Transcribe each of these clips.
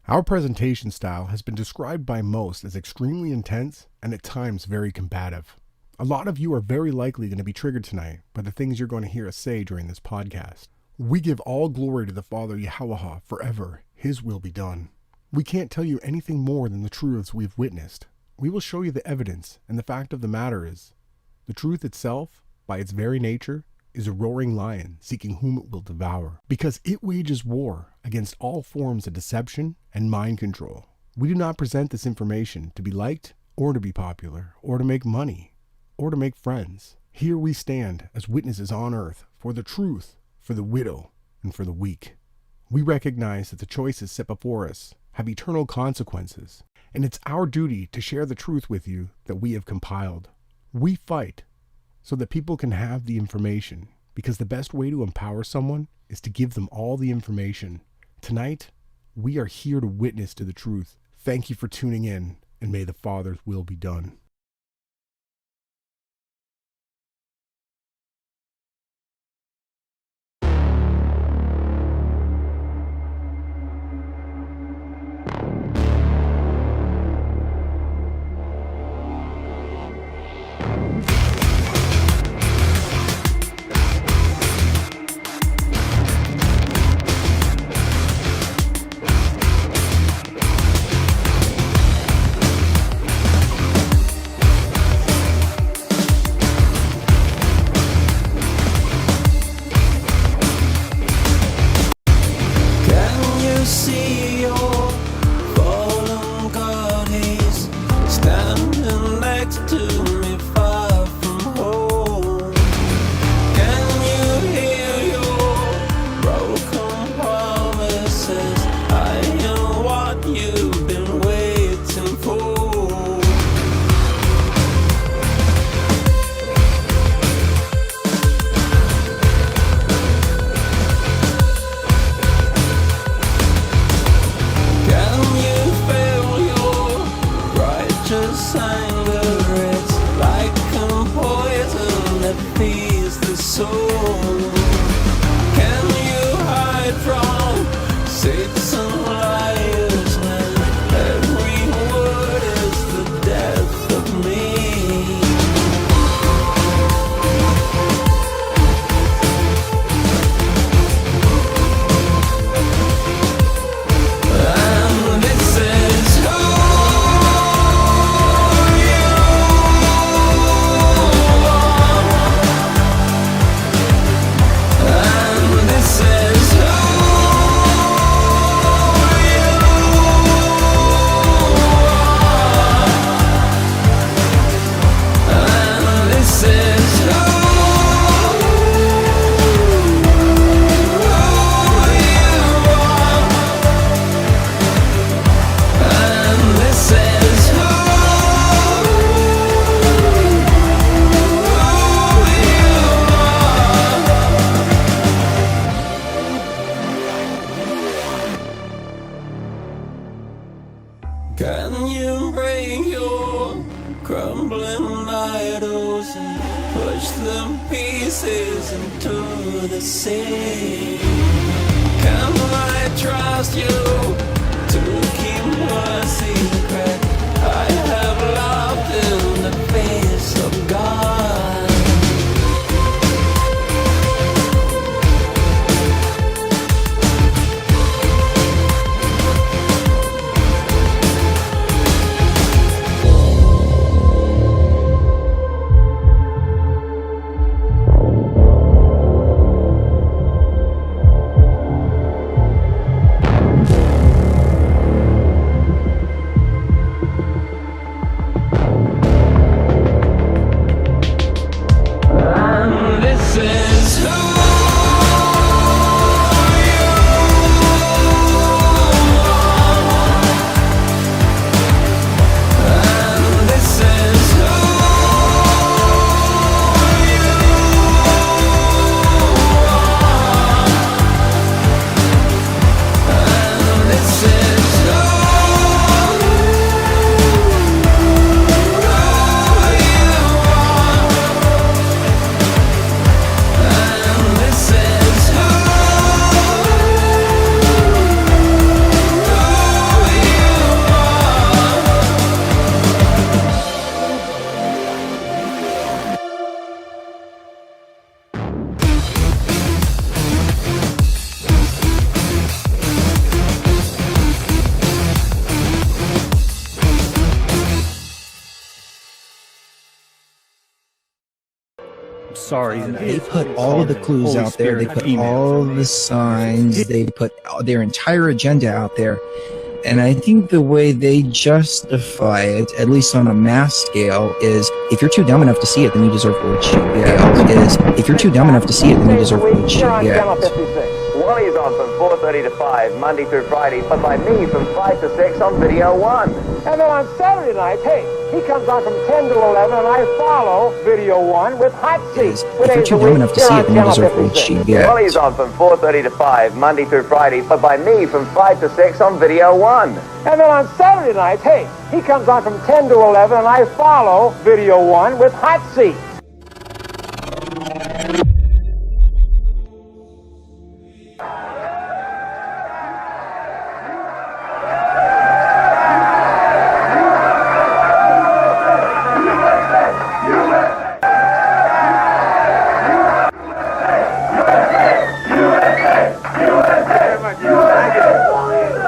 Our presentation style has been described by most as extremely intense and at times very combative. A lot of you are very likely going to be triggered tonight by the things you're going to hear us say during this podcast. We give all glory to the Father Yahawah forever. His will be done. We can't tell you anything more than the truths we've witnessed. We will show you the evidence, and the fact of the matter is, the truth itself, by its very nature, is a roaring lion seeking whom it will devour, because it wages war against all forms of deception and mind control. We do not present this information to be liked, or to be popular, or to make money, or to make friends. Here we stand as witnesses on earth for the truth, for the widow, and for the weak. We recognize that the choices set before us have eternal consequences, and it's our duty to share the truth with you that we have compiled. We fight so that people can have the information, because the best way to empower someone is to give them all the information. Tonight, we are here to witness to the truth. Thank you for tuning in, and may the Father's will be done. Can you break your crumbling idols and push them pieces into the sea? Can I trust you to keep my secret? I have loved in the face of God. sorry. They put all of the clues Holy out there. They Spirit put email. all the signs. They put their entire agenda out there. And I think the way they justify it, at least on a mass scale, is if you're too dumb enough to see it, then you deserve what you get. Is if you're too dumb enough to see it, then you deserve what you get. Wally's on from 4:30 to 5, Monday through Friday, but by me from 5 to 6 on Video 1. And then on Saturday night, hey, he comes on from 10 to 11, and I follow Video 1 with Hot Seat. If you're too dumb enough to see it, then you deserve what you get. Wally's on from 4:30 to 5, Monday through Friday, but by me from 5 to 6 on Video 1. And then on Saturday night, hey, he comes on from 10 to 11, and I follow Video 1 with Hot Seat.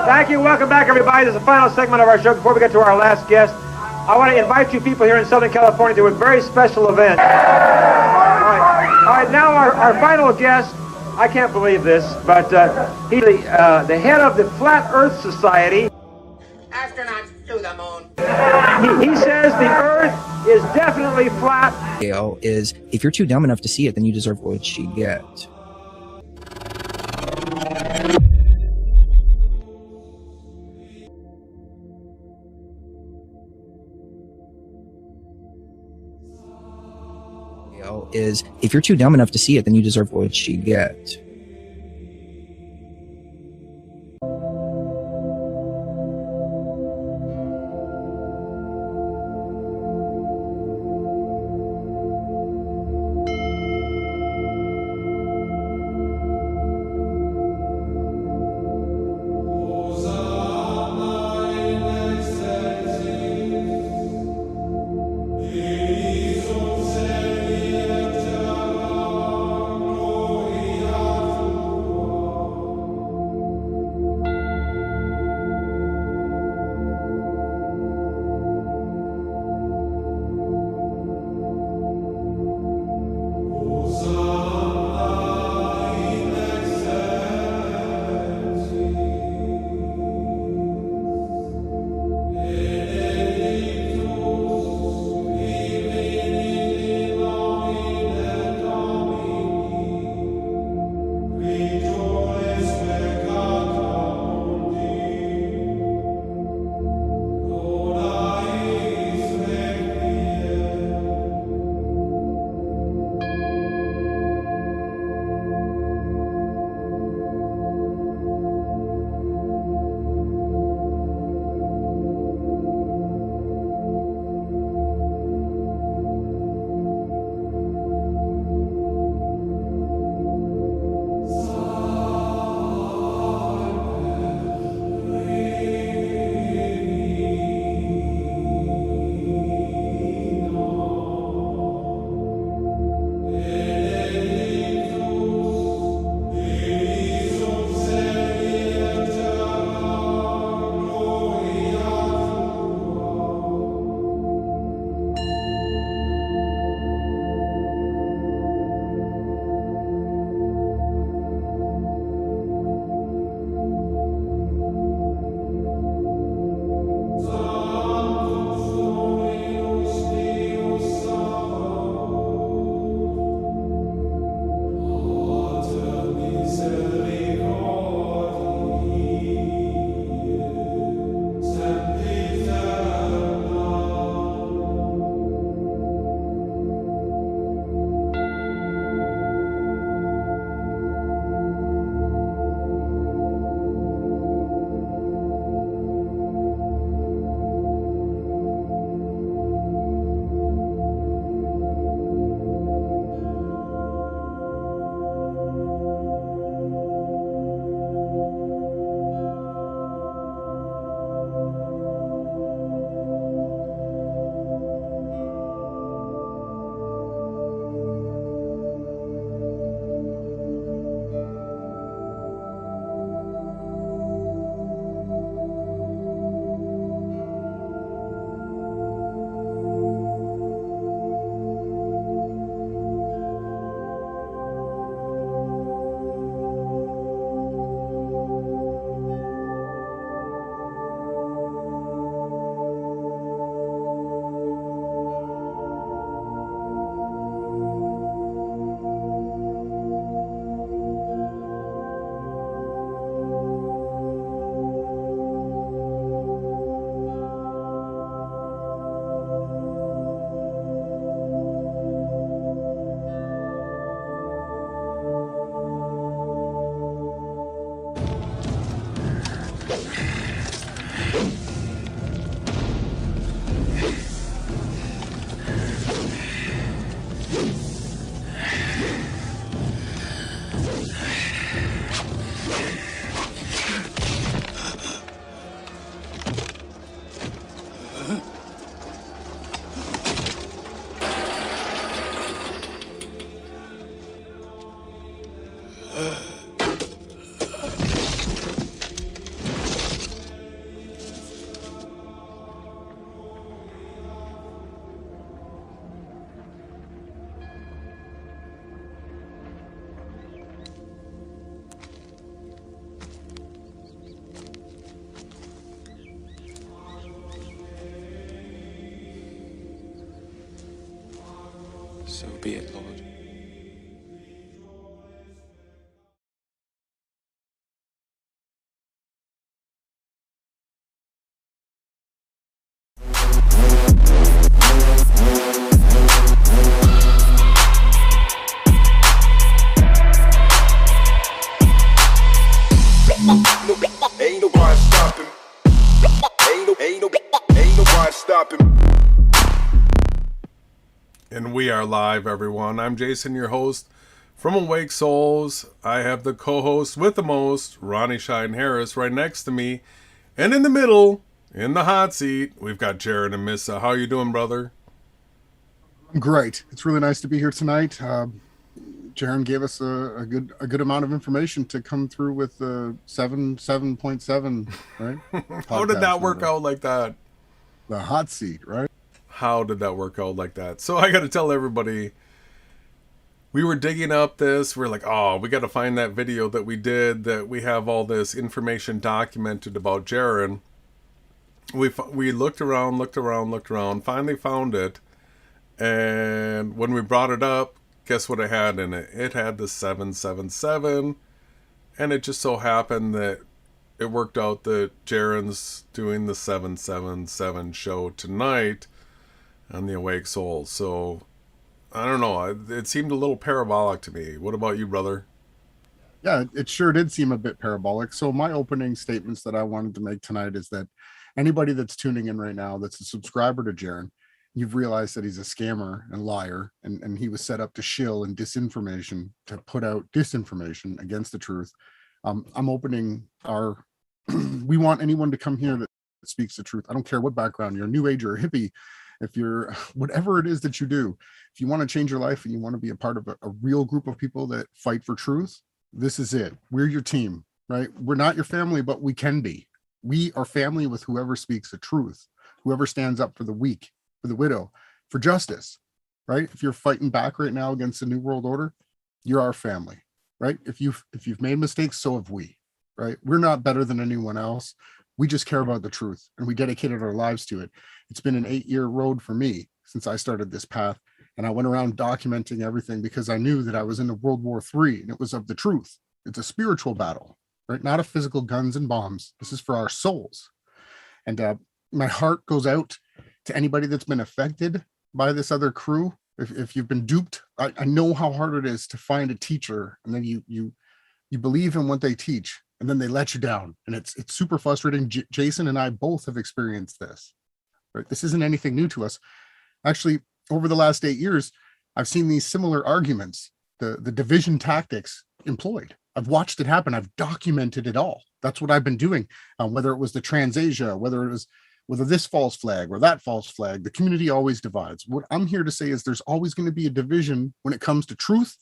Thank you. Welcome back, everybody. This is the final segment of our show. Before we get to our last guest, I want to invite you people here in Southern California to a very special event. All right. Now our final guest. I can't believe this, but he's the head of the Flat Earth Society. Astronauts to the moon. He says the Earth is definitely flat. Is if you're too dumb enough to see it, then you deserve what you get. Is if you're too dumb enough to see it, then you deserve what you get. So be it, Lord. Ain't nobody stopping. Ain't nobody stopping. And we are live, everyone. I'm Jason, your host from Awake Souls. I have the co-host with the most, Ronnie Harris, right next to me. And in the middle, in the hot seat, we've got Jeran and Missa. How you doing, brother? Great. It's really nice to be here tonight. Jaron gave us a good amount of information to come through with the 7.7, right? How did that work out like that? The hot seat, right? How did that work out like that? So I got to tell everybody, we were digging up this. We're like, oh, we got to find that video that we did, that we have all this information documented about Jeran. We looked around, finally found it. And when we brought it up, guess what it had in it? It had the 777. And it just so happened that it worked out that Jeran's doing the 777 show tonight on the Awake Soul. So, I don't know. It seemed a little parabolic to me. What about you, brother? Yeah, it sure did seem a bit parabolic. So my opening statements that I wanted to make tonight is that anybody that's tuning in right now that's a subscriber to Jeran, you've realized that he's a scammer and liar, and he was set up to shill and disinformation, to put out disinformation against the truth. I'm opening our... we want anyone to come here that speaks the truth. I don't care what background, you're a new age or a hippie, if you're whatever it is that you do, if you want to change your life and you want to be a part of a real group of people that fight for truth, this is it. We're your team, right? We're not your family, but we can be. We are family with whoever speaks the truth, whoever stands up for the weak, for the widow, for justice, right? If you're fighting back right now against the New World Order, you're our family, right? If you've made mistakes, so have we, right? We're not better than anyone else. We just care about the truth, and we dedicated our lives to it. It's been an 8-year road for me since I started this path, and I went around documenting everything because I knew that I was in World War III, and it was of the truth. It's a spiritual battle, right? Not a physical guns and bombs. This is for our souls. And my heart goes out to anybody that's been affected by this other crew. If you've been duped, I know how hard it is to find a teacher, and then you believe in what they teach, and then they let you down, and it's super frustrating. Jason and I both have experienced this, right? This isn't anything new to us. Actually, over the last 8 years, I've seen these similar arguments, the division tactics employed. I've watched it happen. I've documented it all. That's what I've been doing. Whether it was the Transasia, whether this false flag or that false flag, the community always divides. What I'm here to say is there's always going to be a division when it comes to truth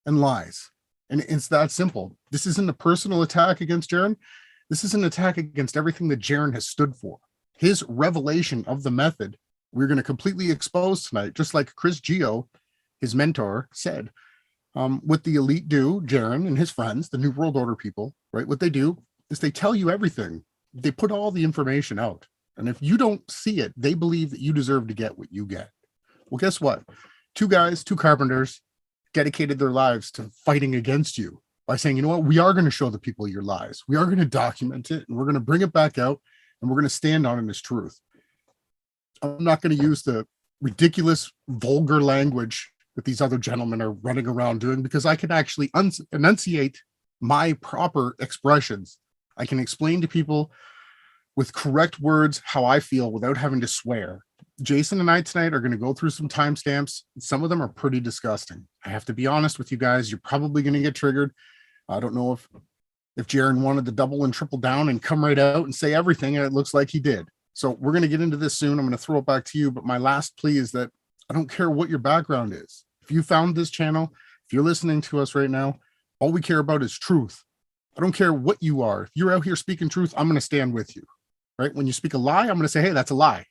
and lies. And it's that simple. This isn't a personal attack against Jeran. This is an attack against everything that Jeran has stood for. His revelation of the method, we're going to completely expose tonight, just like Chris Geo, his mentor, said. What the elite do, Jeran and his friends, the New World Order people, right? What they do is they tell you everything. They put all the information out. And if you don't see it, they believe that you deserve to get what you get. Well, guess what? Two guys, two carpenters, dedicated their lives to fighting against you by saying, you know what, we are going to show the people your lies. We are going to document it, and we're going to bring it back out, and we're going to stand on it as truth. I'm not going to use the ridiculous, vulgar language that these other gentlemen are running around doing, because I can actually enunciate my proper expressions. I can explain to people with correct words how I feel without having to swear. Jason and I tonight are going to go through some timestamps. Some of them are pretty disgusting. I have to be honest with you guys. You're probably going to get triggered. I don't know if Jeran wanted to double and triple down and come right out and say everything, and it looks like he did. So we're going to get into this soon. I'm going to throw it back to you. But my last plea is that I don't care what your background is. If you found this channel, if you're listening to us right now, all we care about is truth. I don't care what you are. If you're out here speaking truth, I'm going to stand with you, right? When you speak a lie, I'm going to say, hey, that's a lie.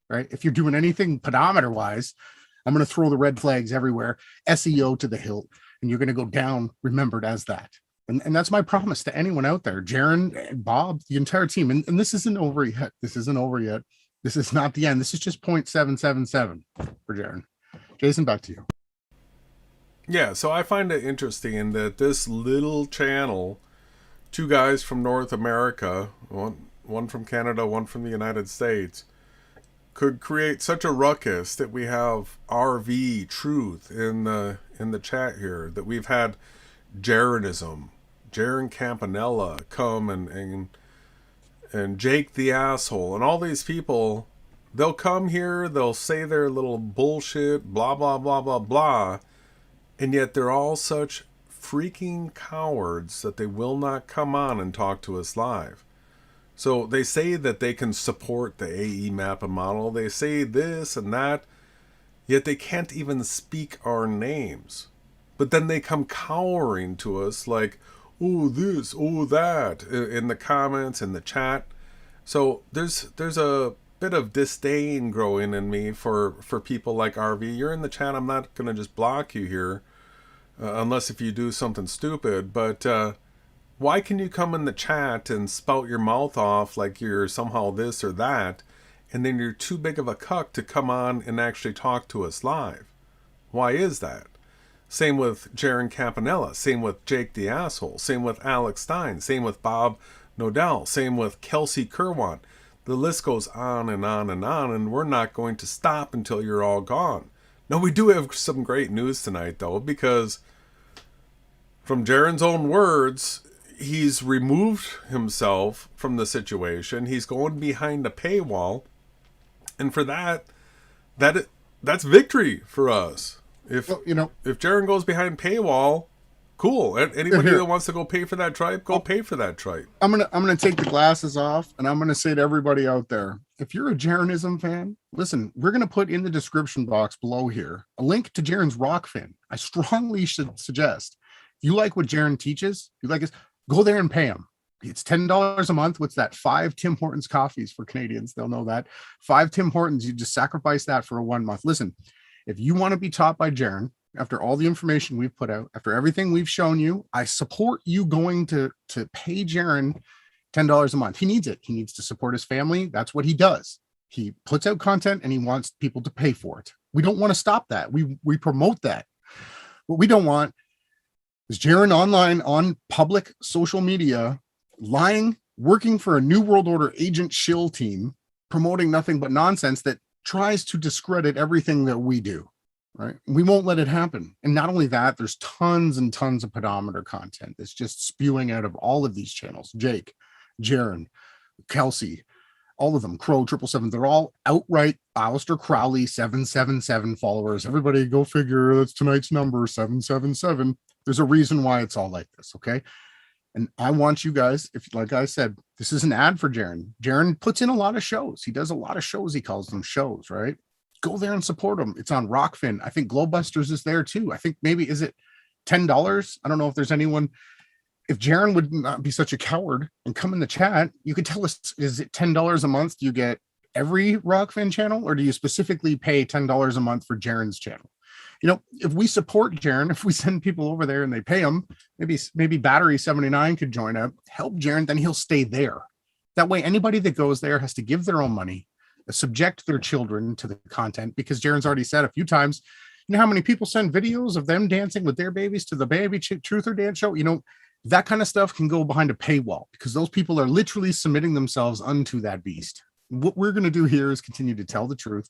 Right? If you're doing anything pedometer wise, I'm going to throw the red flags everywhere, SEO to the hilt, and you're going to go down remembered as that. And that's my promise to anyone out there, Jeran, Bob, the entire team. And this isn't over yet. This isn't over yet. This is not the end. This is just 0.777 for Jeran. Jason, back to you. Yeah, so I find it interesting that this little channel, two guys from North America, one from Canada, one from the United States, could create such a ruckus that we have RV Truth in the chat here, that we've had Jeranism, Jeran Campanella come and Jake the Asshole, and all these people, they'll come here, they'll say their little bullshit, blah, blah, blah, blah, blah, and yet they're all such freaking cowards that they will not come on and talk to us live. So they say that they can support the AE map and model. They say this and that, yet they can't even speak our names. But then they come cowering to us like, oh, this, oh, that, in the comments, in the chat. So there's a bit of disdain growing in me for people like RV. You're in the chat, I'm not going to just block you here, unless if you do something stupid. But why can you come in the chat and spout your mouth off like you're somehow this or that, and then you're too big of a cuck to come on and actually talk to us live? Why is that? Same with Jeran Campanella, same with Jake the Asshole, same with Alex Stein, same with Bob Nodell, same with Kelsey Kerwan. The list goes on and on and on, and we're not going to stop until you're all gone. Now, we do have some great news tonight, though, because from Jaron's own words, he's removed himself from the situation. He's going behind a paywall, and for that's victory for us. If Jeran goes behind paywall, cool. Anybody that wants to go pay for that tripe, go pay for that tripe. I'm gonna take the glasses off, and I'm gonna say to everybody out there, if you're a Jeranism fan, listen, we're gonna put in the description box below here a link to Jaron's rock fin. I strongly should suggest, if you like what Jeran teaches, you like us, go there and pay him. It's $10 a month. What's that? 5 Tim Hortons coffees for Canadians. They'll know that. 5 Tim Hortons. You just sacrifice that for a 1 month. Listen, if you want to be taught by Jeran, after all the information we've put out, after everything we've shown you, I support you going to pay Jeran $10 a month. He needs it. He needs to support his family. That's what he does. He puts out content and he wants people to pay for it. We don't want to stop that. We promote that. What we don't want is Jeran online on public social media, lying, working for a New World Order agent shill team, promoting nothing but nonsense that tries to discredit everything that we do, right? We won't let it happen. And not only that, there's tons and tons of pedometer content that's just spewing out of all of these channels. Jake, Jeran, Kelsey, all of them, Crow 777, they're all outright Aleister Crowley 777 followers. Everybody go figure, that's tonight's number, 777. There's a reason why it's all like this, okay? And I want you guys, if like I said, this is an ad for Jeran. Jeran puts in a lot of shows. He does a lot of shows. He calls them shows, right? Go there and support him. It's on Rockfin. I think Globebusters is there too. I think maybe, is it $10? I don't know if there's anyone. If Jeran would not be such a coward and come in the chat, you could tell us, is it $10 a month? Do you get every Rockfin channel, or do you specifically pay $10 a month for Jeran's channel? You know, if we support Jeran, if we send people over there and they pay him, maybe Battery 79 could join up, help Jeran, then he'll stay there. That way, anybody that goes there has to give their own money, subject their children to the content, because Jeran's already said a few times, you know how many people send videos of them dancing with their babies to the Baby Truther dance show? You know, that kind of stuff can go behind a paywall, because those people are literally submitting themselves unto that beast. What we're going to do here is continue to tell the truth.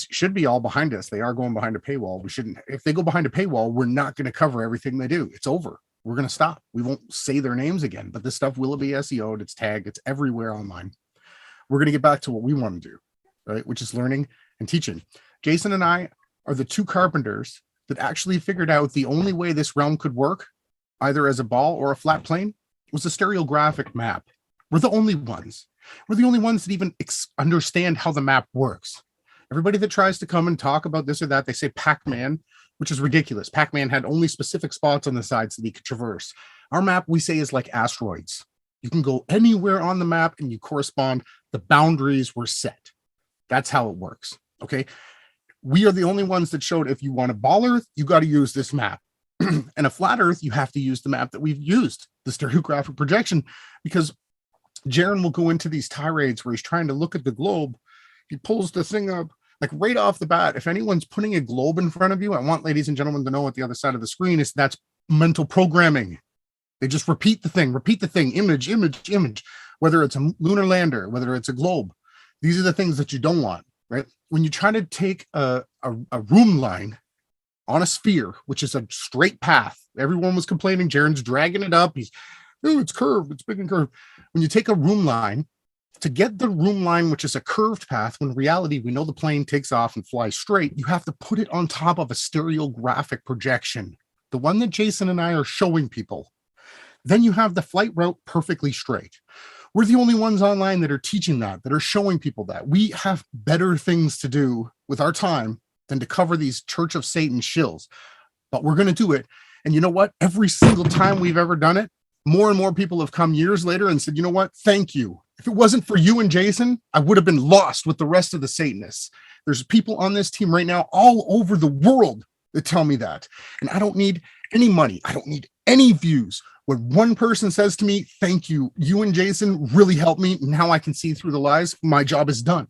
Should be all behind us. They are going behind a paywall. We shouldn't. If they go behind a paywall, we're not going to cover everything they do. It's over. We're going to stop. We won't say their names again, but this stuff will be SEO'd. It's tagged. It's everywhere online. We're going to get back to what we want to do, right? Which is learning and teaching. Jason and I are the two carpenters that actually figured out the only way this realm could work, either as a ball or a flat plane, was a stereographic map. We're the only ones. We're the only ones that even understand how the map works. Everybody that tries to come and talk about this or that, they say Pac-Man, which is ridiculous. Pac-Man had only specific spots on the sides that he could traverse. Our map, we say, is like asteroids. You can go anywhere on the map and you correspond. The boundaries were set. That's how it works, okay? We are the only ones that showed if you want a ball Earth, you got to use this map. And a flat Earth, you have to use the map that we've used, the stereographic projection, because Jeran will go into these tirades where he's trying to look at the globe. He pulls the thing up Like right off the bat, if anyone's putting a globe in front of you, I want ladies and gentlemen to know what the other side of the screen is. That's mental programming. They just repeat the thing, image, image, image, whether it's a lunar lander, whether it's a globe. These are the things that you don't want, right? When you try to take a room line on a sphere, which is a straight path, everyone was complaining, Jaron's dragging it up. It's curved, it's big and curved. When you take a room line, to get the room line, which is a curved path, when in reality, we know the plane takes off and flies straight, you have to put it on top of a stereographic projection, the one that Jason and I are showing people. Then you have the flight route perfectly straight. We're the only ones online that are teaching that are showing people that. We have better things to do with our time than to cover these Church of Satan shills. But we're going to do it. And you know what? Every single time we've ever done it, more and more people have come years later and said, you know what? Thank you. If it wasn't for you and Jason, I would have been lost with the rest of the Satanists. There's people on this team right now all over the world that tell me that. And I don't need any money. I don't need any views. When one person says to me, thank you, you and Jason really helped me. Now I can see through the lies. My job is done.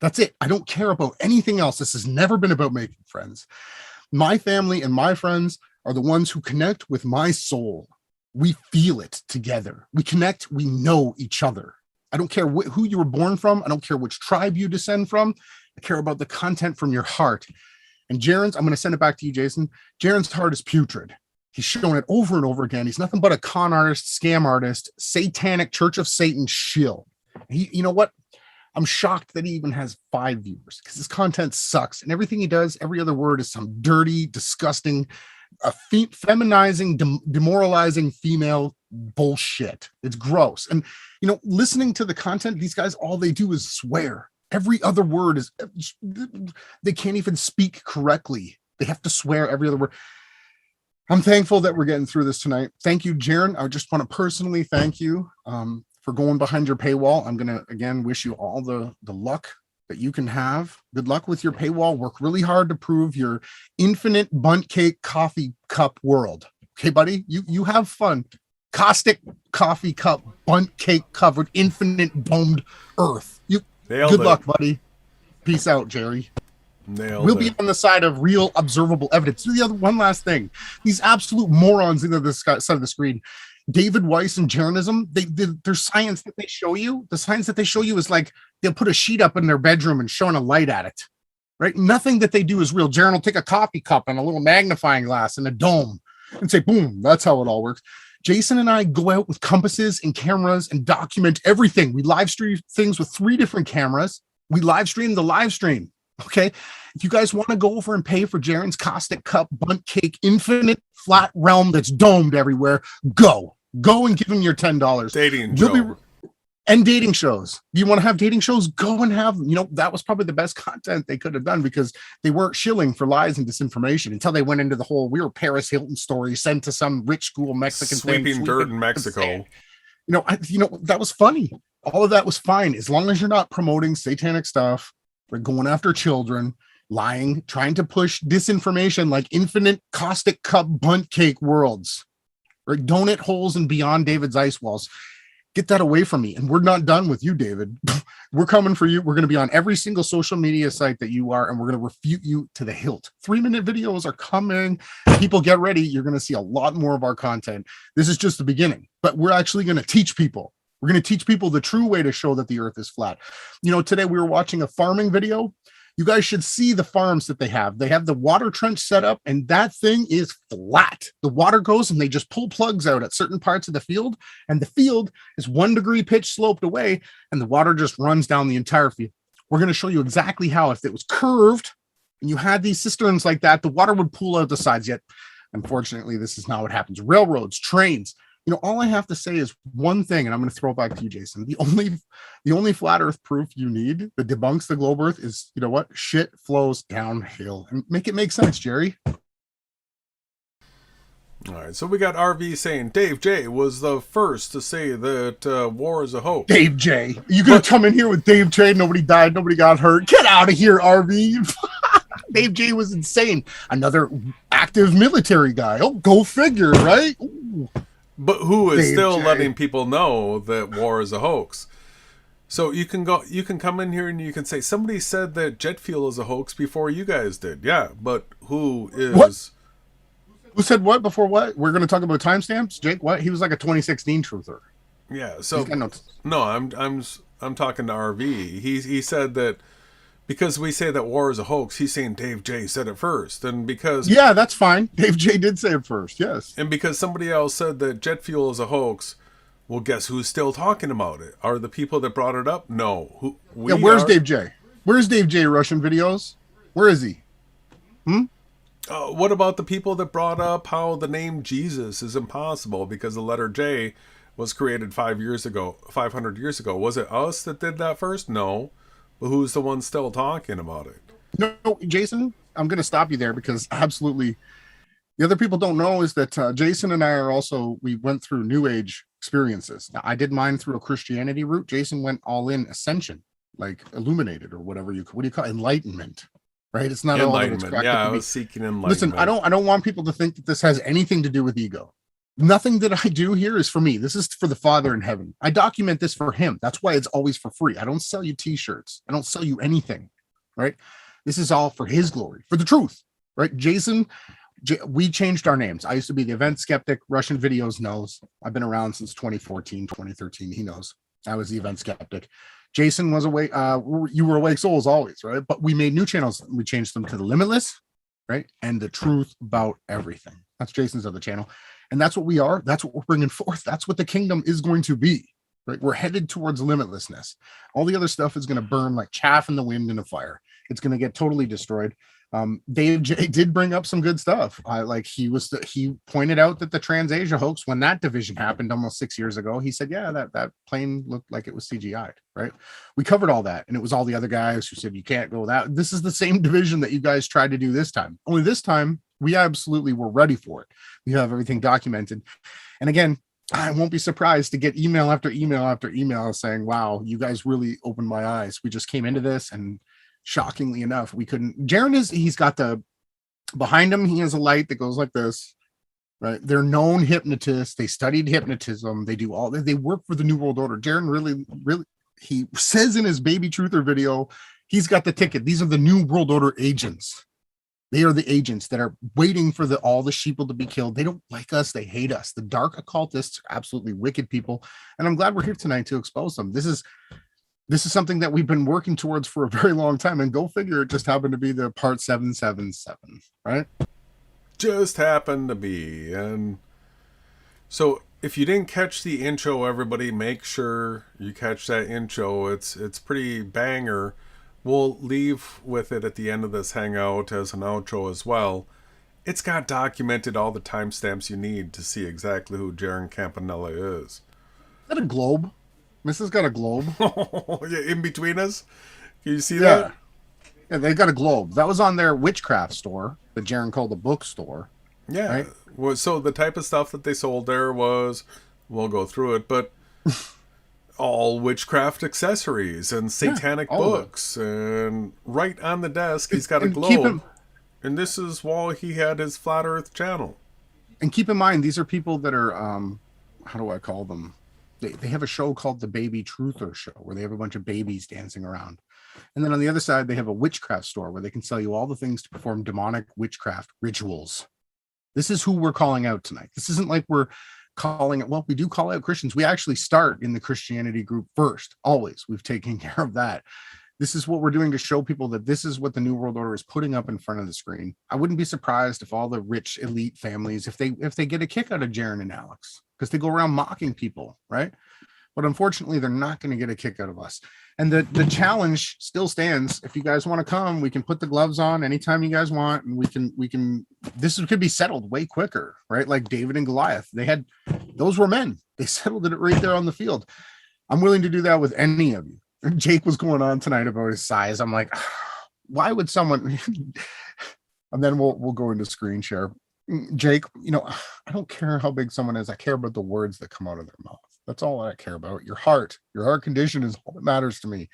That's it. I don't care about anything else. This has never been about making friends. My family and my friends are the ones who connect with my soul. We feel it together. We connect. We know each other. I don't care who you were born from. I don't care which tribe you descend from. I care about the content from your heart. And Jaron's, I'm going to send it back to you, Jason. Jaron's heart is putrid. He's shown it over and over again. He's nothing but a con artist, scam artist, satanic Church of Satan shill. You know what? I'm shocked that he even has 5 viewers because his content sucks. And everything he does, every other word is some dirty, disgusting, feminizing, demoralizing female bullshit. It's gross. And, you know, listening to the content, these guys, all they do is swear. Every other word is, they can't even speak correctly. They have to swear every other word. I'm thankful that we're getting through this tonight. Thank you, Jeran. I just want to personally thank you for going behind your paywall. I'm going to, again, wish you all the luck that you can have. Good luck with your paywall. Work really hard to prove your infinite bunt cake coffee cup world. Okay, buddy? You have fun. Caustic coffee cup, bunt cake covered, infinite domed earth. Good luck, buddy. Peace out, Jerry. We'll be on the side of real observable evidence. The other one last thing. These absolute morons on the side of the screen. David Weiss and Jeranism, their science that they show you, the science that they show you is like they'll put a sheet up in their bedroom and shine a light at it. Right? Nothing that they do is real. Jeran will take a coffee cup and a little magnifying glass and a dome and say, boom, that's how it all works. Jason and I go out with compasses and cameras and document everything. We live stream things with 3 different cameras. We live stream the live stream. Okay. If you guys want to go over and pay for Jaron's caustic cup, bunt cake, infinite flat realm that's domed everywhere, go and give him your $10. And dating shows. Do you want to have dating shows? Go and have them. You know, that was probably the best content they could have done because they weren't shilling for lies and disinformation until they went into the whole, we were Paris Hilton story sent to some rich school Mexican sweeping dirt in Mexico. That was funny. All of that was fine. As long as you're not promoting satanic stuff, we're going after children, lying, trying to push disinformation like infinite caustic cup bunt cake worlds, or donut holes and beyond David's ice walls. Get that away from me. And we're not done with you, David. We're coming for you. We're going to be on every single social media site that you are, and we're going to refute you to the hilt. 3-minute videos are coming. People, get ready. You're going to see a lot more of our content. This is just the beginning, but we're actually going to teach people. We're going to teach people the true way to show that the earth is flat. You know, today we were watching a farming video. You guys should see the farms that they have. They have the water trench set up, and that thing is flat. The water goes, and they just pull plugs out at certain parts of the field, and the field is 1 degree pitch sloped away, and the water just runs down the entire field. We're going to show you exactly how, if it was curved, and you had these cisterns like that, the water would pool out the sides. Yet, unfortunately, this is not what happens. Railroads, trains. You know, all I have to say is one thing, and I'm going to throw it back to you, Jason. The only flat earth proof you need that debunks the globe earth is, you know what? Shit flows downhill. And make it make sense, Jerry. All right, so we got RV saying Dave J was the first to say that war is a hoax. Dave J. You going to come in here with Dave J? Nobody died, nobody got hurt. Get out of here, RV. Dave J was insane. Another active military guy. Oh, go figure, right? Ooh. But who is Dave still J. letting people know that war is a hoax? So you can come in here and you can say, somebody said that jet fuel is a hoax before you guys did. Yeah, but who is... What? Who said what before what? We're going to talk about timestamps? Jake, what? He was like a 2016 truther. Yeah, so... No, I'm talking to RV. He said that because we say that war is a hoax, he's saying Dave J said it first. And because... Yeah, that's fine. Dave J did say it first, yes. And because somebody else said that jet fuel is a hoax... Well, guess who's still talking about it? Are the people that brought it up? No. Where's Dave J? Where's Dave J Russian videos? Where is he? What about the people that brought up how the name Jesus is impossible because the letter J was created 500 years ago? Was it us that did that first? No. But who's the one still talking about it? No, Jason, I'm going to stop you there because absolutely... The other people don't know is that Jason and I are also, we went through New Age experiences. Now, I did mine through a Christianity route. Jason went all in ascension, like illuminated or whatever what do you call it? Enlightenment, right? It's not enlightenment. I was seeking enlightenment. Listen, I don't want people to think that this has anything to do with ego. Nothing that I do here is for me. This is for the Father in heaven. I document this for him. That's why it's always for free. I don't sell you t-shirts. I don't sell you anything, right? This is all for his glory, for the truth, right? Jason, we changed our names. I used to be the Event Skeptic. Russian Videos knows. I've been around since 2014, 2013. He knows. I was the Event Skeptic. Jason was awake. You were Awake Souls always, right? But we made new channels. We changed them to the Limitless, right? And the Truth About Everything. That's Jason's other channel. And that's what we are. That's what we're bringing forth. That's what the kingdom is going to be, right? We're headed towards limitlessness. All the other stuff is going to burn like chaff in the wind in a fire. It's going to get totally destroyed. Dave J did bring up some good stuff. He pointed out that the Trans-Asia hoax, when that division happened almost 6 years ago, he said, yeah, that plane looked like it was CGI'd, right? We covered all that. And it was all the other guys who said, you can't go that. This is the same division that you guys tried to do this time. Only this time, we absolutely were ready for it. We have everything documented. And again, I won't be surprised to get email after email after email saying, wow, you guys really opened my eyes. We just came into this and shockingly enough, we couldn't. Jaron he's got behind him, he has a light that goes like this, right? They're known hypnotists. They studied hypnotism. They do they work for the New World Order. Jaron really, he says in his Baby Truther video, he's got the ticket. These are the New World Order agents. They are the agents that are waiting for all the sheeple to be killed. They don't like us. They hate us. The dark occultists are absolutely wicked people. And I'm glad we're here tonight to expose them. This is something that we've been working towards for a very long time, and go figure, it just happened to be the part 777, right? Just happened to be. And so if you didn't catch the intro, everybody, make sure you catch that intro. It's pretty banger. We'll leave with it at the end of this hangout as an outro as well. It's got documented all the timestamps you need to see exactly who Jeran Campanella is. Is that a globe? Mrs. got a globe. Yeah, in between us. Can you see that? Yeah, they got a globe. That was on their witchcraft store that Jaron called a bookstore. Yeah. Right? Well, so the type of stuff that they sold there was, we'll go through it, but all witchcraft accessories and satanic books. And right on the desk, he's got a globe. And this is while he had his Flat Earth channel. And keep in mind, these are people that are, how do I call them? They have a show called the Baby Truther Show, where they have a bunch of babies dancing around. And then on the other side, they have a witchcraft store where they can sell you all the things to perform demonic witchcraft rituals. This is who we're calling out tonight. This isn't like we're calling it. Well, we do call out Christians. We actually start in the Christianity group first. Always. We've taken care of that. This is what we're doing to show people that this is what the New World Order is putting up in front of the screen. I wouldn't be surprised if all the rich elite families, if they get a kick out of Jaron and Alex, because they go around mocking people, right? But unfortunately, they're not going to get a kick out of us. And the challenge still stands. If you guys want to come, we can put the gloves on anytime you guys want, and we can. This could be settled way quicker, right? Like David and Goliath. Those were men. They settled it right there on the field. I'm willing to do that with any of you. Jake was going on tonight about his size. I'm like, why would someone? And then we'll go into screen share. Jake, I don't care how big someone is. I care about the words that come out of their mouth. That's all I care about. Your heart condition is all that matters to me.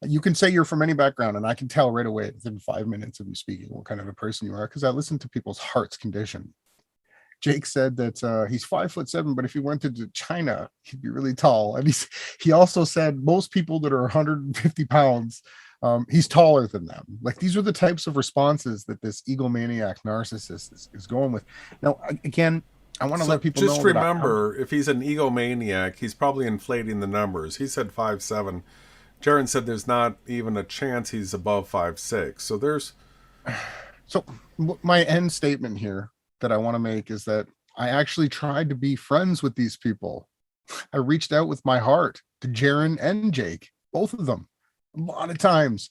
You can say you're from any background, and I can tell right away within 5 minutes of you speaking what kind of a person you are, because I listen to people's heart's condition. Jake said that he's 5'7", but if he went to China, he'd be really tall. And he also said most people that are 150 pounds, he's taller than them. Like, these are the types of responses that this egomaniac narcissist is going with. Now, again, I want to let people just know. Remember, if he's an egomaniac, he's probably inflating the numbers. He said 5'7". Jaron said there's not even a chance he's above 5'6". So there's. So my end statement here that I want to make is that I actually tried to be friends with these people. I reached out with my heart to Jeran and Jake, both of them, a lot of times.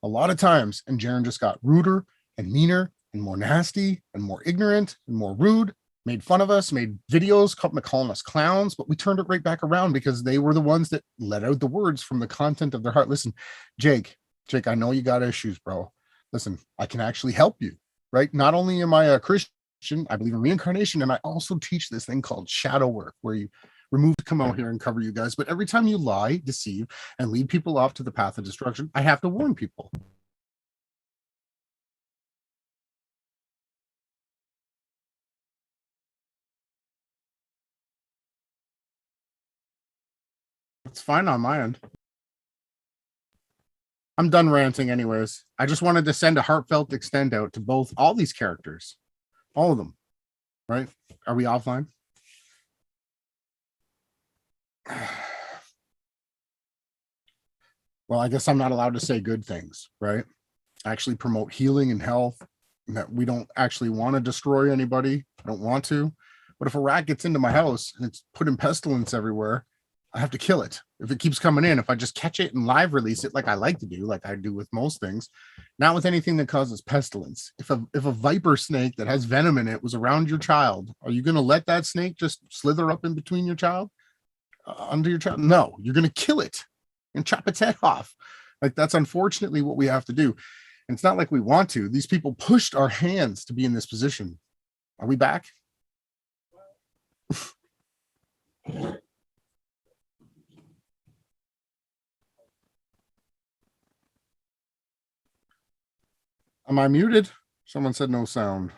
And Jeran just got ruder and meaner and more nasty and more ignorant and more rude, made fun of us, made videos calling us clowns, but we turned it right back around because they were the ones that let out the words from the content of their heart. Listen, Jake, I know you got issues, bro. Listen, I can actually help you, right? Not only am I a Christian, I believe in reincarnation, and I also teach this thing called shadow work, where you remove to come out here and cover you guys. But every time you lie, deceive, and lead people off to the path of destruction, I have to warn people. It's fine on my end. I'm done ranting anyways. I just wanted to send a heartfelt extend out to all these characters. All of them. Right? Are we offline? Well, I guess I'm not allowed to say good things, right? I actually promote healing and health, and that we don't actually want to destroy anybody. I don't want to. But if a rat gets into my house and it's putting pestilence everywhere, I have to kill it. If it keeps coming in, if I just catch it and live release it like I like to do, like I do with most things, not with anything that causes pestilence. If a viper snake that has venom in it was around your child, are you going to let that snake just slither up in between your child, under your child? No, you're going to kill it and chop its head off. Like, that's unfortunately what we have to do. And it's not like we want to. These people pushed our hands to be in this position. Are we back? Am I muted? Someone said no sound.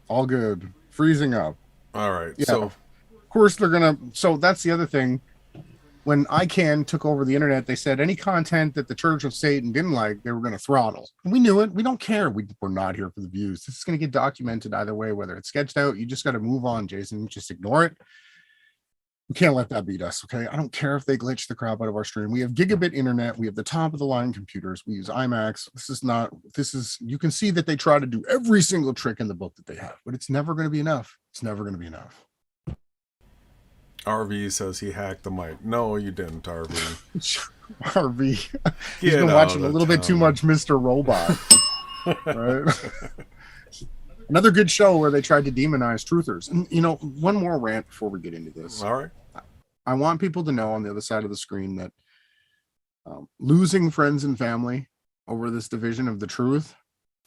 All good. Freezing up. All right. Yeah. So, of course they're gonna. So that's the other thing. When ICANN took over the internet, they said any content that the Church of Satan didn't like, they were going to throttle. And we knew it. We don't care. We're not here for the views. This is going to get documented either way, whether it's sketched out. You just got to move on, Jason. Just ignore it. We can't let that beat us, okay? I don't care if they glitch the crap out of our stream. We have gigabit internet. We have the top of the line computers. We use IMAX. You can see that they try to do every single trick in the book that they have, but it's never going to be enough. It's never going to be enough. RV says he hacked the mic. No, you didn't, RV. RV. He's been watching a little bit too much Mr. Robot. Right? Another good show where they tried to demonize truthers. And, one more rant before we get into this. All right. I want people to know on the other side of the screen that losing friends and family over this division of the truth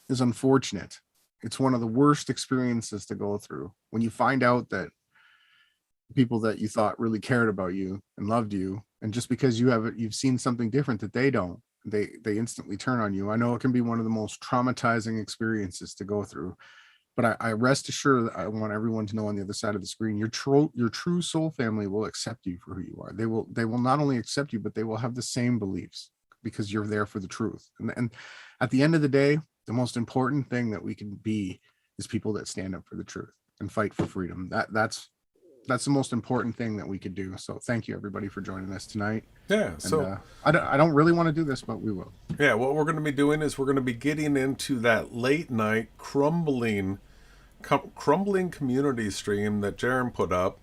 is unfortunate. It's one of the worst experiences to go through when you find out that people that you thought really cared about you and loved you, and just because you've seen something different that they don't, they instantly turn on you. I know it can be one of the most traumatizing experiences to go through, but I rest assured that I want everyone to know on the other side of the screen, your true soul family will accept you for who you are. They will not only accept you, but they will have the same beliefs because you're there for the truth. And at the end of the day, the most important thing that we can be is people that stand up for the truth and fight for freedom. That's the most important thing that we could do. So thank you everybody for joining us tonight. Yeah. And, So I don't really want to do this, but we will. Yeah. What we're going to be doing is we're going to be getting into that late night crumbling community stream that Jaron put up.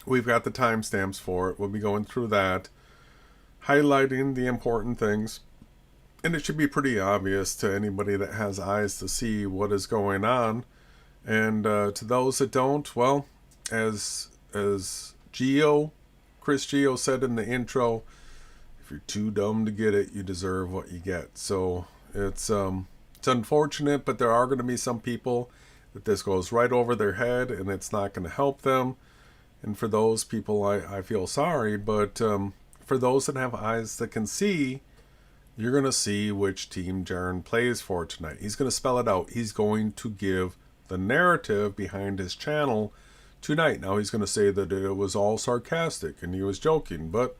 We've got the timestamps for it. We'll be going through that, highlighting the important things. And it should be pretty obvious to anybody that has eyes to see what is going on. And to those that don't, well, as Chris Geo said in the intro, if you're too dumb to get it, you deserve what you get. So it's unfortunate, but there are going to be some people that this goes right over their head and it's not going to help them. And for those people, I feel sorry, but for those that have eyes that can see, you're going to see which team Jaron plays for tonight. He's going to spell it out. He's going to give the narrative behind his channel tonight. Now he's going to say that it was all sarcastic and he was joking, but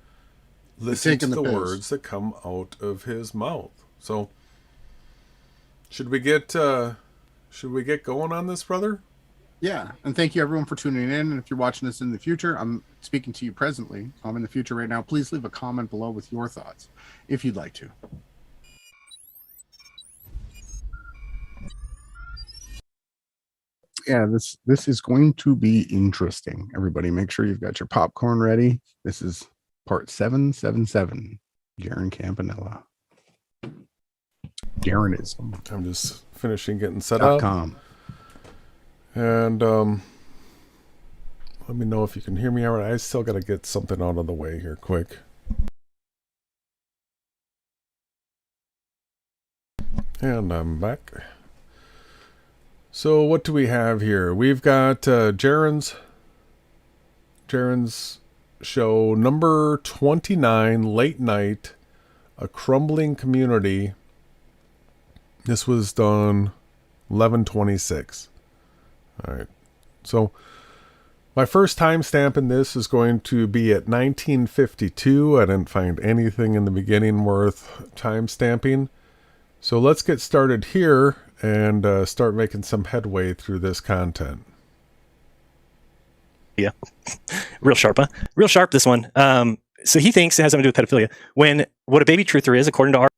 listen to the words that come out of his mouth. So should we get going on this, brother? Yeah, and thank you everyone for tuning in. And if you're watching this in the future, I'm speaking to you presently. I'm in the future right now. Please leave a comment below with your thoughts, if you'd like to. Yeah, this is going to be interesting. Everybody, make sure you've got your popcorn ready. This is part 777. Jeran Campanella. Jeranism. I'm just finishing getting set up. And let me know if you can hear me all right. I still got to get something out of the way here quick. And I'm back. So what do we have here? We've got Jeran's show number 29, Late Night, A Crumbling Community. This was done 11/26. All right. So my first timestamp in this is going to be at 1952. I didn't find anything in the beginning worth timestamping. So let's get started here and start making some headway through this content. Yeah. Real sharp, huh? Real sharp, this one. So he thinks it has something to do with pedophilia. When what a baby truther is, according to our...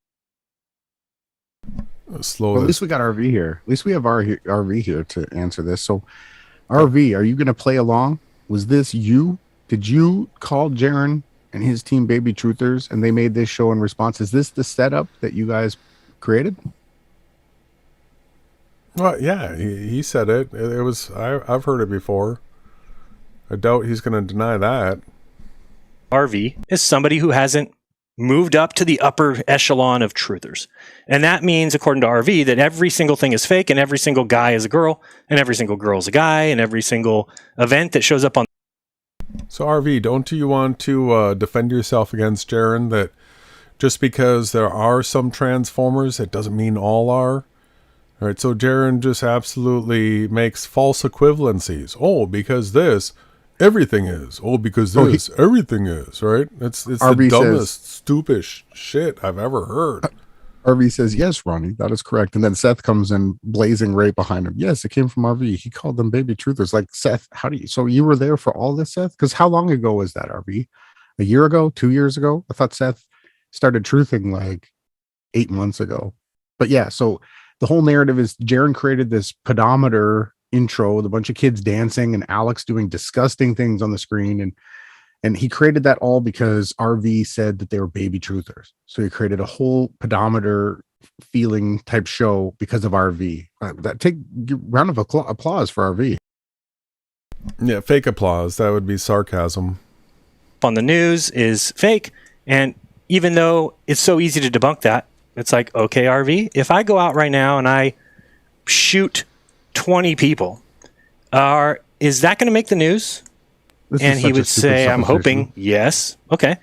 Well, at least we got RV here. At least we have RV here to answer this. So, RV, are you going to play along? Was this you? Did you call Jeran and his team baby truthers and they made this show in response? Is this the setup that you guys created? Well, yeah, he said it. It was. I've heard it before. I doubt he's going to deny that. RV is somebody who hasn't moved up to the upper echelon of truthers. And that means, according to RV, that every single thing is fake and every single guy is a girl and every single girl is a guy and every single event that shows up on... So RV, don't you want to defend yourself against Jeran that just because there are some transformers, it doesn't mean all are? All right, so Jeran just absolutely makes false equivalencies. Oh, because this... everything is. Oh, because this, everything is, right? It's the dumbest, stupid shit I've ever heard. RV says, yes, Ronnie, that is correct. And then Seth comes in blazing right behind him. Yes, it came from RV. He called them baby truthers. Like, Seth, so you were there for all this, Seth? Because how long ago was that, RV? A year ago? 2 years ago? I thought Seth started truthing like 8 months ago. But yeah, so the whole narrative is Jeran created this pedometer intro with a bunch of kids dancing and Alex doing disgusting things on the screen, and he created that all because RV said that they were baby truthers. So he created a whole pedometer feeling type show because of RV. Take round of applause for RV. Yeah, fake applause. That would be sarcasm. On the news is fake, and even though it's so easy to debunk that, it's like, okay, RV, if I go out right now and I shoot 20 people, is that going to make the news? And he would say, I'm hoping, yes. Okay.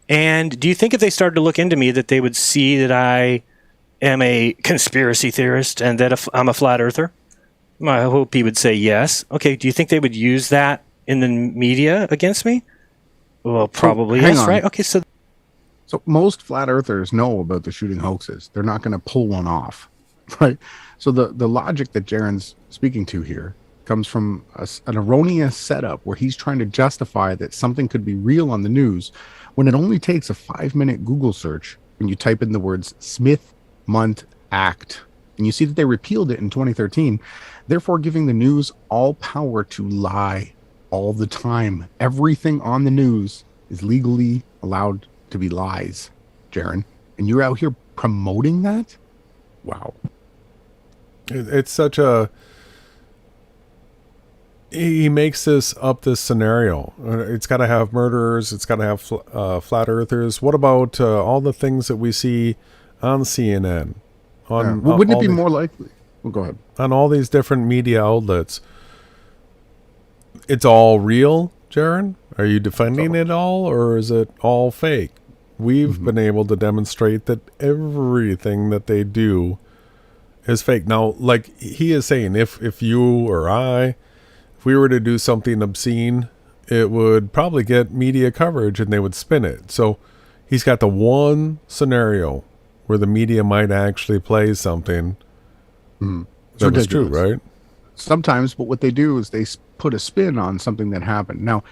And do you think if they started to look into me that they would see that I am a conspiracy theorist and that I'm a flat earther? I hope he would say yes. Okay. Do you think they would use that in the media against me? Well, probably yes, right? Okay. So most flat earthers know about the shooting hoaxes. They're not going to pull one off, right? So the logic that Jeran's speaking to here comes from an erroneous setup where he's trying to justify that something could be real on the news when it only takes a 5-minute Google search when you type in the words Smith Munt Act. And you see that they repealed it in 2013, therefore giving the news all power to lie all the time. Everything on the news is legally allowed to be lies, Jeran. And you're out here promoting that? Wow. It's such a... He makes this scenario. It's got to have murderers. It's got to have flat earthers. What about all the things that we see on CNN? Wouldn't it be more likely? Well, go ahead. On all these different media outlets. It's all real, Jeran? Are you defending it all, or is it all fake? We've been able to demonstrate that everything that they do is fake. Now, like he is saying, if you or I, if we were to do something obscene, it would probably get media coverage and they would spin it. So he's got the one scenario where the media might actually play something that was true, right? Sometimes, but what they do is they put a spin on something that happened. Now,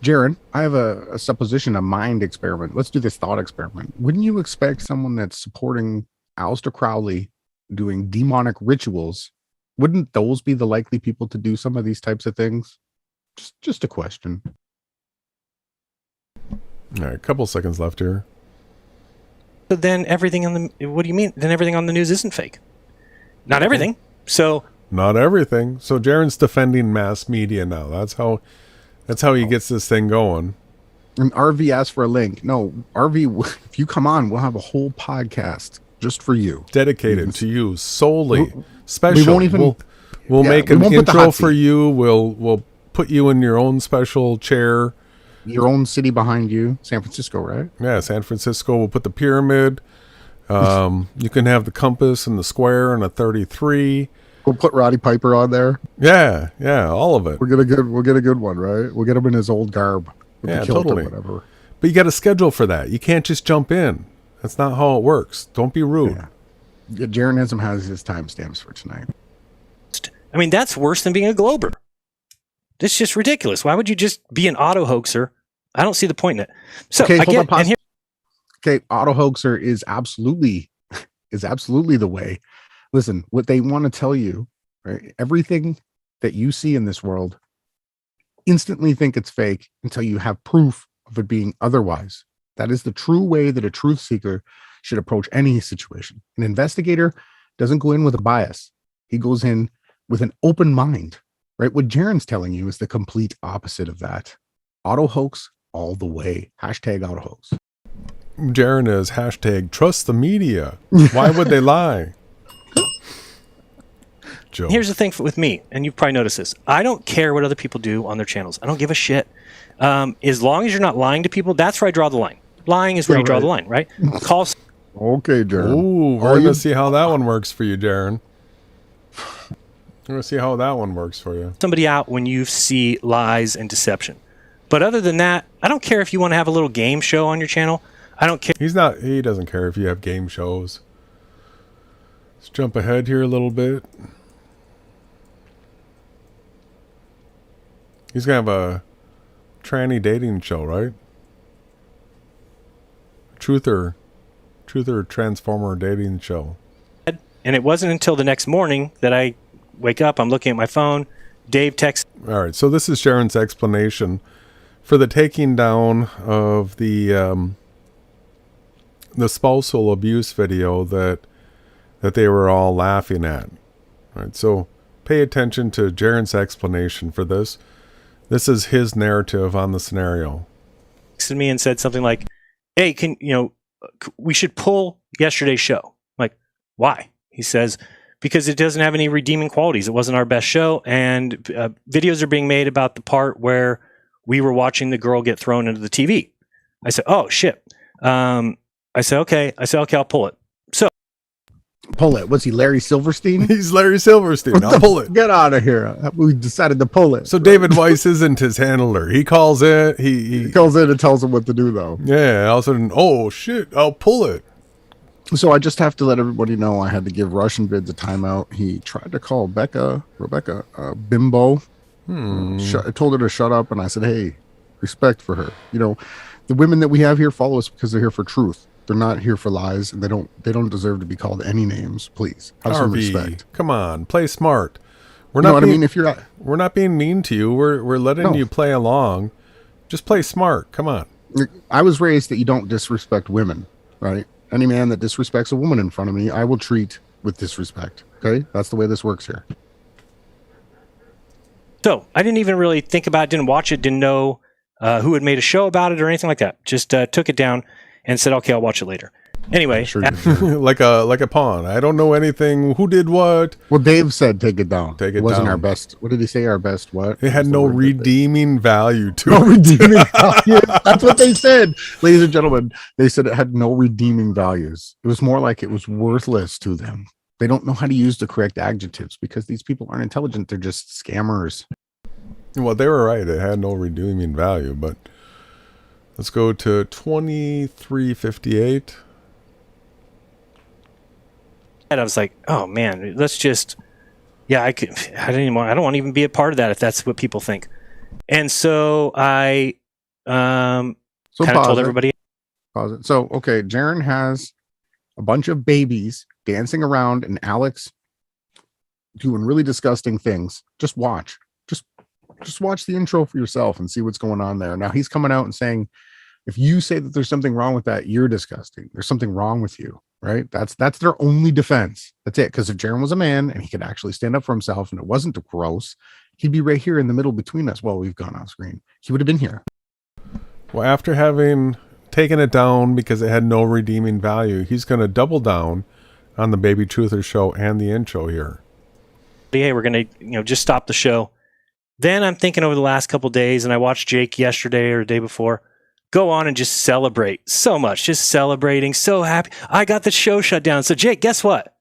Jaron, I have a supposition, a mind experiment. Let's do this thought experiment. Wouldn't you expect someone that's supporting Aleister Crowley doing demonic rituals, wouldn't those be the likely people to do some of these types of things? Just a question. All right, a couple seconds left here. So then everything on the, what do you mean? Then everything on the news isn't fake. Not everything. So not everything. So Jaron's defending mass media now. That's how he gets this thing going. And RV asked for a link. No, RV, if you come on, we'll have a whole podcast just for you, dedicated to you solely. Special. We won't even. We'll make an intro for you. We'll put you in your own special chair. Your own city behind you, San Francisco, right? Yeah, San Francisco. We'll put the pyramid. You can have the compass and the square and a 33. We'll put Roddy Piper on there. Yeah, all of it. We'll get a good one, right? We'll get him in his old garb. Yeah, totally. Whatever. But you got a schedule for that. You can't just jump in. That's not how it works. Don't be rude. Yeah. Jeranism has his timestamps for tonight. I mean, that's worse than being a Glober. That's just ridiculous. Why would you just be an auto hoaxer? I don't see the point in it. So okay, okay, auto hoaxer is absolutely the way. Listen, what they want to tell you, right? Everything that you see in this world, instantly think it's fake until you have proof of it being otherwise. That is the true way that a truth seeker should approach any situation. An investigator doesn't go in with a bias. He goes in with an open mind, right? What Jaron's telling you is the complete opposite of that. Auto hoax all the way. Hashtag auto hoax. Jaron is hashtag trust the media. Why would they lie? Joe. Here's the thing with me, and you've probably noticed this. I don't care what other people do on their channels. I don't give a shit. As long as you're not lying to people, that's where I draw the line. Lying is where you draw the line, right? Call. Okay, Jaron. Ooh, we're going to see how that one works for you, Jaron. We're going to see how that one works for you. Somebody out when you see lies and deception. But other than that, I don't care if you want to have a little game show on your channel. I don't care. He doesn't care if you have game shows. Let's jump ahead here a little bit. He's going to have a tranny dating show, right? Truther Transformer dating show. And it wasn't until the next morning that I wake up, I'm looking at my phone, Dave texts. All right, so this is Jaron's explanation for the taking down of the spousal abuse video that they were all laughing at. All right, so pay attention to Jaron's explanation for this. This is his narrative on the scenario. Texted me and said something like, "Hey, we should pull yesterday's show." I'm like, why? He says, because it doesn't have any redeeming qualities. It wasn't our best show, and videos are being made about the part where we were watching the girl get thrown into the TV. I said, oh shit. I said, okay, I'll pull it. So pull it. Was he Larry Silverstein? He's Larry Silverstein. I'll pull it. Get out of here. We decided to pull it. So David Weiss isn't his handler. He calls it. He calls in and tells him what to do, though. Yeah. All of a sudden, oh shit, I'll pull it. So I just have to let everybody know I had to give Russian Vids a timeout. He tried to call Rebecca, bimbo. I told her to shut up, and I said, hey, respect for her. You know, the women that we have here follow us because they're here for truth. They're not here for lies, and they don't deserve to be called any names. Please have some respect. Come on, play smart. We're not. If you're, we're not being mean to you. We're letting you play along. Just play smart. Come on. I was raised that you don't disrespect women, right? Any man that disrespects a woman in front of me, I will treat with disrespect. Okay, that's the way this works here. So I didn't even really think about it, didn't watch it, didn't know who had made a show about it or anything like that. Just took it down and said, okay, I'll watch it later. Anyway, like a pawn. I don't know anything. Who did what? Well, Dave said take it down. Take it wasn't down. Our best. What did he say? Our best what? It had no redeeming value to it. No redeeming value. That's what they said, ladies and gentlemen. They said it had no redeeming values. It was more like it was worthless to them. They don't know how to use the correct adjectives because these people aren't intelligent. They're just scammers. Well, they were right. It had no redeeming value, but let's go to 2358. And I was like, oh man, let's just, I don't want to even be a part of that if that's what people think. And so I kind of told everybody. Pause it. So, okay, Jaron has a bunch of babies dancing around and Alex doing really disgusting things. Just watch. Just watch the intro for yourself and see what's going on there. Now he's coming out and saying, if you say that there's something wrong with that, you're disgusting. There's something wrong with you, right? That's their only defense. That's it. Because if Jaron was a man and he could actually stand up for himself and it wasn't gross, he'd be right here in the middle between us while we've gone off screen. He would have been here. Well, after having taken it down because it had no redeeming value, he's going to double down on the Baby Truther show and the intro here. Hey, we're going to just stop the show. Then I'm thinking over the last couple of days, and I watched Jake yesterday or the day before go on and just celebrate so much, just celebrating, so happy. I got the show shut down. So Jake, guess what?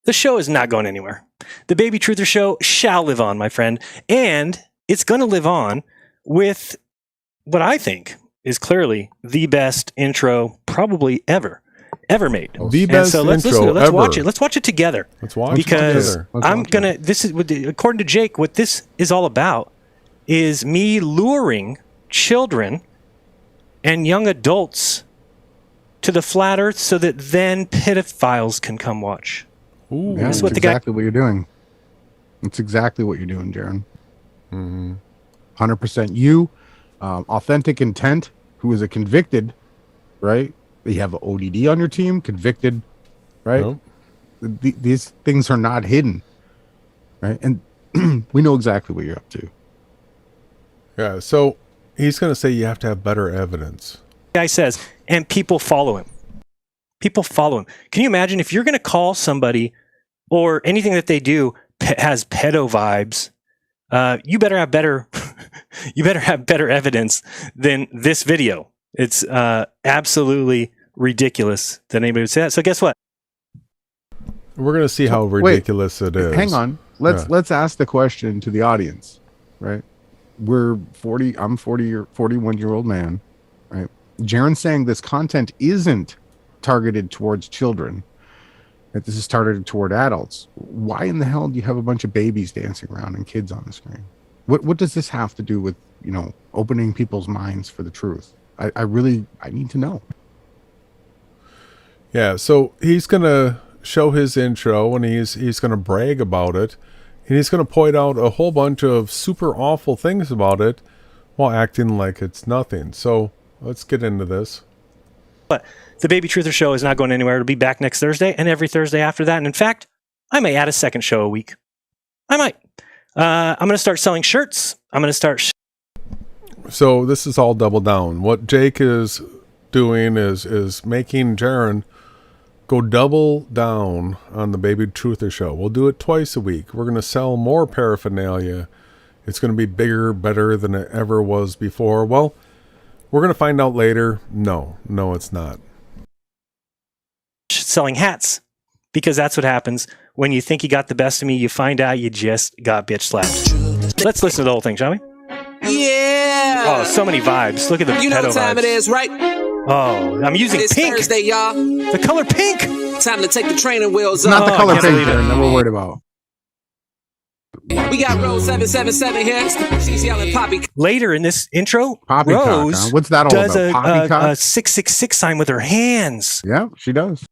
The show is not going anywhere. The Baby Truther show shall live on, my friend. And it's going to live on with what I think is clearly the best intro probably ever made. The best so let's intro listen to it. Let's ever. watch it. Let's watch it together. Let's watch because it together. This is according to Jake, what this is all about is me luring children and young adults to the flat earth so that then pedophiles can come watch. Ooh, yeah, that's exactly what you're doing. That's exactly what you're doing, Jaron. 100% you, authentic intent, who is a convicted, right? You have an ODD on your team, convicted, right? Nope. These things are not hidden, right? And we know exactly what you're up to. Yeah, so he's going to say you have to have better evidence. The guy says, and people follow him. People follow him. Can you imagine if you're going to call somebody or anything that they do has pedo vibes? You better have better. You better have better evidence than this video. It's absolutely ridiculous that anybody would say that. So guess what? We're going to see how ridiculous it is. Hang on. Let's ask the question to the audience, right? We're 40. I'm 41-year-old man, right? Jaron's saying this content isn't targeted towards children. That this is targeted toward adults. Why in the hell do you have a bunch of babies dancing around and kids on the screen? What does this have to do with, opening people's minds for the truth? I need to know. Yeah, so he's going to show his intro and he's going to brag about it. And he's going to point out a whole bunch of super awful things about it while acting like it's nothing. So let's get into this. But the Baby Truther show is not going anywhere. It'll be back next Thursday and every Thursday after that. And in fact, I may add a second show a week. I might. I'm going to start selling shirts. I'm going to start. So this is all double down. What Jake is doing is making Jeran go double down on the Baby Truther show. We'll do it twice a week. We're going to sell more paraphernalia. It's going to be bigger, better than it ever was before. Well, we're going to find out later. No, it's not. Selling hats, because that's what happens when you think you got the best of me. You find out you just got bitch slapped. Let's listen to the whole thing, shall we? Yeah. Oh, so many vibes. Look at the You know pedo what time vibes. it is, right? Oh, I'm using It's pink. Thursday, y'all. The color pink. Time to take the training wheels It's not the up. color I can't pink, believe it. Jaron, that we're worried about. We got Rose 777 here. She's yelling Poppy. Later in this intro, Poppycock, Rose huh? What's that all does about? a Poppycock? 666 sign with her hands. Yeah, she does.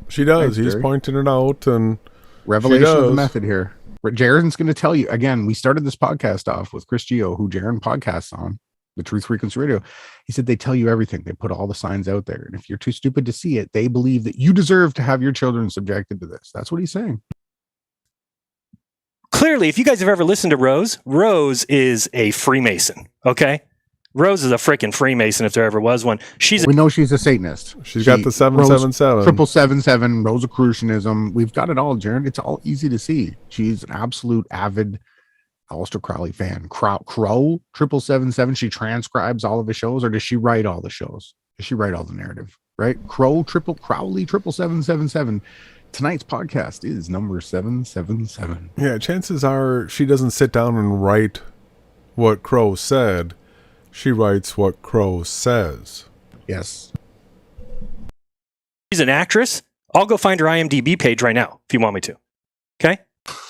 She does. Thanks, He's Jerry. pointing it out, and Revelation of the does. method here. Jaron's going to tell you again. We started this podcast off with Chris Gio, who Jaron podcasts on the Truth Frequency Radio. He said they tell you everything. They put all the signs out there, and if you're too stupid to see it, they believe that you deserve to have your children subjected to this. That's what he's saying. Clearly, if you guys have ever listened to Rose, Rose is a Freemason. Okay, Rose is a freaking Freemason if there ever was one. We know she's a Satanist. She's got the 777. 777, Rosicrucianism. We've got it all, Jaron. It's all easy to see. She's an absolute avid Aleister Crowley fan. Crow 777. She transcribes all of the shows, or does she write all the shows? Does she write all the narrative? Right? Crowley 777. tonight's podcast is number 777. Yeah, chances are she doesn't sit down and write what Crow said. She writes what Crow says. Yes. She's an actress. I'll go find her IMDb page right now if you want me to. Okay?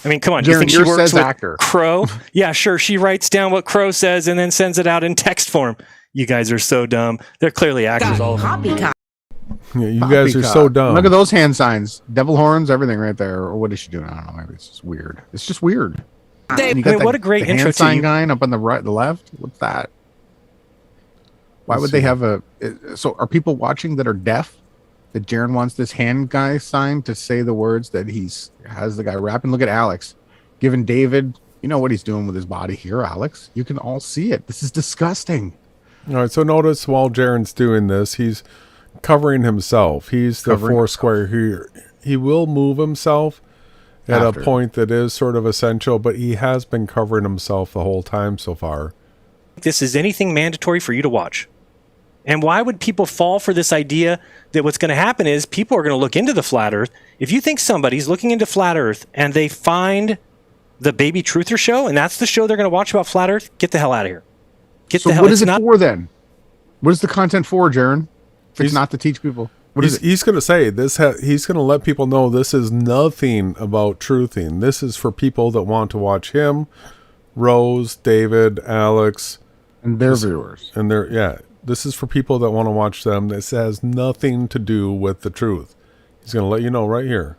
I mean, come on. Do you Jaron, think she yours works says with actor. Crow? Yeah, sure. She writes down what Crow says and then sends it out in text form. You guys are so dumb. They're clearly actors, all of them. Yeah, you guys are so dumb. Look at those hand signs. Devil horns, everything right there. Or what is she doing? I don't know. Maybe it's just weird. It's just weird. Dave, You got what a great the intro hand to sign you. guy up on the right, the left. What's that? Why would they have a? So are people watching that are deaf? That Jaron wants this hand guy sign to say the words that has the guy rapping. Look at Alex, giving David. You know what he's doing with his body here, Alex. You can all see it. This is disgusting. All right, so notice while Jaron's doing this, he's covering himself. He's the four square here. He will move himself at a point that is sort of essential, but he has been covering himself the whole time so far. This is anything mandatory for you to watch. And why would people fall for this idea that what's going to happen is people are going to look into the flat earth? If you think somebody's looking into flat earth and they find the Baby Truther show and that's the show they're going to watch about flat earth, get the hell out of here. Get So the hell. what is it for then? What is the content for, Jaron? If it's not to teach people. What is it? He's going to say this. He's going to let people know this is nothing about truthing. This is for people that want to watch him, Rose, David, Alex, and their viewers. And this is for people that want to watch them. This has nothing to do with the truth. He's going to let you know right here.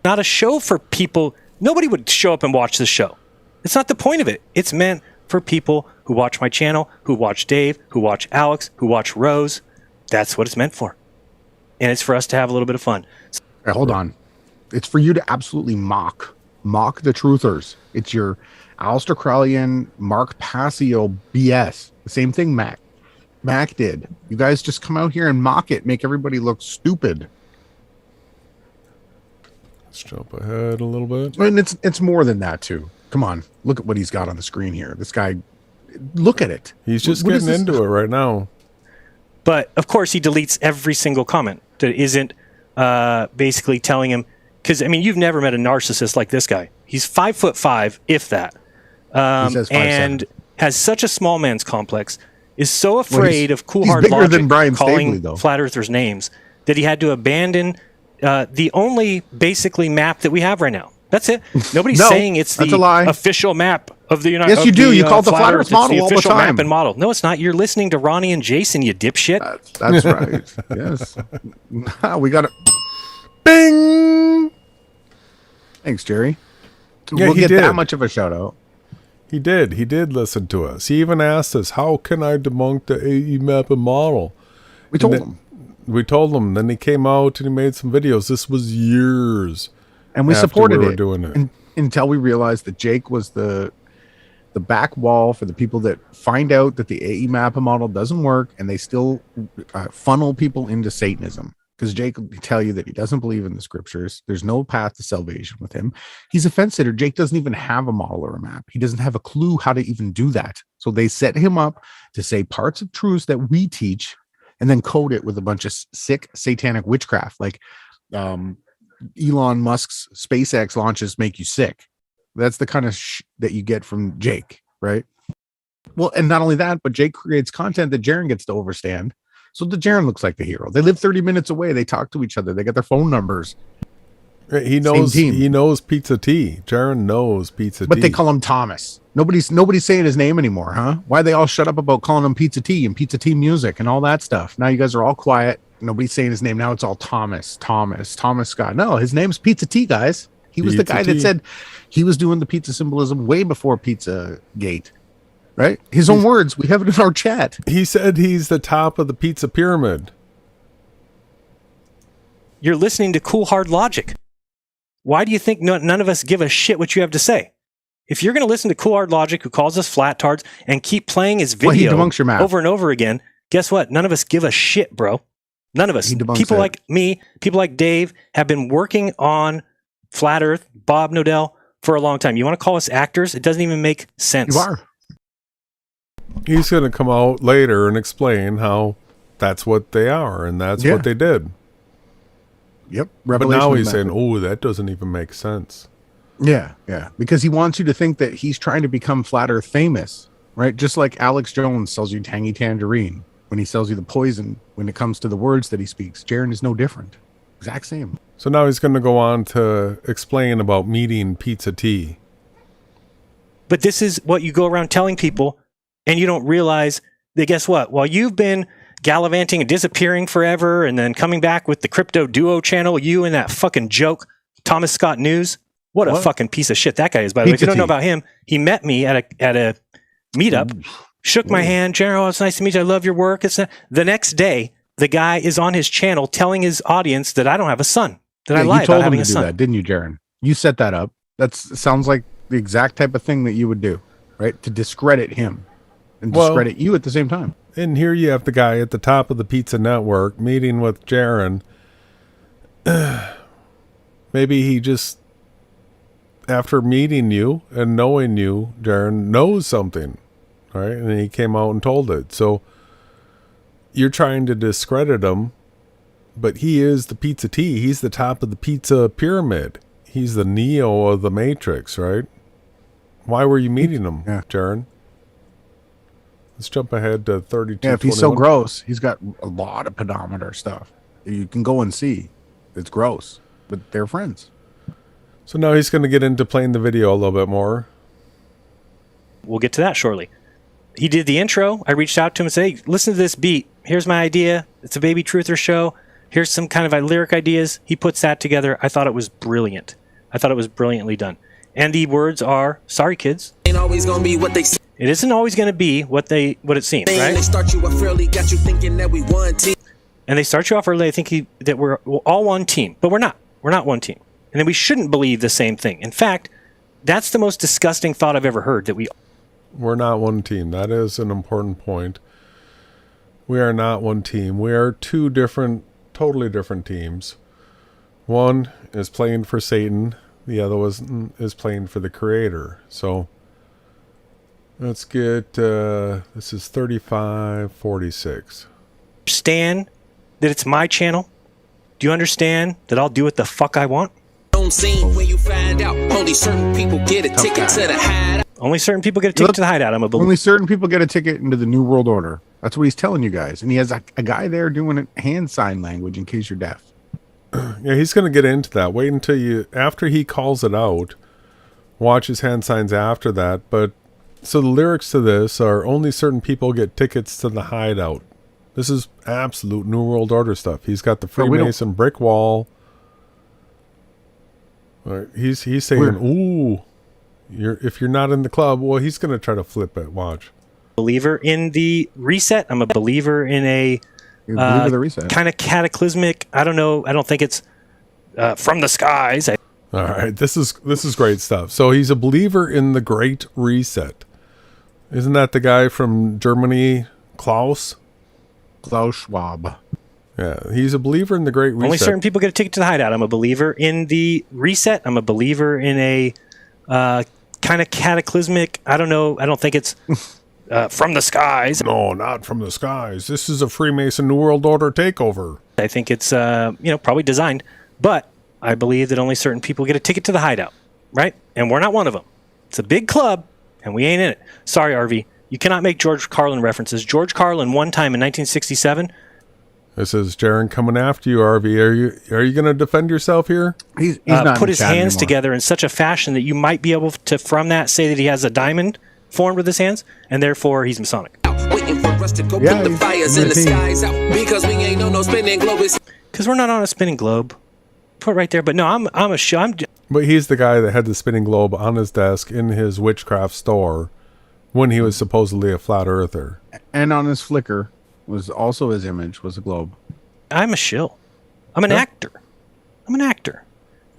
Not a show for people. Nobody would show up and watch this show. It's not the point of it. It's meant for people who watch my channel, who watch Dave, who watch Alex, who watch Rose. That's what it's meant for. And it's for us to have a little bit of fun. Hey, hold on. It's for you to absolutely mock the truthers. It's your Aleister Crowley, Mark Passio BS. The same thing Mac did. You guys just come out here and mock it, make everybody look stupid. Let's jump ahead a little bit. And it's more than that too. Come on, look at what he's got on the screen here. This guy, look at it. He's just getting into it right now. But of course, he deletes every single comment that isn't basically telling him. Because I mean, you've never met a narcissist like this guy. He's 5'5", if that, and has such a small man's complex. Is so afraid of cool hard logic calling flat earthers names that he had to abandon the only basically map that we have right now. That's it. Nobody's saying it's the official map of the United States. Yes, you do. You call it the flat earth model all the official time. map and model. No, it's not. You're listening to Ronnie and Jason, you dipshit. That's right. Yes. We got it. Bing! Thanks, Jerry. Yeah, we'll he get did. that much of a shout out. He did listen to us. He even asked us, how can I debunk the AE map and model? We told him. We told him. Then he came out and he made some videos. This was years. And we supported it, doing it. Until we realized that Jake was the back wall for the people that find out that the AE map and model doesn't work and they still funnel people into Satanism. Because Jake will tell you that he doesn't believe in the scriptures. There's no path to salvation with him. He's a fence sitter. Jake doesn't even have a model or a map. He doesn't have a clue how to even do that. So they set him up to say parts of truths that we teach and then code it with a bunch of sick satanic witchcraft. Like Elon Musk's SpaceX launches make you sick. That's the kind of that you get from Jake, right? Well, and not only that, but Jake creates content that Jaron gets to overstand. So the Jaron looks like the hero. They live 30 minutes away. They talk to each other. They got their phone numbers. He knows. He knows Pizza T. Jaron knows Pizza T. But they call him Thomas. Nobody's saying his name anymore, huh? Why they all shut up about calling him Pizza T and Pizza T music and all that stuff? Now you guys are all quiet. Nobody's saying his name. Now it's all Thomas Scott. No, his name's Pizza T, guys. He was the guy that said he was doing the pizza symbolism way before Pizza Gate. Right? His own words. We have it in our chat. He said he's the top of the pizza pyramid. You're listening to cool hard logic. Why do you think none of us give a shit what you have to say? If you're going to listen to cool hard logic who calls us flat tards and keep playing his video over and over again, guess what? None of us give a shit, bro. None of us. People like me, people like Dave have been working on flat earth, Bob Nodell, for a long time. You want to call us actors? It doesn't even make sense. You are. He's going to come out later and explain how that's what they are and that's what they did. Yep. But Revelation now of he's saying, method. oh, that doesn't even make sense. Yeah, yeah. Because he wants you to think that he's trying to become flat earth famous, right? Just like Alex Jones sells you tangy tangerine when he sells you the poison when it comes to the words that he speaks. Jaron is no different. Exact same. So now he's going to go on to explain about meeting Pizza T. But this is what you go around telling people, and you don't realize that, guess what? While you've been gallivanting and disappearing forever and then coming back with the crypto duo channel, you and that fucking joke, Thomas Scott News, what a fucking piece of shit that guy is, by the way. If you don't know about him, he met me at a meetup, shook my hand, Jeran, it's nice to meet you, I love your work. The next day, the guy is on his channel telling his audience that I don't have a son, that I lie about having a son. You told him to do that, didn't you, Jaron? You set that up. That sounds like the exact type of thing that you would do, right? To discredit him and discredit you at the same time. And here you have the guy at the top of the pizza network meeting with Jaron. Maybe he just, after meeting you and knowing you, Jaron knows something, right? And he came out and told it. So you're trying to discredit him, but he is the Pizza T. He's the top of the pizza pyramid. He's the Neo of the Matrix, right? Why were you meeting him, Jaron? Let's jump ahead to 32. Yeah, if he's so gross, he's got a lot of pedometer stuff. You can go and see. It's gross, but they're friends. So now he's going to get into playing the video a little bit more. We'll get to that shortly. He did the intro. I reached out to him and said, hey, listen to this beat. Here's my idea. It's a Baby Truther show. Here's some kind of lyric ideas. He puts that together. I thought it was brilliant. I thought it was brilliantly done. And the words are, sorry, kids. Ain't always gonna be what they say. It isn't always going to be what it seems, right? They start you off early, got you thinking that we one team. And they start you off early, thinking that we're all one team. But we're not. We're not one team. And then we shouldn't believe the same thing. In fact, that's the most disgusting thought I've ever heard, that we're not one team. That is an important point. We are not one team. We are two totally different teams. One is playing for Satan. The other one is playing for the Creator. So let's get, this is 3546. Understand that it's my channel? Do you understand that I'll do what the fuck I want? Don't seem when you find out only certain people get a ticket to the hideout. Only certain people get a ticket to the hideout. Only certain people get a ticket into the New World Order. That's what he's telling you guys. And he has a guy there doing a hand sign language in case you're deaf. Yeah, he's going to get into that. Wait until after he calls it out, watch his hand signs after that. But so the lyrics to this are only certain people get tickets to the hideout. This is absolute New World Order stuff. He's got the Freemason brick wall. He's saying, ooh, if you're not in the club, well, he's going to try to flip it. Watch. Believer in the reset. I'm a believer in a kind of cataclysmic. I don't know. I don't think it's from the skies. All right, this is great stuff. So he's a believer in the Great Reset. Isn't that the guy from Germany, Klaus Schwab? Yeah, he's a believer in the Great Reset. Only certain people get a ticket to the hideout. I'm a believer in the reset. I'm a believer in a kind of cataclysmic. I don't know. I don't think it's from the skies. No, not from the skies. This is a Freemason New World Order takeover. I think it's probably designed, but I believe that only certain people get a ticket to the hideout, right? And we're not one of them. It's a big club, and we ain't in it. Sorry, RV. You cannot make George Carlin references. George Carlin, one time in 1967. This is Jaron coming after you, RV. Are you going to defend yourself here? He's not put his hands together in such a fashion that you might be able to, from that, say that he has a diamond formed with his hands, and therefore he's Masonic. Waiting for us to go put the fires in the skies out because we ain't no spinning globe. Because we're not on a spinning globe. Put it right there. But no, I'm But he's the guy that had the spinning globe on his desk in his witchcraft store when he was supposedly a flat earther. And on his Flickr was also his image was a globe. I'm a shill. I'm an actor. I'm an actor.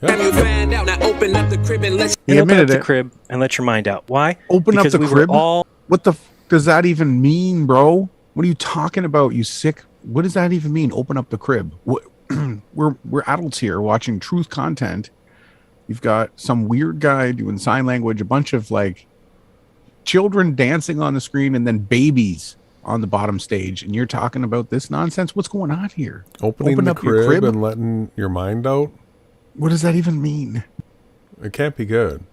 You find out, now open up the crib and let open up the crib and let your mind out. Why? Open up the crib? What the does that even mean, bro? What are you talking about, you sick? What does that even mean? Open up the crib. We're adults here watching truth content. You've got some weird guy doing sign language, a bunch of like children dancing on the screen, and then babies on the bottom stage, and you're talking about this nonsense. What's going on here? Open the up your crib and letting your mind out. What does that even mean? It can't be good.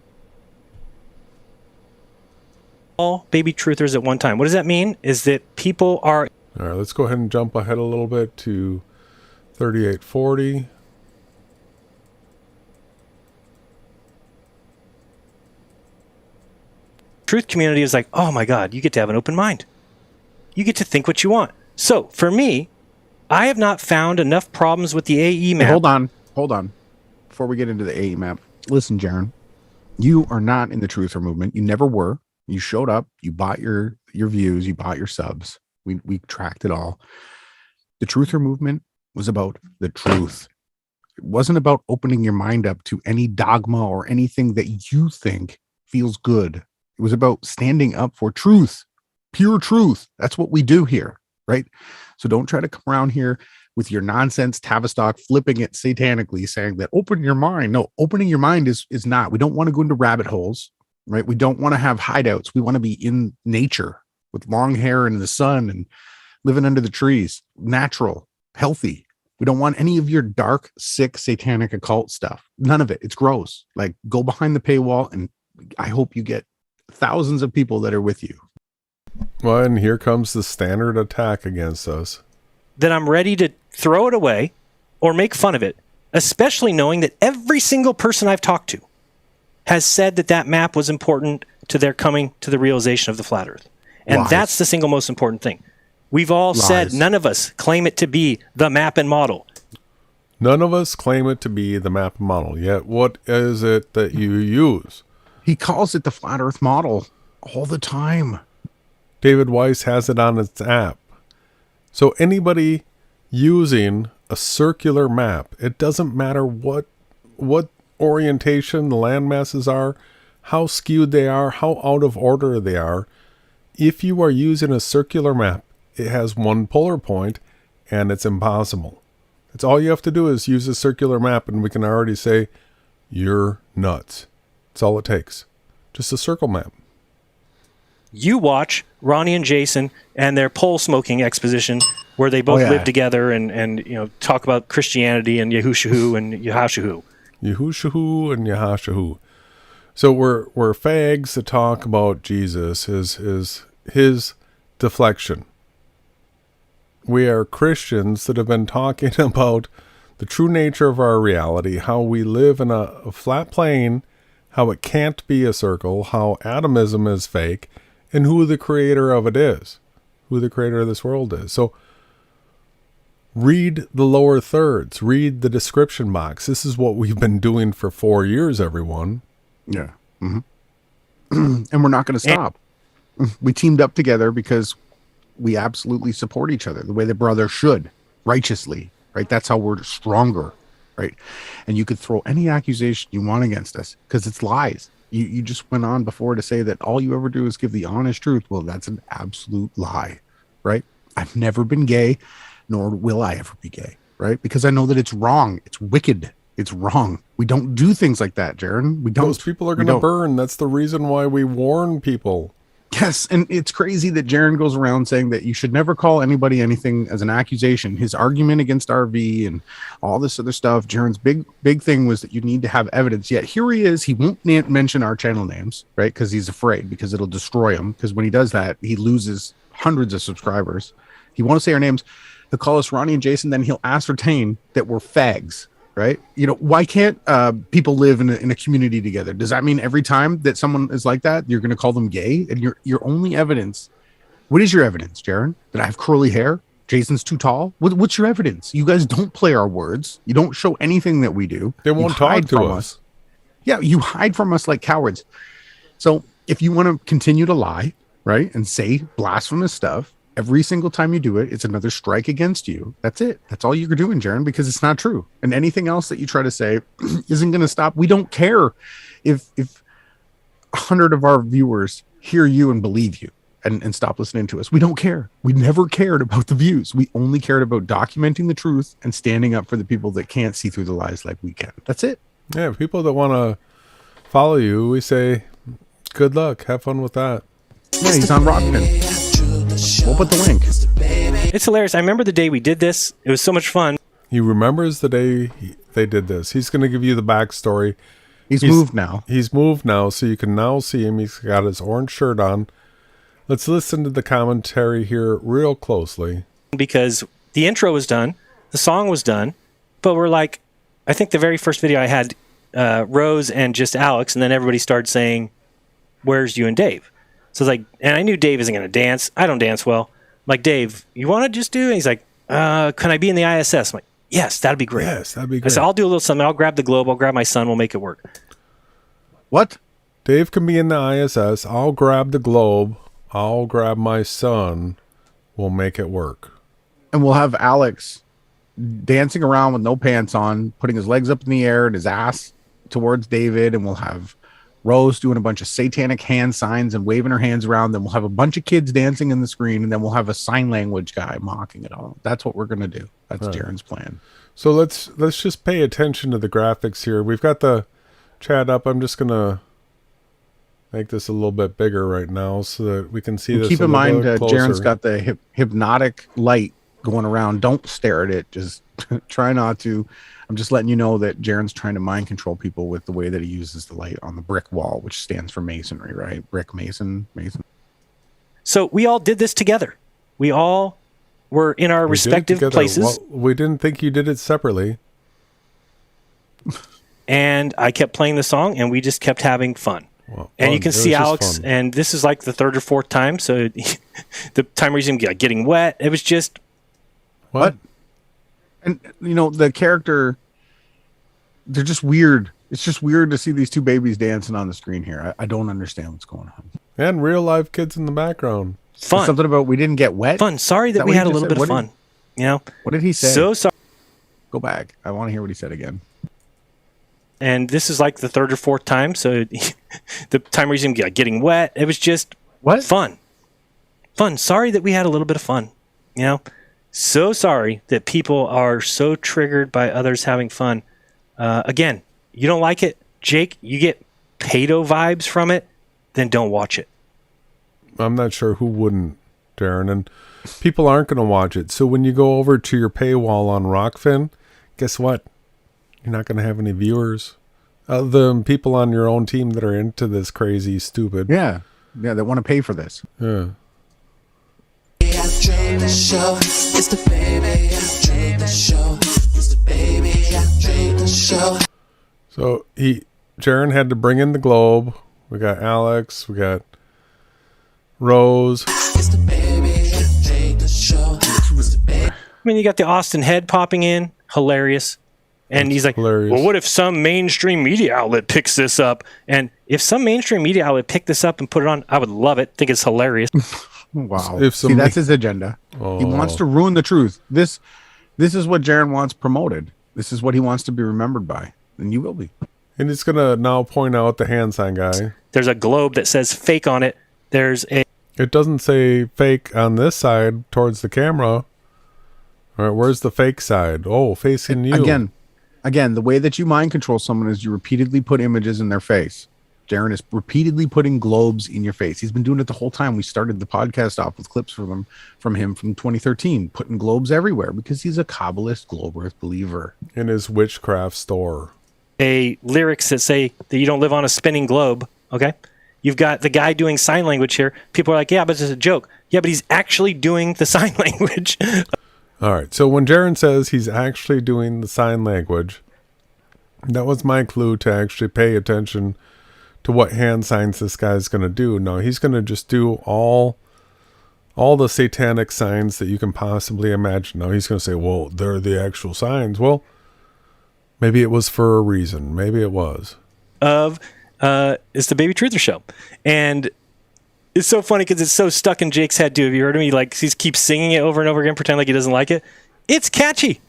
All baby truthers at one time. What does that mean? Is that people are... All right, let's go ahead and jump ahead a little bit to 3840. Truth community is like, oh my God, you get to have an open mind. You get to think what you want. So for me, I have not found enough problems with the AE map. Hold on. Before we get into the AE map, listen, Jaron, you are not in the truther movement. You never were. You showed up. You bought your views. You bought your subs. We tracked it all. The truther movement was about the truth. It wasn't about opening your mind up to any dogma or anything that you think feels good. It was about standing up for truth, pure truth. That's what we do here, right? So don't try to come around here with your nonsense Tavistock, flipping it satanically, saying that open your mind. No, opening your mind is not. We don't want to go into rabbit holes, right? We don't want to have hideouts. We want to be in nature with long hair and the sun and living under the trees, natural, healthy. We don't want any of your dark, sick, satanic occult stuff. None of it. It's gross. Like, go behind the paywall, and I hope you get thousands of people that are with you. Well, and here comes the standard attack against us. That I'm ready to throw it away or make fun of it, especially knowing that every single person I've talked to has said that that map was important to their coming to the realization of the flat earth. And Lies. That's the single most important thing. We've all said none of us claim it to be the map and model. None of us claim it to be the map and model. Yet, what is it that you use? He calls it the flat earth model all the time. David Weiss has it on its app. So anybody using a circular map, it doesn't matter what orientation the land masses are, how skewed they are, how out of order they are. If you are using a circular map, it has one polar point, and it's impossible. It's all you have to do is use a circular map, and we can already say, you're nuts. That's all it takes. Just a circle map. You watch Ronnie and Jason and their pole smoking exposition where they both live together and talk about Christianity and Yahushahu and Yahashahu. Yahushahu and Yahashahu. So we're fags that talk about Jesus, his deflection. We are Christians that have been talking about the true nature of our reality, how we live in a flat plane, how it can't be a circle, how atomism is fake, and who the creator of it is, who the creator of this world is. So read the lower thirds, read the description box. This is what we've been doing for 4 years, everyone. Yeah. Mm-hmm. And we're not going to stop. We teamed up together because we absolutely support each other the way the brother should, righteously, right? That's how we're stronger, right? And you could throw any accusation you want against us because it's lies. You just went on before to say that all you ever do is give the honest truth. Well, that's an absolute lie, right? I've never been gay, nor will I ever be gay, right? Because I know that it's wrong. It's wicked. It's wrong. We don't do things like that, Jaron. We don't. Those people are going to burn. That's the reason why we warn people. Yes, and it's crazy that Jaron goes around saying that you should never call anybody anything as an accusation. His argument against RV and all this other stuff, Jaron's big thing was that you need to have evidence. Yet here he is. He won't mention our channel names, right? Because he's afraid, because it'll destroy him. Because when he does that, he loses hundreds of subscribers. He won't say our names. He'll call us Ronnie and Jason. Then he'll ascertain that we're fags. Right? Why can't people live in a community together? Does that mean every time that someone is like that, you're going to call them gay? And your only evidence, what is your evidence, Jaron? That I have curly hair? Jason's too tall? What's your evidence? You guys don't play our words. You don't show anything that we do. They won't talk to us. Yeah, you hide from us like cowards. So if you want to continue to lie, right, and say blasphemous stuff, every single time you do it, it's another strike against you. That's it. That's all you're doing, Jaron, because it's not true. And anything else that you try to say isn't going to stop. We don't care if 100 of our viewers hear you and believe you and stop listening to us. We don't care. We never cared about the views. We only cared about documenting the truth and standing up for the people that can't see through the lies like we can. That's it. Yeah, people that want to follow you, we say, good luck. Have fun with that. Yeah, he's on Rockman. We'll put the link. It's hilarious. I remember the day we did this. It was so much fun. He remembers the day they did this. He's going to give you the backstory. He's moved now. He's moved now, so you can now see him. He's got his orange shirt on. Let's listen to the commentary here real closely. Because the intro was done, the song was done, but we're like, I think the very first video I had Rose and just Alex, and then everybody started saying, "Where's you and Dave?" So it's like, and I knew Dave isn't going to dance. I don't dance well. I'm like, Dave, you want to just do it? And he's like, can I be in the ISS? I'm like, yes, that'd be great. Yes, that'd be I great. said, I'll do a little something. I'll grab the globe. I'll grab my son. We'll make it work. What? Dave can be in the ISS. I'll grab the globe. I'll grab my son. We'll make it work. And we'll have Alex dancing around with no pants on, putting his legs up in the air and his ass towards David. And we'll have Rose doing a bunch of satanic hand signs and waving her hands around. Then we'll have a bunch of kids dancing in the screen. And then we'll have a sign language guy mocking it all. That's what we're going to do. That's Right. Jaron's plan. So let's just pay attention to the graphics here. We've got the chat up. I'm just going to make this a little bit bigger right now so that we can see And this. keep a in little mind, bit closer. Jaron's got the hypnotic light going around. Don't stare at it. Just try not to. I'm just letting you know that Jaron's trying to mind control people with the way that he uses the light on the brick wall, which stands for masonry, right? Brick mason. So we all did this together. We all were in our We did it respective together. places. Well, we didn't think you did it separately. And I kept playing the song, and we just kept having fun. Well, and you fun. can It was see just Alex, fun. and this is like the third or fourth time. So the time where he's getting wet, it was just What? And, you know, the character, they're just weird. It's just weird to see these two babies dancing on the screen here. I don't understand what's going on. And real life kids in the background. fun. Something about we didn't get wet. Fun. Sorry that Is we what had he a just little said? bit of What fun. You know? What did he say? So sorry. Go back. I want to hear what he said again. And this is like the third or fourth time. So the time where he's getting wet, it was just fun. Fun. Sorry that we had a little bit of fun. You know? So sorry that people are so triggered by others having fun. Again, you don't like it, Jake, you get pedo vibes from it, then don't watch it. I'm not sure who wouldn't, Jaron. And people aren't going to watch it. So when you go over to your paywall on Rockfin, guess what? You're not going to have any viewers. Other than people on your own team that are into this crazy, stupid. Yeah. Yeah, they want to pay for this. Yeah. The show. It's the baby. I dream the show. It's the baby. I dream the show. So Jaron had to bring in the globe. We got Alex. We got Rose. It's the baby. I dream the show. It's the baby. I mean, you got the Austin head popping in, hilarious. And he's like, hilarious. Well, what if some mainstream media outlet picks this up? And if some mainstream media outlet picked this up and put it on, I would love it. Think it's hilarious. Wow. If See, that's his agenda. Oh. He wants to ruin the truth. This is what Jaron wants promoted. This is what he wants to be remembered by. And you will be. And it's going to now point out the hand sign guy. There's a globe that says fake on it. It doesn't say fake on this side towards the camera. All right, where's the fake side? Oh, facing you. Again, the way that you mind control someone is you repeatedly put images in their face. Jaron is repeatedly putting globes in your face. He's been doing it the whole time. We started the podcast off with clips from him from 2013, putting globes everywhere because he's a Kabbalist globe earth believer. In his witchcraft store. Lyrics that say that you don't live on a spinning globe. Okay. You've got the guy doing sign language here. People are like, yeah, but it's a joke. Yeah, but he's actually doing the sign language. All right. So when Jaron says he's actually doing the sign language, that was my clue to actually pay attention to what hand signs this guy's going to do. No, he's going to just do all the satanic signs that you can possibly imagine. Now he's going to say, well, they're the actual signs. Well, maybe it was for a reason. Maybe it was. It's the Baby Truther Show. And it's so funny because it's so stuck in Jake's head too. Have you heard him? He keeps singing it over and over again, pretend like he doesn't like it. It's catchy.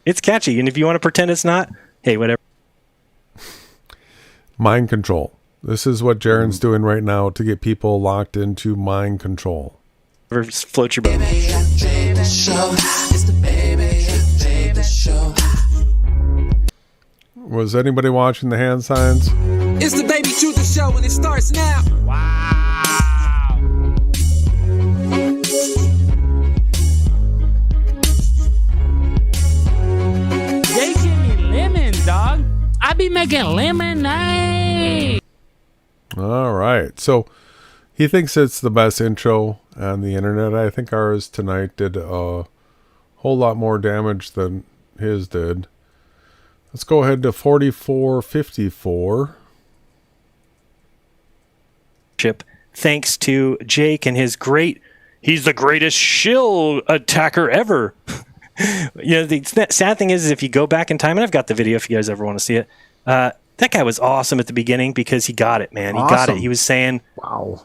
It's catchy. And if you want to pretend it's not, hey, whatever. Mind control. This is what Jaron's doing right now to get people locked into mind control. Float your boat. Was anybody watching the hand signs? It's the Baby Truther Show and it starts now. Wow. drinking lemonade. All right. So he thinks it's the best intro on the internet. I think ours tonight did a whole lot more damage than his did. Let's go ahead to 4454. Thanks to Jake and his he's the greatest shill attacker ever. The sad thing is if you go back in time, and I've got the video if you guys ever want to see it, that guy was awesome at the beginning because he got it, man. He got it. He was saying, wow,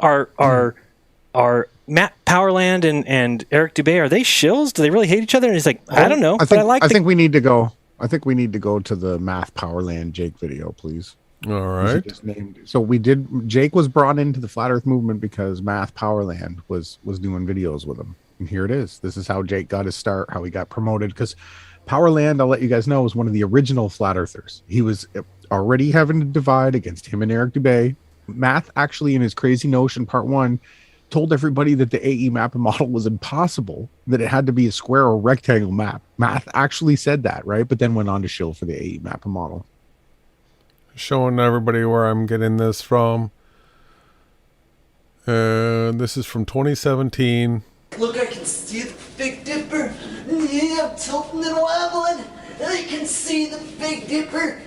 are Matt Powerland and Eric Dubé, are they shills? Do they really hate each other? And he's like, I don't know. I think we need to go to the Math Powerland Jake video, please. All right. Jake was brought into the Flat Earth movement because Math Powerland was doing videos with him. And here it is. This is how Jake got his start, how he got promoted. Because Powerland, I'll let you guys know, was one of the original Flat Earthers. He was already having to divide against him and Eric Dubé. Math actually, in his Crazy Notion Part 1, told everybody that the AE map and model was impossible, that it had to be a square or rectangle map. Math actually said that, right? But then went on to shill for the AE map and model. Showing everybody where I'm getting this from. This is from 2017. Look, I can see the Big Dipper. Yeah, I'm tilting and wobbling. I can see the Big Dipper.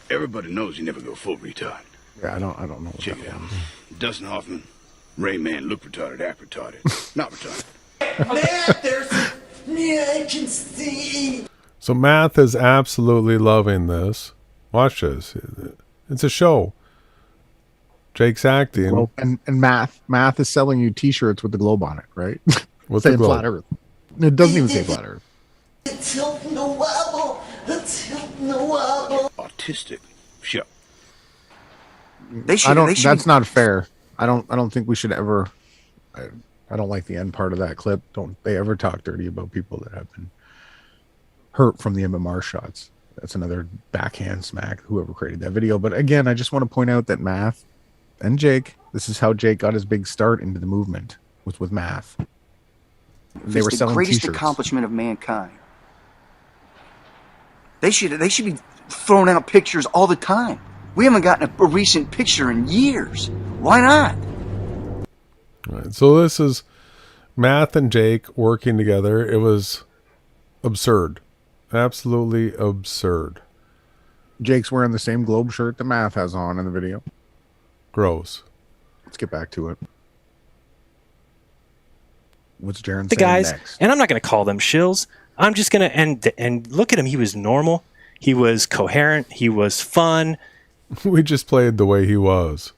Everybody knows you never go full retard. Yeah, I don't know. Check it out. Dustin Hoffman, Rayman, look retarded, act retarded. Not retarded. Matt, I can see. So Math is absolutely loving this. Watch this. It's a show. Jake's acting. Well, and Math is selling you T-shirts with the globe on it, right? With saying the globe. Flat Earth. It doesn't even say Flat Earth. Tilting the wobble. Tilting the wobble. Autistic. Sure. That's not fair. I don't think we should ever. I don't like the end part of that clip. Don't they ever talk dirty about people that have been hurt from the MMR shots. That's another backhand smack, whoever created that video. But again, I just want to point out that Math and Jake, this is how Jake got his big start into the movement, was with Math. They were selling the greatest T-shirts. accomplishment of mankind. They should be throwing out pictures all the time. We haven't gotten a recent picture in years. Why not? All right, so this is Math and Jake working together. It was absurd. Absolutely absurd. Jake's wearing the same globe shirt that Math has on in the video. Gross. Let's get back to it. What's Jaron The saying guys, next? and I'm not going to call them shills. I'm just going to and look at him. He was normal. He was coherent. He was fun. We just played the way he was.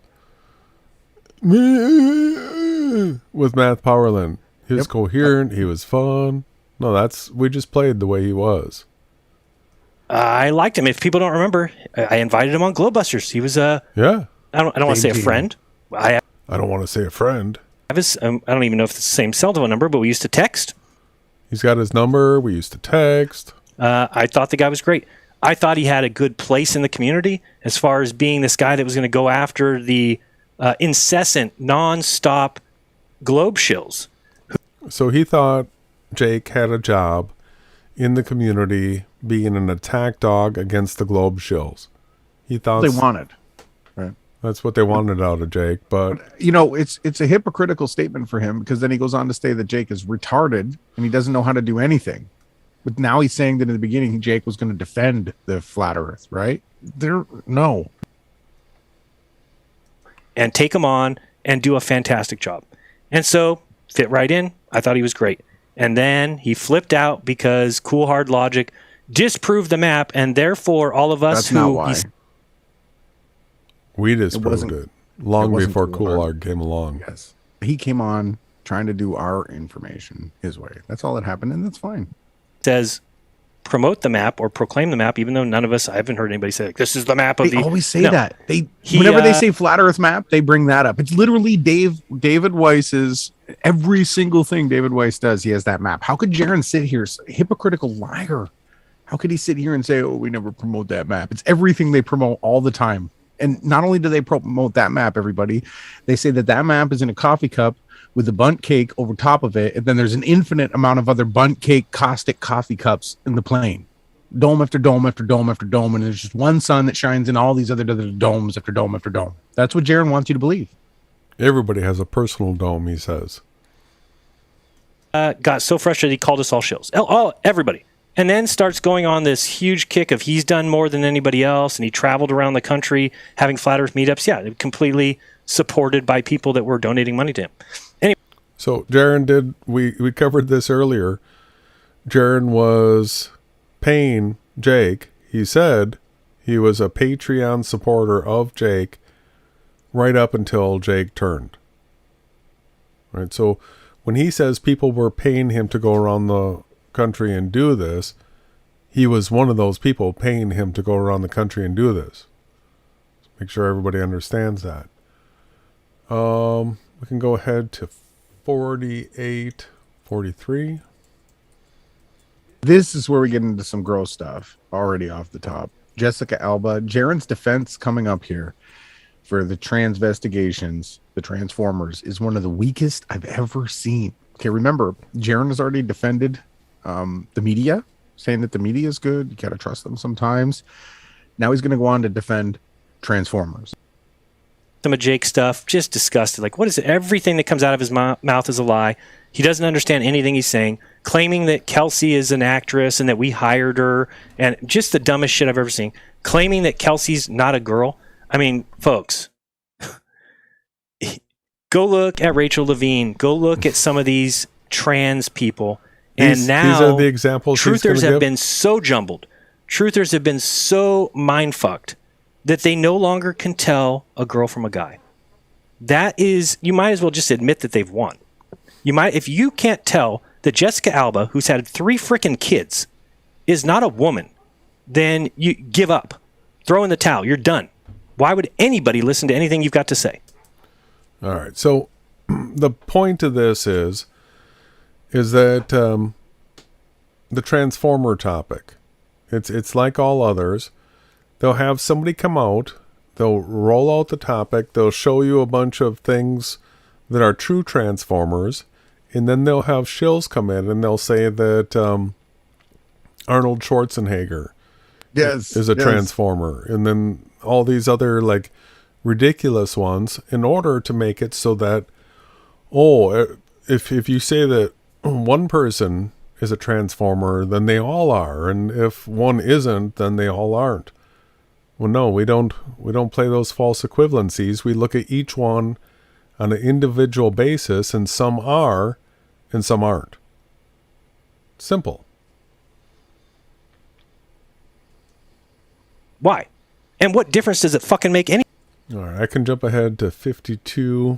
With Math Powerland. He was coherent. He was fun. No, we just played the way he was. I liked him. If people don't remember, I invited him on Globebusters. He was yeah. I don't want to say a friend. I don't want to say a friend. I don't even know if it's the same cell phone number, but we used to text. He's got his number. We used to text. I thought the guy was great. I thought he had a good place in the community as far as being this guy that was going to go after the incessant, non-stop globe shills. So he thought Jake had a job in the community being an attack dog against the globe shills. He thought they wanted. Right. That's what they wanted out of Jake. But it's a hypocritical statement for him, because then he goes on to say that Jake is retarded and he doesn't know how to do anything. But now he's saying that in the beginning Jake was going to defend the flat Earth, right? No. And take him on and do a fantastic job. And so fit right in. I thought he was great. And then he flipped out because Cool Hard Logic disproved the map, and therefore all of us we disproved it long before Cool Hard came along. Yes. He came on trying to do our information his way. That's all that happened, and that's fine. Says promote the map or proclaim the map, even though none of us, I haven't heard anybody say, like, this is the map of they always say that. Whenever they say flat Earth map, they bring that up. It's literally David Weiss's, every single thing David Weiss does, he has that map. How could Jeran sit here, hypocritical liar? How could he sit here and say, oh, we never promote that map? It's everything they promote all the time. And not only do they promote that map, everybody, they say that map is in a coffee cup with a bundt cake over top of it, and then there's an infinite amount of other bundt cake caustic coffee cups in the plane. dome after dome after dome after dome, and there's just one sun that shines in all these other domes after dome after dome. That's what Jaron wants you to believe. Everybody has a personal dome, he says. Got so frustrated he called us all shills. Everybody. And then starts going on this huge kick of he's done more than anybody else, and he traveled around the country having flat earth meetups. Yeah, completely supported by people that were donating money to him. Anyway. So Jaron we covered this earlier. Jaron was paying Jake. He said he was a Patreon supporter of Jake right up until Jake turned. Right, so when he says people were paying him to go around the country and do this, he was one of those people paying him to go around the country and do this. Make sure everybody understands that. We can go ahead to 48, 43. This is where we get into some gross stuff already off the top. Jessica Alba, Jaron's defense coming up here for the transvestigations, the transformers, is one of the weakest I've ever seen. Okay, remember, Jaron has already defended the media, saying that the media is good. You gotta trust them sometimes. Now he's going to go on to defend transformers. Some of Jake's stuff, just disgusted. Like, what is it? Everything that comes out of his mouth is a lie. He doesn't understand anything he's saying. Claiming that Kelsey is an actress and that we hired her, and just the dumbest shit I've ever seen. Claiming that Kelsey's not a girl. I mean, folks, go look at Rachel Levine. Go look at some of these trans people. And now, these are the examples truthers have been so jumbled. Truthers have been so mind-fucked that they no longer can tell a girl from a guy. That is, you might as well just admit that they've won. You might, if you can't tell that Jessica Alba, who's had 3 freaking kids, is not a woman, then you give up. Throw in the towel. You're done. Why would anybody listen to anything you've got to say? All right. So the point of this is that the transformer topic, it's like all others. They'll have somebody come out, they'll roll out the topic, they'll show you a bunch of things that are true transformers, and then they'll have shills come in and they'll say that Arnold Schwarzenegger is a transformer, and then all these other like ridiculous ones, in order to make it so that, if you say that one person is a transformer, then they all are, and if one isn't, then they all aren't. Well, no, we don't play those false equivalencies. We look at each one on an individual basis, and some are and some aren't. Simple. Why? And what difference does it fucking make any? All right, I can jump ahead to 52:12.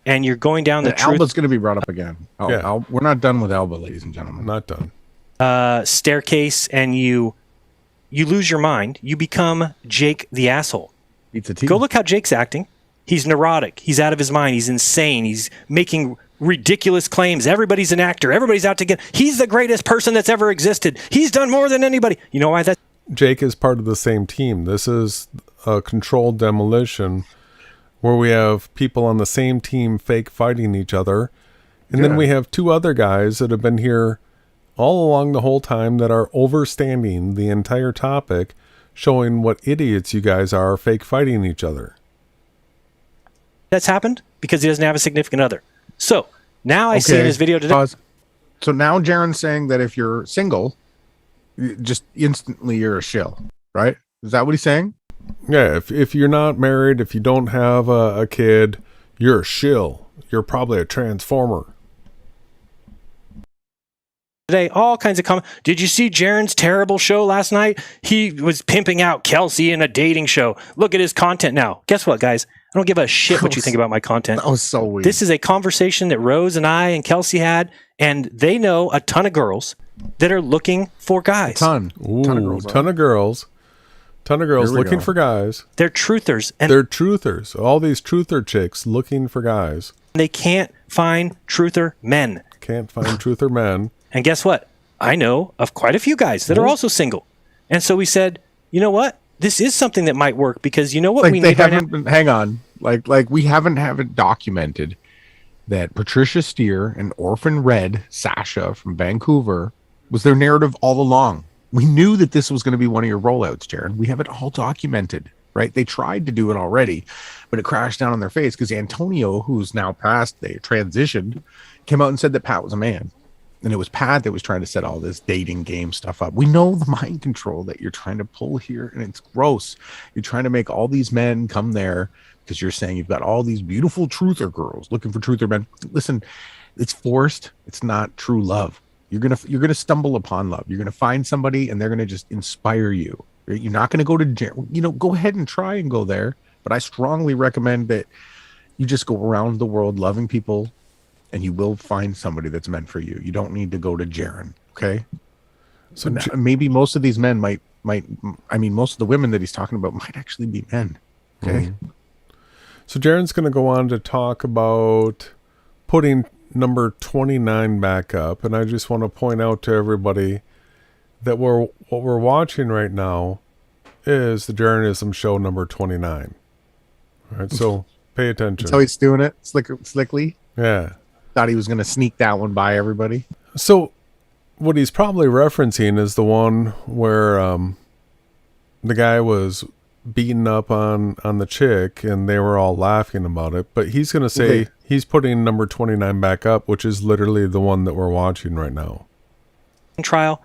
And you're going down the truth. Alba's going to be brought up again. We're not done with Alba, ladies and gentlemen. Not done. Staircase, and you lose your mind. You become Jake the asshole. Go look how Jake's acting. He's neurotic. He's out of his mind. He's insane. He's making ridiculous claims. Everybody's an actor. Everybody's out to get. He's the greatest person that's ever existed. He's done more than anybody. You know why that? Jake is part of the same team. This is a controlled demolition where we have people on the same team fake fighting each other. And then we have 2 other guys that have been here all along the whole time that are overstanding the entire topic, showing what idiots you guys are fake fighting each other. That's happened because he doesn't have a significant other. So now I see in his video today. Pause. So now Jaron's saying that if you're single, just instantly you're a shill, right? Is that what he's saying? Yeah, if you're not married, if you don't have a kid, you're a shill. You're probably a transformer. Today, all kinds of comments. Did you see Jaron's terrible show last night? He was pimping out Kelsey in a dating show. Look at his content now. Guess what, guys? I don't give a shit what you think about my content. That was so weird. This is a conversation that Rose and I and Kelsey had, and they know a ton of girls that are looking for guys. Ton of girls. Ton of girls looking for guys. They're truthers. And they're truthers. All these truther chicks looking for guys. They can't find truther men. Can't find truther men. And guess what? I know of quite a few guys that are also single. And so we said, you know what? This is something that might work because you know what we need right now? Hang on. Like we haven't have it documented that Patricia Steer and Orphan Red Sasha from Vancouver was their narrative all along. We knew that this was going to be one of your rollouts, Jaron. We have it all documented, right? They tried to do it already, but it crashed down on their face because Antonio, who's now passed, they transitioned, came out and said that Pat was a man. And it was Pat that was trying to set all this dating game stuff up. We know the mind control that you're trying to pull here, and it's gross. You're trying to make all these men come there because you're saying you've got all these beautiful truther girls looking for truther men. Listen, it's forced. It's not true love. You're gonna stumble upon love. You're gonna find somebody, and they're gonna just inspire you. You're not gonna go to go ahead and try and go there, but I strongly recommend that you just go around the world loving people, and you will find somebody that's meant for you. You don't need to go to Jeran, okay? So maybe most of these men might. I mean, most of the women that he's talking about might actually be men. Okay. Mm-hmm. So Jaron's going to go on to talk about putting number 29 back up, and I just want to point out to everybody that what we're watching right now is the Jeranism show number 29. All right, so pay attention. That's how he's doing it, slickly. Yeah. Thought he was going to sneak that one by everybody. So what he's probably referencing is the one where the guy was beating up on the chick and they were all laughing about it, but he's going to say he's putting number 29 back up, which is literally the one that we're watching right now. Trial.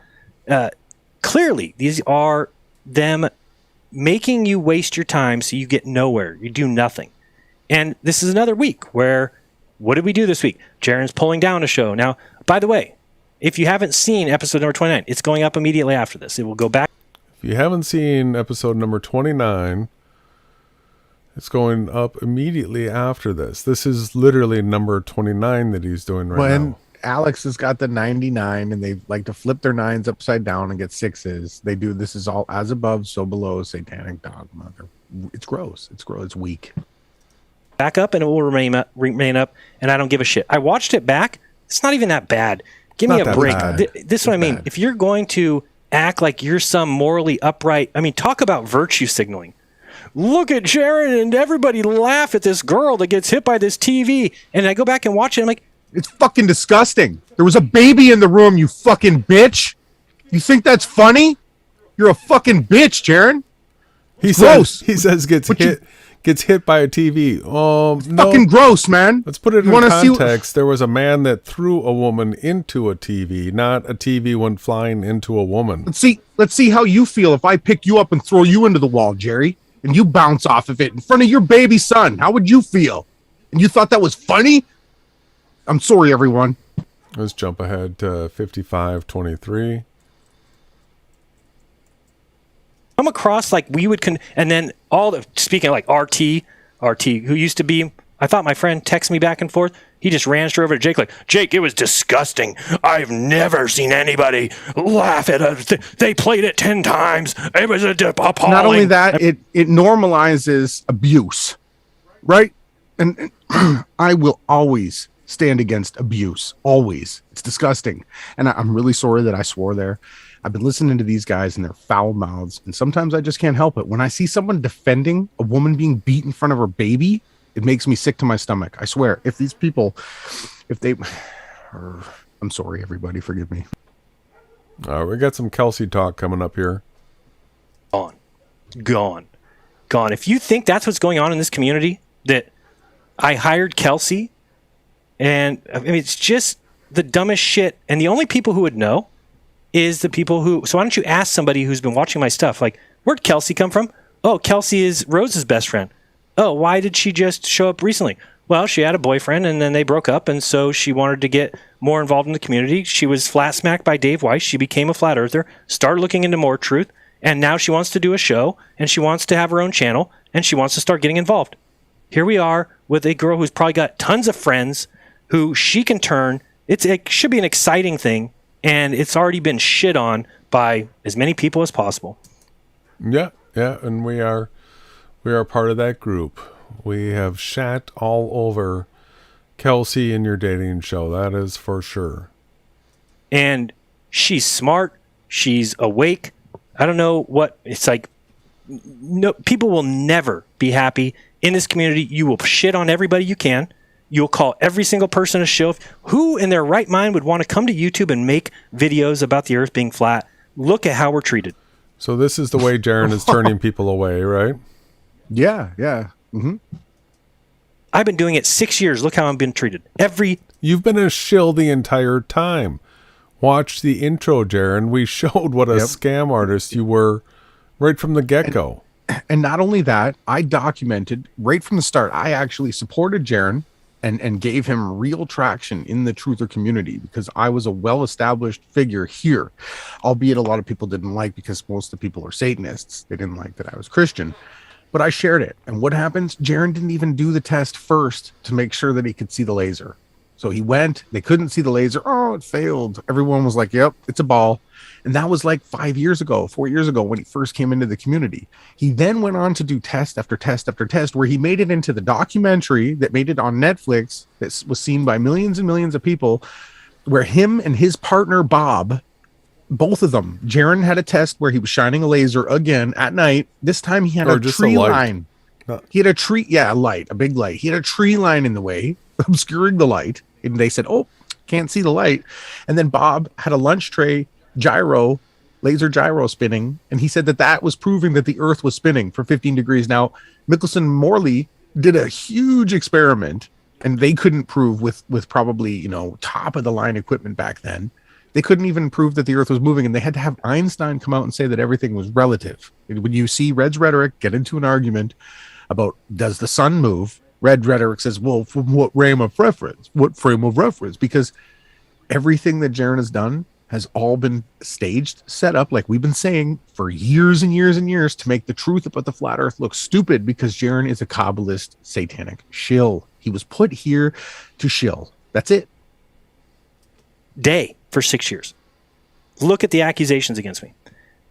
Clearly, these are them making you waste your time so you get nowhere. You do nothing. And this is another week where, what did we do this week? Jaron's pulling down a show. Now, by the way, if you haven't seen episode number 29, it's going up immediately after this. It will go back. If you haven't seen episode number 29, it's going up immediately after this. This is literally number 29 that he's doing right now. Alex has got the 99, and they like to flip their nines upside down and get sixes. They do. This is all as above, so below, satanic dogma. It's gross. It's gross. It's weak. Back up, and it will remain up, and I don't give a shit. I watched it back. It's not even that bad. Give me a break. This is what I mean. If you're going to act like you're some morally upright, I mean, talk about virtue signaling. Look at Jeran and everybody laugh at this girl that gets hit by this TV. And I go back and watch it. I'm like, it's fucking disgusting. There was a baby in the room, you fucking bitch. You think that's funny? You're a fucking bitch, Jeran. He says gets hit by a TV. No. Fucking gross, man. Let's put it in context. There was a man that threw a woman into a TV, not a TV went flying into a woman. Let's see how you feel if I pick you up and throw you into the wall, Jerry, and you bounce off of it in front of your baby son. How would you feel? And you thought that was funny? I'm sorry, everyone. Let's jump ahead to 55:23. come across like we would and then speaking of like RT, who used to be, I thought my friend texted me back and forth. He just ran straight over to Jake like, Jake, it was disgusting. I've never seen anybody laugh at us. They played it 10 times. It was appalling. Not only that, it normalizes abuse, right? And I will always stand against abuse. Always. It's disgusting. And I'm really sorry that I swore there. I've been listening to these guys and their foul mouths, and sometimes I just can't help it. When I see someone defending a woman being beat in front of her baby, it makes me sick to my stomach. I swear. If these people, I'm sorry, everybody, forgive me. We got some Kelsey talk coming up here. Gone. If you think that's what's going on in this community, that I hired Kelsey, and I mean, it's just the dumbest shit. And the only people who would know is the people who, so why don't you ask somebody who's been watching my stuff, like, where'd Kelsey come from? Oh, Kelsey is Rose's best friend. Oh, why did she just show up recently? Well, she had a boyfriend and then they broke up, and so she wanted to get more involved in the community. She was flat smacked by Dave Weiss. She became a flat earther, started looking into more truth, and now she wants to do a show, and she wants to have her own channel, and she wants to start getting involved. Here we are with a girl who's probably got tons of friends who she can turn. It should be an exciting thing, and it's already been shit on by as many people as possible. Yeah, and we are part of that group. We have shat all over Kelsey in your dating show. That is for sure. And she's smart. She's awake. I don't know what it's like. No, people will never be happy in this community. You will shit on everybody you can. You'll call every single person a shill. Who in their right mind would want to come to YouTube and make videos about the earth being flat? Look at how we're treated. So this is the way Jaron is turning people away, right? Yeah, yeah. I've been doing it 6 years. Look how I've been treated. You've been a shill the entire time. Watch the intro, Jaron. We showed what a scam artist you were right from the get-go. And not only that, I documented right from the start. I actually supported Jaron and gave him real traction in the truther community because I was a well-established figure here, albeit a lot of people didn't like because most of the people are Satanists. They didn't like that I was Christian, but I shared it. And what happens? Jaron didn't even do the test first to make sure that he could see the laser. So he went, they couldn't see the laser. Oh, it failed. Everyone was like, yep, it's a ball. And that was like 4 years ago when he first came into the community. He then went on to do test after test after test, where he made it into the documentary that made it on Netflix that was seen by millions and millions of people, where him and his partner, Bob, both of them, Jeran had a test where he was shining a laser again at night. This time he had a tree line. He had a tree, a big light. He had a tree line in the way, obscuring the light. And they said, oh, can't see the light. And then Bob had a lunch tray laser gyro spinning, and he said that was proving that the earth was spinning for 15 degrees. Now, Mickelson Morley did a huge experiment, and they couldn't prove with probably, top of the line equipment back then. They couldn't even prove that the earth was moving, and they had to have Einstein come out and say that everything was relative. When you see Red's rhetoric get into an argument about does the sun move, Red rhetoric says, well, from what frame of reference? Because everything that Jaron has done has all been staged, set up, like we've been saying for years and years and years, to make the truth about the flat earth look stupid, because Jaron is a Kabbalist satanic shill. He was put here to shill. That's it. For 6 years. Look at the accusations against me.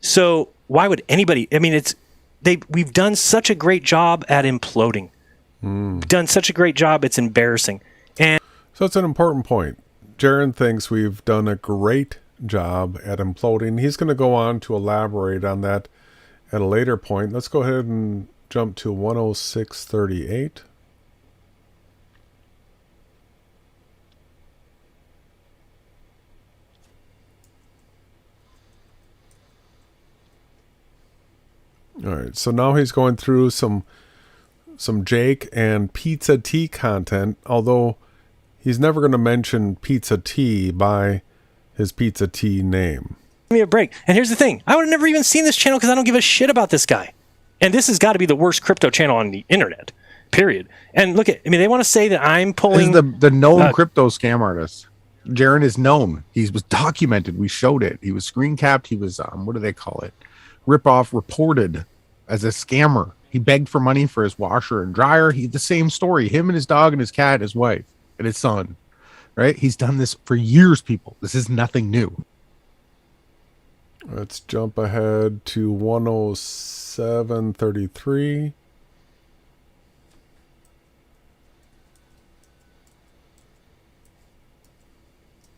So why would anybody, we've done such a great job at imploding. Done such a great job, it's embarrassing. And so it's an important point. Jaron thinks we've done a great job at imploding. He's going to go on to elaborate on that at a later point. Let's go ahead and jump to 106.38. All right, so now he's going through some Jake and Pizza Tea content, although he's never going to mention Pizza Tea by his Pizza Tea name. Give me a break. And here's the thing. I would have never even seen this channel because I don't give a shit about this guy. And this has got to be the worst crypto channel on the internet, period. And look they want to say that I'm pulling... This is the known crypto scam artist. Jeran is known. He was documented. We showed it. He was screen capped. He was, what do they call it? Rip-off reported as a scammer. He begged for money for his washer and dryer. He had the same story. Him and his dog and his cat, his wife and his son. Right? He's done this for years, people. This is nothing new. Let's jump ahead to 107.33.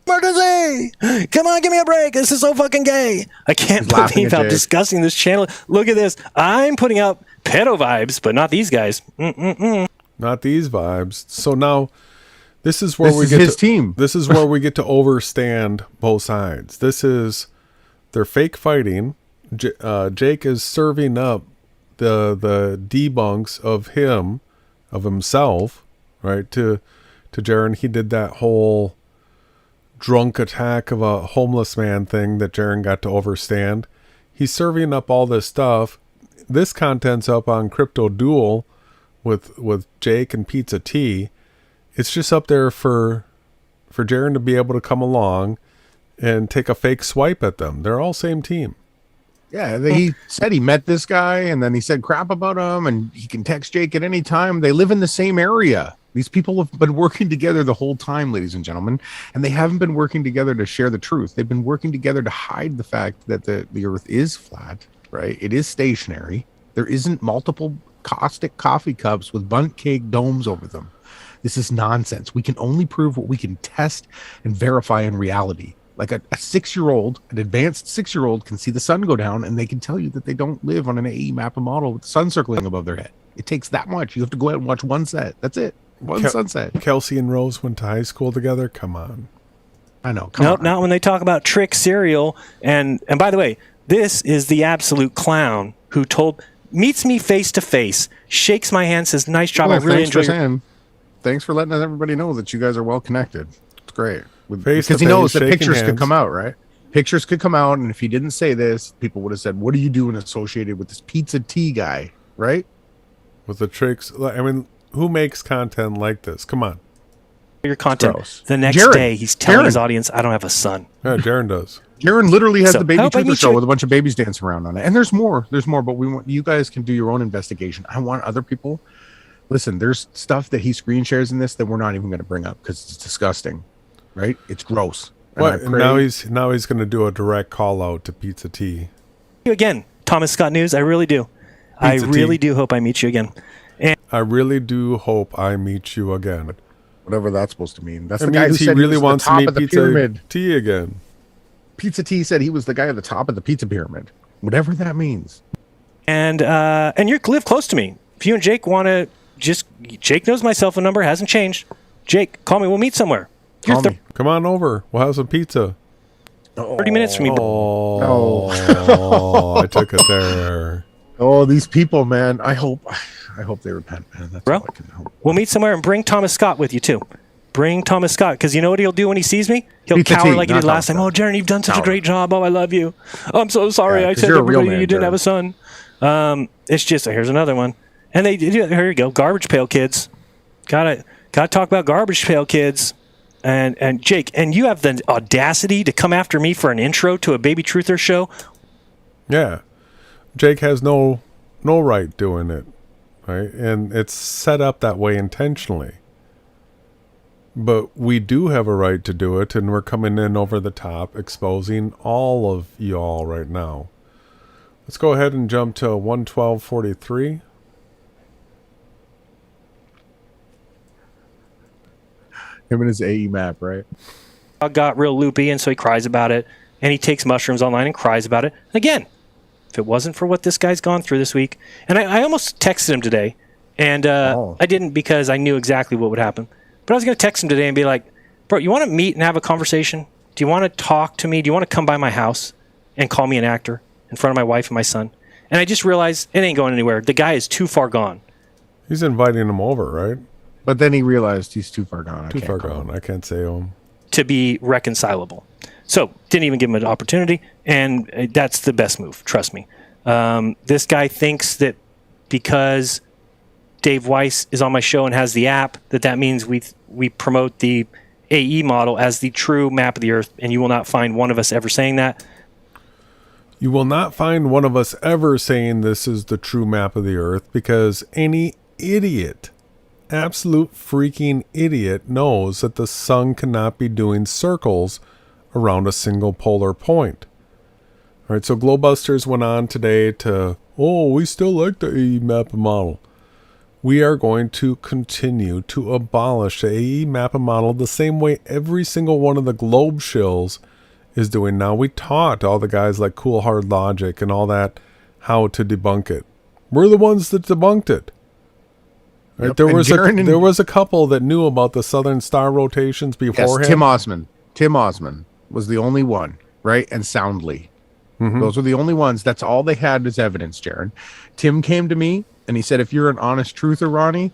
Emergency! Come on, give me a break. This is so fucking gay. I can't believe how disgusting this channel. Look at this. I'm putting out pedo vibes, but not these guys. Not these vibes. So now this is where team. This is where we get to overstand both sides. They're fake fighting. Jake is serving up the debunks of himself, right? To Jaron. He did that whole drunk attack of a homeless man thing that Jaron got to overstand. He's serving up all this stuff. This content's up on Crypto Duel with Jake and Pizza Tea. It's just up there for Jaron to be able to come along and take a fake swipe at them. They're all same team. Yeah, he said he met this guy, and then he said crap about him, and he can text Jake at any time. They live in the same area. These people have been working together the whole time, ladies and gentlemen, and they haven't been working together to share the truth. They've been working together to hide the fact that the earth is flat, right? It is stationary. There isn't multiple caustic coffee cups with bundt cake domes over them. This is nonsense. We can only prove what we can test and verify in reality. Like a 6-year-old, an advanced 6-year-old can see the sun go down, and they can tell you that they don't live on an AE map model with the sun circling above their head. It takes that much. You have to go out and watch one set. That's it. One sunset. Kelsey and Rose went to high school together. Come on. I know. Come Nope, on. not when they talk about trick cereal. And by the way, this is the absolute clown who meets me face to face, shakes my hand, says, "Nice job. Well, I really thanks for enjoyed it." saying. Thanks for letting everybody know that you guys are well connected. It's great. Face to Because he knows face, that shaking pictures could hands. come out, right? Pictures could come out, and if he didn't say this, people would have said, "What are you doing associated with this pizza tea guy?" Right? With the tricks. I mean, who makes content like this? Come on. Your content. Gross. The next Jaron. day, he's telling his Jaron. audience, "I don't have a son." Yeah, Jaron does. Jaron literally has So, the baby I hope I truther meet show you- with a bunch of babies dancing around on it. And there's more, but you guys can do your own investigation. I want other people. Listen, there's stuff that he screen shares in this that we're not even going to bring up because it's disgusting, right? It's gross. And I What? And pray- now he's going to do a direct call out to Pizza Tea. You again, Thomas Scott News. I really do. I Pizza really tea. do hope I meet you again. And I really do hope I meet you again. whatever that's supposed to mean. That's That the guy who means he said really he was wants the to top meet of the Pizza pyramid. Tea again. Pizza T said he was the guy at the top of the pizza pyramid. Whatever that means. and you live close to me. If you and Jake want to Jake knows my cell phone number, hasn't changed. Jake, call me. We'll meet somewhere. Call me. Come on over. We'll have some pizza. 30 minutes from me. Oh, I took it there. Oh, these people, man. I hope they repent, man. That's Bro, all I can hope. we'll meet somewhere and bring Thomas Scott with you too. Bring Thomas Scott, because you know what he'll do when he sees me? He'll Pizza cower tea, like he not did last time. Thomas Oh, Jaron, you've done such a Cower. great job. Oh, I love you. I'm so sorry. Yeah, I 'cause said you're a real everybody man, you didn't have a Jaron. son. It's just here's another one. And here you go, garbage pail kids. Gotta talk about garbage pail kids. And Jake, and you have the audacity to come after me for an intro to a Baby Truther show. Yeah. Jake has no right doing it. Right? And it's set up that way intentionally. But we do have a right to do it, and we're coming in over the top, exposing all of y'all right now. Let's go ahead and jump to 112.43. Him and his AE map, right? I got real loopy, and so he cries about it. And he takes mushrooms online and cries about it. Again, if it wasn't for what this guy's gone through this week, and I almost texted him today, and I didn't because I knew exactly what would happen. But I was going to text him today and be like, bro, you want to meet and have a conversation? Do you want to talk to me? Do you want to come by my house and call me an actor in front of my wife and my son? And I just realized it ain't going anywhere. The guy is too far gone. He's inviting him over, right? But then he realized he's too far gone. Too far gone. I can't say him. To be reconcilable. So didn't even give him an opportunity, and that's the best move. Trust me. This guy thinks that because Dave Weiss is on my show and has the app, that means we promote the AE model as the true map of the earth, and you will not find one of us ever saying that. You will not find one of us ever saying this is the true map of the earth, because any idiot, absolute freaking idiot, knows that the sun cannot be doing circles around a single polar point. All right, so Globusters went on today to, we still like the AE map model. We are going to continue to abolish the AE map model the same way every single one of the globe shills is doing now. We taught all the guys like Cool Hard Logic and all that how to debunk it. We're the ones that debunked it. Right? Yep. There was a couple that knew about the Southern Star rotations beforehand. Yes, Tim Osman. Tim Osman was the only one, right? And Soundly. Mhm. Those were the only ones. That's all they had as evidence, Jaron. Tim came to me and he said, if you're an honest truther, Ronnie,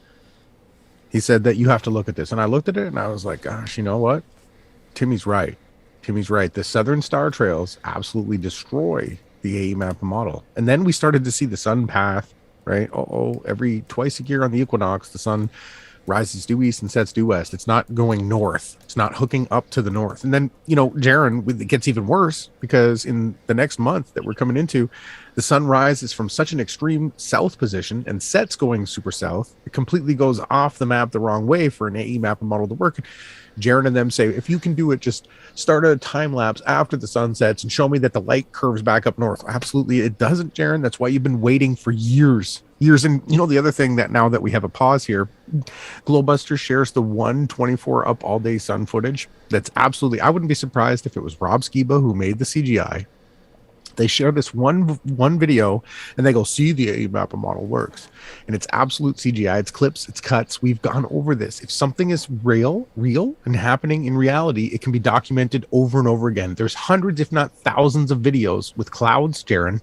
he said that you have to look at this. And I looked at it and I was like, gosh, you know what? Timmy's right. Timmy's right. The Southern Star Trails absolutely destroy the AE map model. And then we started to see the sun path, right? Every twice a year on the equinox, the sun rises due east and sets due west. It's not going north. It's not hooking up to the north. And then, Jaron, it gets even worse because in the next month that we're coming into, the sun rises from such an extreme south position and sets going super south. It completely goes off the map the wrong way for an AE map model to work. Jaron and them say, if you can do it, just start a time lapse after the sun sets and show me that the light curves back up north. Absolutely, it doesn't, Jaron. That's why you've been waiting for years. And the other thing that now that we have a pause here, Globuster shares the 124 up all day sun footage. That's absolutely, I wouldn't be surprised if it was Rob Skiba who made the CGI They share this one video and they go, see, the AE mapper model works. And it's absolute CGI. It's clips, it's cuts. We've gone over this. If something is real and happening in reality, it can be documented over and over again. There's hundreds, if not thousands of videos with clouds, Jaron,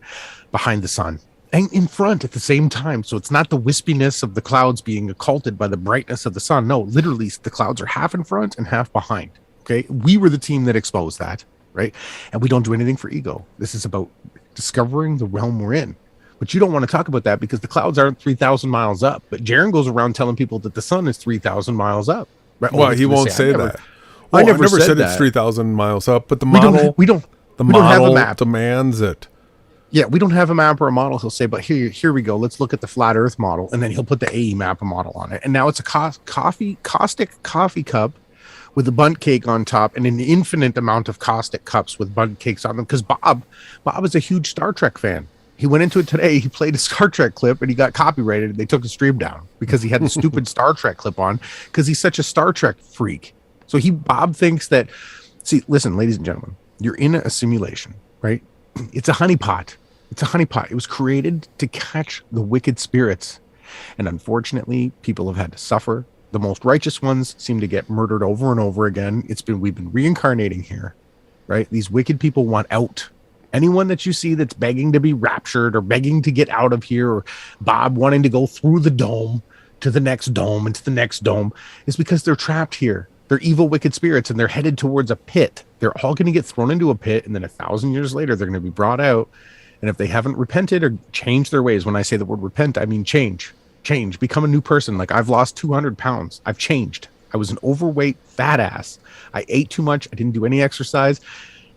behind the sun and in front at the same time. So it's not the wispiness of the clouds being occulted by the brightness of the sun. No, literally the clouds are half in front and half behind. Okay. We were the team that exposed that. Right. And we don't do anything for ego. This is about discovering the realm we're in. But you don't want to talk about that because the clouds aren't 3,000 miles up. But Jaron goes around telling people that the sun is 3,000 miles up. Right? Well, he won't say that. I never said it's 3,000 miles up, but the model we don't have a map. Demands it. Yeah, we don't have a map or a model. He'll say, but here we go. Let's look at the flat Earth model, and then he'll put the AE mapper model on it. And now it's a caustic coffee cup with a bundt cake on top and an infinite amount of caustic cups with bundt cakes on them. Because Bob is a huge Star Trek fan. He went into it today. He played a Star Trek clip and he got copyrighted. They took the stream down because he had the stupid Star Trek clip on because he's such a Star Trek freak. So Bob thinks that, see, listen, ladies and gentlemen, you're in a simulation, right? It's a honeypot. It's a honeypot. It was created to catch the wicked spirits. And unfortunately, people have had to suffer. The most righteous ones seem to get murdered over and over again. We've been reincarnating here, right? These wicked people want out. Anyone that you see that's begging to be raptured or begging to get out of here, or Bob wanting to go through the dome to the next dome and to the next dome, is because they're trapped here. They're evil, wicked spirits, and they're headed towards a pit. They're all going to get thrown into a pit, and then 1,000 years later, they're going to be brought out. And if they haven't repented or changed their ways, when I say the word repent, I mean change, become a new person. Like, I've lost 200 pounds. I've changed. I was an overweight fat ass. I ate too much. I didn't do any exercise,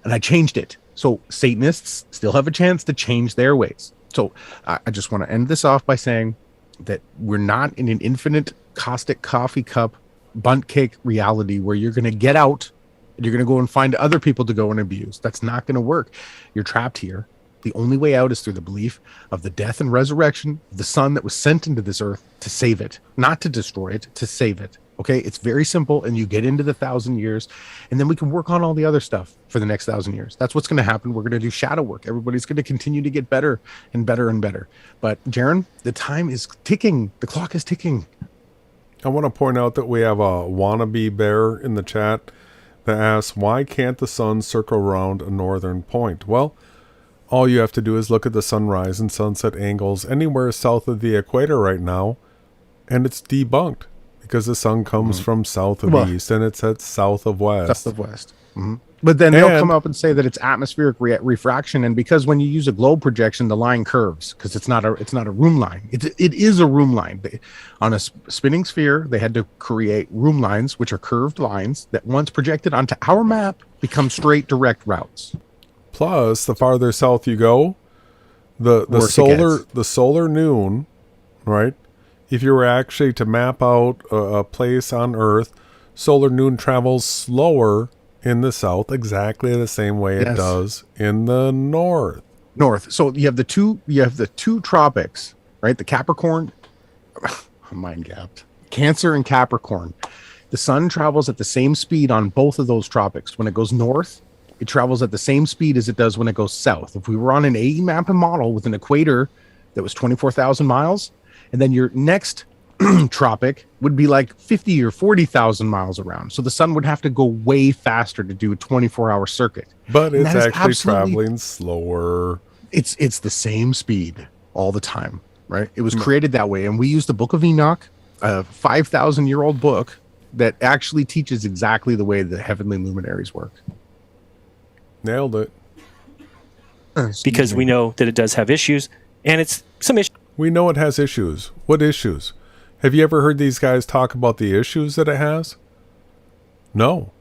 and I changed it. So Satanists still have a chance to change their ways. So I just want to end this off by saying that we're not in an infinite caustic coffee cup bundt cake reality where you're going to get out and you're going to go and find other people to go and abuse. That's not going to work. You're trapped here. The only way out is through the belief of the death and resurrection of the Son that was sent into this earth to save it, not to destroy it, to save it. Okay, it's very simple, and you get into the 1,000 years, and then we can work on all the other stuff for the next 1,000 years. That's what's going to happen. We're going to do shadow work. Everybody's going to continue to get better and better and better. But Jaron, the time is ticking. The clock is ticking. I want to point out that we have a wannabe bear in the chat that asks, why can't the sun circle around a northern point? Well, all you have to do is look at the sunrise and sunset angles anywhere south of the equator right now, and it's debunked. Because the sun comes from south of east and it sets south of west. South of west. Mm-hmm. But then they'll come up and say that it's atmospheric refraction, and because when you use a globe projection, the line curves because it's not a room line. It is a room line. On a spinning sphere, they had to create room lines, which are curved lines that once projected onto our map become straight direct routes. Plus, the farther south you go, the solar noon, right? If you were actually to map out a place on Earth, solar noon travels slower in the south, exactly the same way it does in the north. So you have the two tropics, right? The Capricorn, mind gapped. Cancer and Capricorn. The sun travels at the same speed on both of those tropics. When it goes north, it travels at the same speed as it does when it goes south. If we were on an AE mapping model with an equator that was 24,000 miles, and then your next tropic would be like 50 or 40,000 miles around. So the sun would have to go way faster to do a 24-hour circuit. But it's actually traveling slower. It's the same speed all the time, right? It was created that way. And we use the Book of Enoch, a 5,000-year-old book that actually teaches exactly the way the heavenly luminaries work. Nailed it. Because we know that it does have issues, and it's some issues. We know it has issues. What issues? Have you ever heard these guys talk about the issues that it has? No.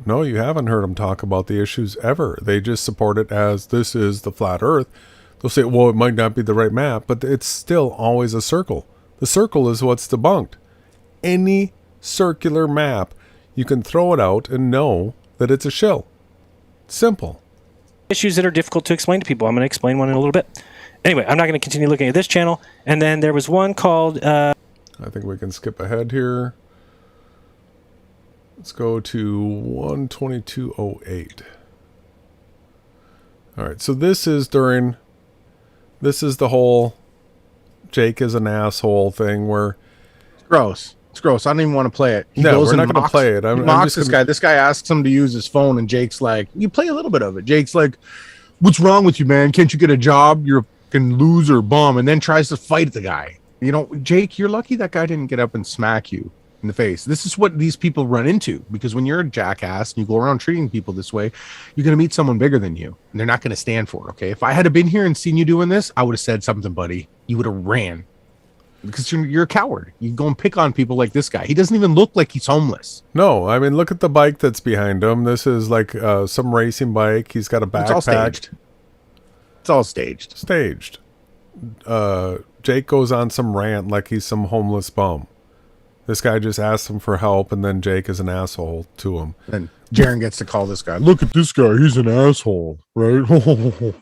No, you haven't heard them talk about the issues ever. They just support it as this is the flat Earth. They'll say, well, it might not be the right map, but it's still always a circle. The circle is what's debunked. Any circular map, you can throw it out and know that it's a shill. Simple. Issues that are difficult to explain to people. I'm going to explain one in a little bit. Anyway, I'm not going to continue looking at this channel. And then there was one called... I think we can skip ahead here. Let's go to 122.08. All right, so this is the whole Jake is an asshole thing where it's gross. It's gross. I don't even want to play it. He no, goes we're and not going to mocks, play it. He mocks this guy. This guy asks him to use his phone, and Jake's like, "You play a little bit of it." Jake's like, "What's wrong with you, man? Can't you get a job? You're a fucking loser bum," and then tries to fight the guy. You know, Jake, you're lucky that guy didn't get up and smack you in the face. This is what these people run into, because when you're a jackass and you go around treating people this way, you're going to meet someone bigger than you, and they're not going to stand for it. Okay, if I had been here and seen you doing this, I would have said something, buddy. You would have ran, because you're a coward. You go and pick on people like this guy. He doesn't even look like he's homeless. No, I mean, look at the bike that's behind him. This is like some racing bike. He's got a backpack. It's all staged. It's all staged. Staged. Jake goes on some rant like he's some homeless bum. This guy just asks him for help, and then Jake is an asshole to him. And Jaron gets to call this guy, "Look at this guy. He's an asshole," right? Well,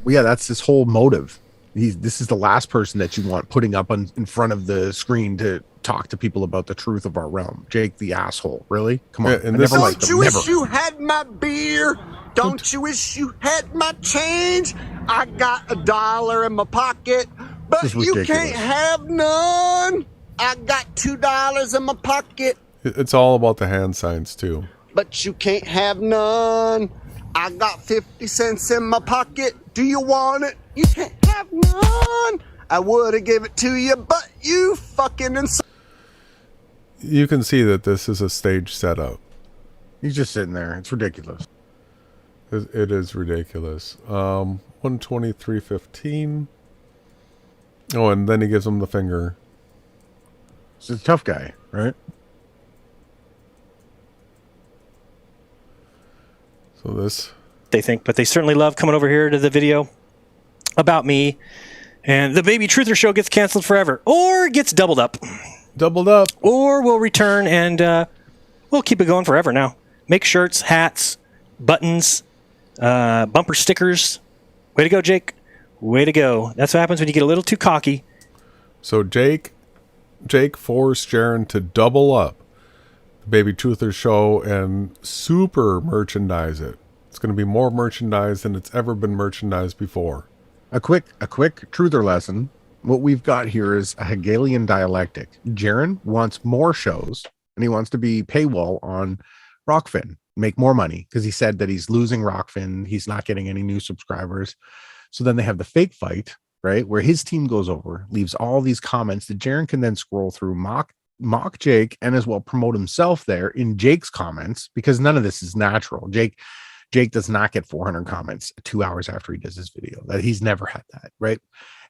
yeah, that's his whole motive. This is the last person that you want putting up in front of the screen to talk to people about the truth of our realm. Jake the asshole. Really? Come on. Yeah, and Don't you wish you had my beer? Don't you wish you had my change? I got $1 in my pocket, but you can't have none. I got $2 in my pocket, It's all about the hand signs, too. but you can't have none. I got 50 cents in my pocket. Do you want it? You can't have none. I would have give it to you, but you fucking You can see that this is a stage setup. He's just sitting there. It's ridiculous. It is ridiculous. 123.15. Oh, and then he gives him the finger. He's a tough guy, right? So this... They think, but they certainly love coming over here to the video about me, and the Baby Truther show gets canceled forever, or gets doubled up. Doubled up. Or we'll return and we'll keep it going forever now. Make shirts, hats, buttons, bumper stickers. Way to go, Jake. Way to go. That's what happens when you get a little too cocky. So Jake forced Jaron to double up the Baby Truther show and super merchandise it. It's going to be more merchandise than it's ever been merchandised before. A quick truther lesson. What we've got here is a Hegelian dialectic. Jaron wants more shows, and he wants to be paywall on Rockfin, make more money, because he said that he's losing Rockfin. He's not getting any new subscribers. So then they have the fake fight, right, where his team goes over, leaves all these comments that Jaron can then scroll through, mock Jake, and as well promote himself there in Jake's comments, because none of this is natural. Jake does not get 400 comments 2 hours after he does his video. That he's never had that, right?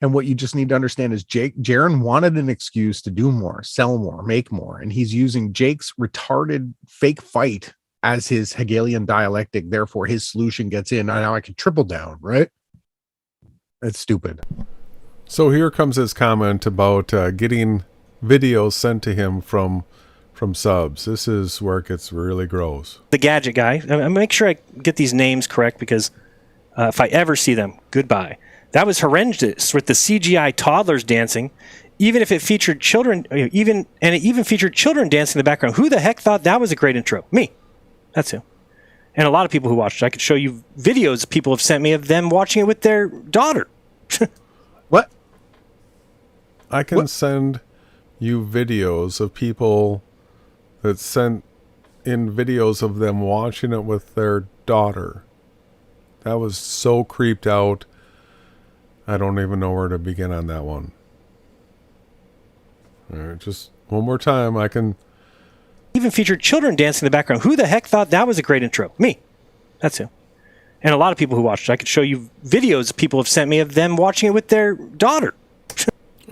And what you just need to understand is Jaron wanted an excuse to do more, sell more, make more, and he's using Jake's retarded fake fight as his Hegelian dialectic. Therefore, his solution gets in. Now I can triple down, right? It's stupid. So here comes his comment about getting videos sent to him from subs. This is where it gets really gross. The gadget guy. I make sure I get these names correct, because if I ever see them, goodbye. That was horrendous with the CGI toddlers dancing. Even if it featured children, it even featured children dancing in the background. Who the heck thought that was a great intro? Me. That's who. And a lot of people who watched it. I could show you videos people have sent me of them watching it with their daughter. What? I can send you videos of people that sent in videos of them watching it with their daughter. That was so creeped out. I don't even know where to begin on that one. All right, just one more time. I can... Even featured children dancing in the background. Who the heck thought that was a great intro? Me. That's who. And a lot of people who watched it. I could show you videos people have sent me of them watching it with their daughter.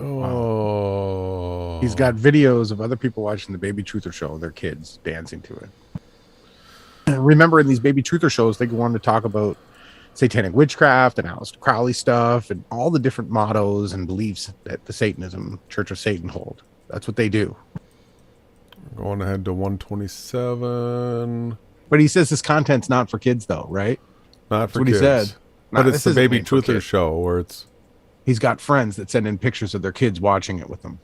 Oh. He's got videos of other people watching the Baby Truther show, their kids dancing to it. Remember, in these Baby Truther shows, they go on to talk about satanic witchcraft and Aleister Crowley stuff and all the different mottos and beliefs that the Satanism, Church of Satan hold. That's what they do. Going ahead to 127. But he says this content's not for kids, though, right? Not for That's what kids. he said. But it's the Baby Truther show where it's... He's got friends that send in pictures of their kids watching it with them.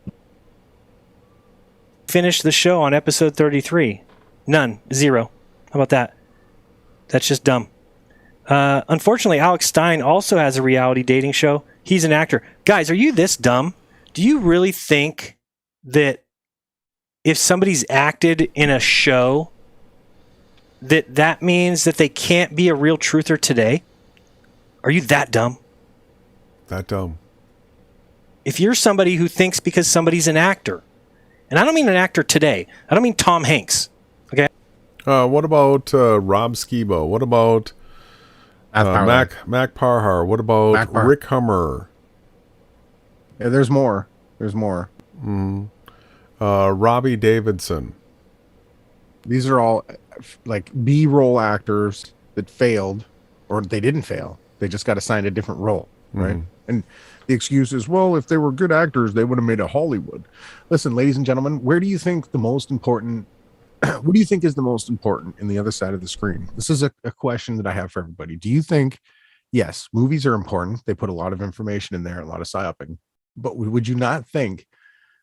Finish the show on episode 33. None. 0. How about that? That's just dumb. Unfortunately, Alex Stein also has a reality dating show. He's an actor. Guys, are you this dumb? Do you really think that if somebody's acted in a show, that means that they can't be a real truther today? Are you that dumb? That dumb. If you're somebody who thinks because somebody's an actor, and I don't mean an actor today, I don't mean Tom Hanks, okay? What about Rob Skibo? What about Mac Parhar? What about Rick Hummer? Yeah, there's more. There's more. Robbie Davidson. These are all like B-roll actors that failed, or they didn't fail. They just got assigned a different role, right? And the excuse is, well, if they were good actors, they would have made a Hollywood. Listen, ladies and gentlemen, where do you think the most important, what do you think is the most important in the other side of the screen? This is a question that I have for everybody. Do you think, yes, movies are important. They put a lot of information in there, a lot of psyoping. But would you not think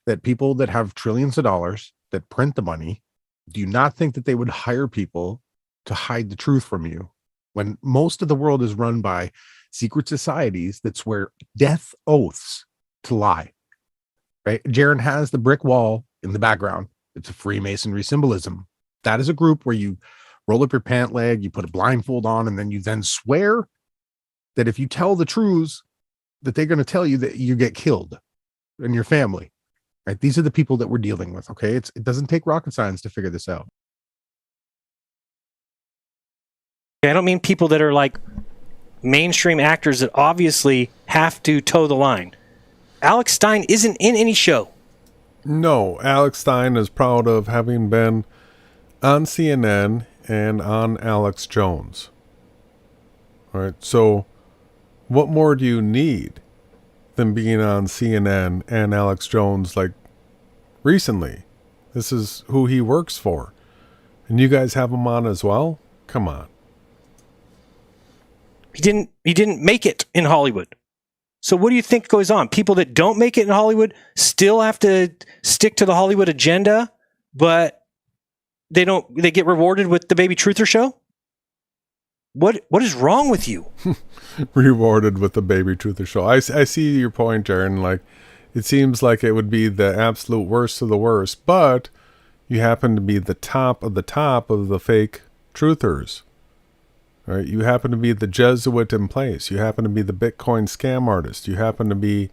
that people that have trillions of dollars that print the money, do you not think that they would hire people to hide the truth from you when most of the world is run by secret societies that swear death oaths to lie, right? Jaron has the brick wall in the background. It's a Freemasonry symbolism. That is a group where you roll up your pant leg, you put a blindfold on, and then you then swear that if you tell the truths, that they're going to tell you that you get killed and your family, right? These are the people that we're dealing with, okay? It doesn't take rocket science to figure this out. I don't mean people that are like mainstream actors that obviously have to toe the line. Alex Stein isn't in any show. No, Alex Stein is proud of having been on CNN and on Alex Jones. All right, so what more do you need than being on CNN and Alex Jones like recently? This is who he works for. And you guys have him on as well? Come on. He didn't make it in Hollywood. So what do you think goes on? People that don't make it in Hollywood still have to stick to the Hollywood agenda, but they get rewarded with the Baby Truther show? What is wrong with you? Rewarded with the Baby Truther show. I see your point, Jaron. Like, it seems like it would be the absolute worst of the worst, but you happen to be the top of the fake truthers. Right? You happen to be the Jesuit in place. You happen to be the Bitcoin scam artist. You happen to be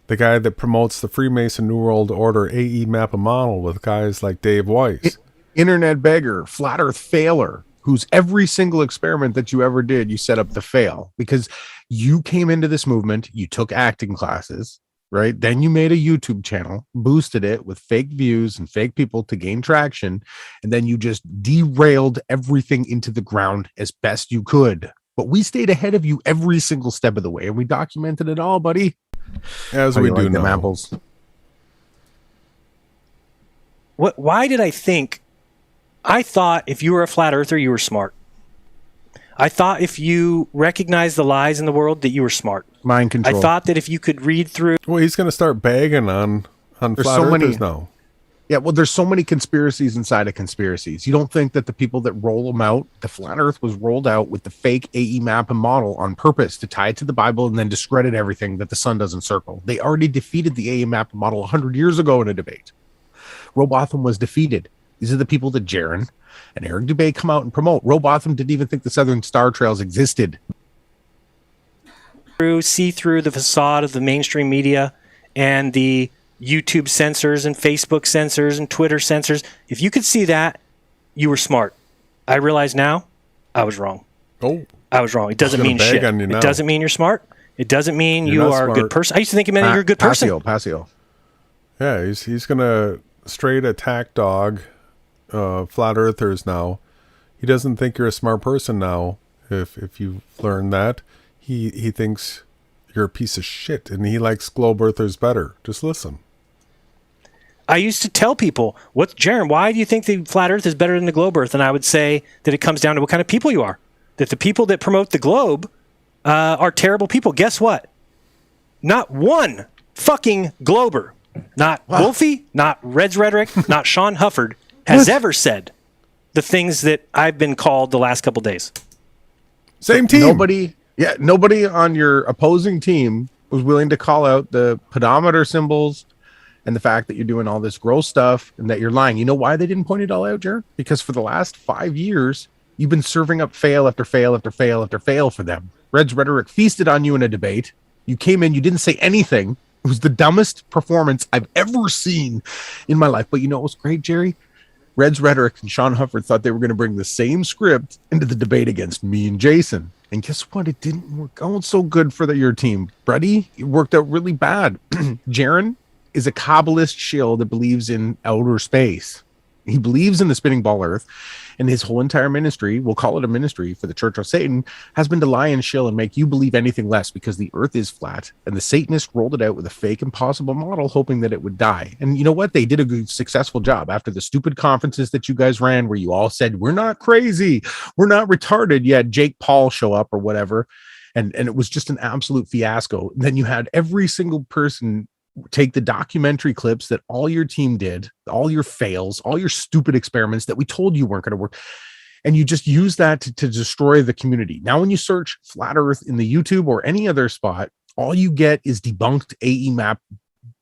the guy that promotes the Freemason New World Order AE Mappa model with guys like Dave Weiss. Internet beggar, flat earth failer, whose every single experiment that you ever did, you set up to fail because you came into this movement, you took acting classes, right? Then you made a YouTube channel, boosted it with fake views and fake people to gain traction. And then you just derailed everything into the ground as best you could. But we stayed ahead of you every single step of the way and we documented it all, buddy. As we do now. Apples? Why did I think? I thought if you were a flat earther, you were smart. I thought if you recognized the lies in the world, that you were smart. Mind control. I thought that if you could read through... Well, he's going to start bagging on flat earthers now. Yeah, well, there's so many conspiracies inside of conspiracies. You don't think that the people that roll them out, the flat earth was rolled out with the fake AE Mappa model on purpose to tie it to the Bible and then discredit everything that the sun doesn't circle. They already defeated the AE Mappa model 100 years ago in a debate. Robotham was defeated. These are the people that Jeran and Eric Dubay come out and promote. Robotham didn't even think the Southern Star Trails existed. See through the facade of the mainstream media and the YouTube censors and Facebook censors and Twitter censors. If you could see that, you were smart. I realize now I was wrong. Oh, I was wrong. It doesn't mean shit. It doesn't mean you're smart. It doesn't mean you are a good person. I used to think it meant you're a good person. Passio. Yeah, he's gonna straight attack dog flat earthers now. He doesn't think you're a smart person now. If you've learned that, he thinks you're a piece of shit, and he likes globe earthers better. Just listen. I used to tell people, Jaron, why do you think the flat earth is better than the globe earth? And I would say that it comes down to what kind of people you are. That the people that promote the globe are terrible people. Guess what? Not one fucking glober, not Wolfie, not Red's Rhetoric, not Sean Hufford, has ever said the things that I've been called the last couple days. Same team. Nobody on your opposing team was willing to call out the pedometer symbols and the fact that you're doing all this gross stuff and that you're lying. You know why they didn't point it all out, Jared? Because for the last 5 years, you've been serving up fail after fail after fail after fail for them. Red's rhetoric feasted on you in a debate. You came in, you didn't say anything. It was the dumbest performance I've ever seen in my life. But you know what was great, Jerry? Red's rhetoric and Sean Hufford thought they were going to bring the same script into the debate against me and Jason. And guess what? It didn't work out so good for your team. Brady, it worked out really bad. Jaron is a Kabbalist shill that believes in outer space. He believes in the spinning ball earth, and his whole entire ministry, we'll call it a ministry for the Church of Satan, has been to lie and shill and make you believe anything less because the earth is flat, and the Satanists rolled it out with a fake impossible model hoping that it would die. And you know what? They did a good, successful job after the stupid conferences that you guys ran where you all said, we're not crazy, we're not retarded. You had Jake Paul show up or whatever, and it was just an absolute fiasco. And then you had every single person take the documentary clips that all your team did, all your fails, all your stupid experiments that we told you weren't going to work, and you just use that to destroy the community. Now, when you search flat earth in the YouTube or any other spot, all you get is debunked AE map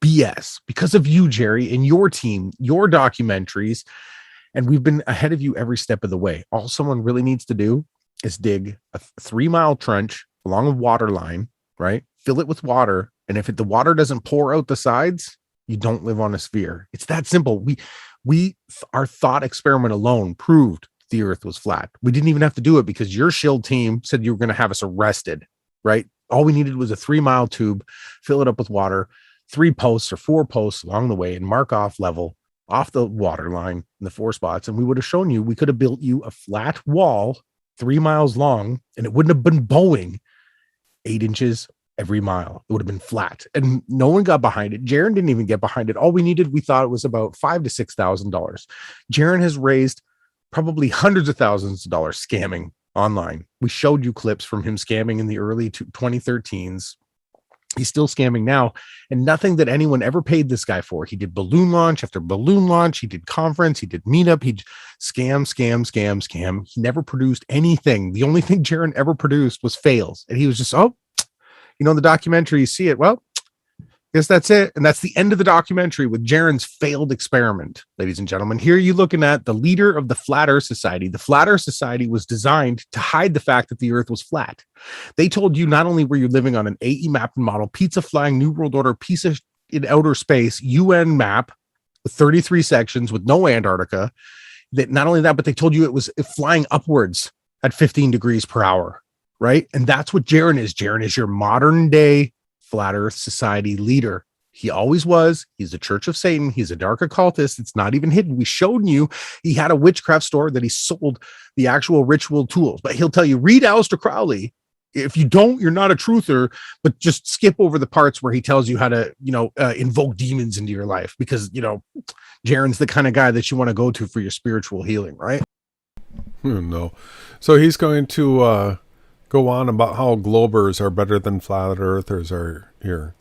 BS because of you, Jerry, and your team, your documentaries. And we've been ahead of you every step of the way. All someone really needs to do is dig a 3-mile trench along a water line, right? Fill it with water. And if the water doesn't pour out the sides, you don't live on a sphere. It's that simple. Our thought experiment alone proved the earth was flat. We didn't even have to do it because your shield team said you were going to have us arrested, right? All we needed was a 3-mile tube, fill it up with water, 3 posts or 4 posts along the way, and mark off level off the water line in the 4 spots. And we would have shown you, we could have built you a flat wall 3 miles long, and it wouldn't have been bowing 8 inches every mile. It would have been flat, and no one got behind it. Jaron didn't even get behind it. All we needed, we thought it was about $5,000 to $6,000. Jaron has raised probably hundreds of thousands of dollars scamming online. We showed you clips from him scamming in the early 2013s. He's still scamming now, and nothing that anyone ever paid this guy for. He did balloon launch after balloon launch. He did conference. He did meetup. He'd scam. He never produced anything. The only thing Jaron ever produced was fails, and he was just, in the documentary, you see it. Well, guess that's it. And that's the end of the documentary with Jaron's failed experiment, ladies and gentlemen. Here you're looking at the leader of the Flat Earth Society. The Flat Earth Society was designed to hide the fact that the earth was flat. They told you not only were you living on an AE map model, pizza flying New World Order piece of in outer space, UN map with 33 sections with no Antarctica. That not only that, but they told you it was flying upwards at 15 degrees per hour. Right. And that's what Jeran is. Jeran is your modern day Flat Earth Society leader. He always was. He's the Church of Satan. He's a dark occultist. It's not even hidden. We showed you he had a witchcraft store that he sold the actual ritual tools. But he'll tell you, read Aleister Crowley. If you don't, you're not a truther, but just skip over the parts where he tells you how to, invoke demons into your life because, Jaron's the kind of guy that you want to go to for your spiritual healing, right? No. So he's going to go on about how globers are better than flat earthers are here.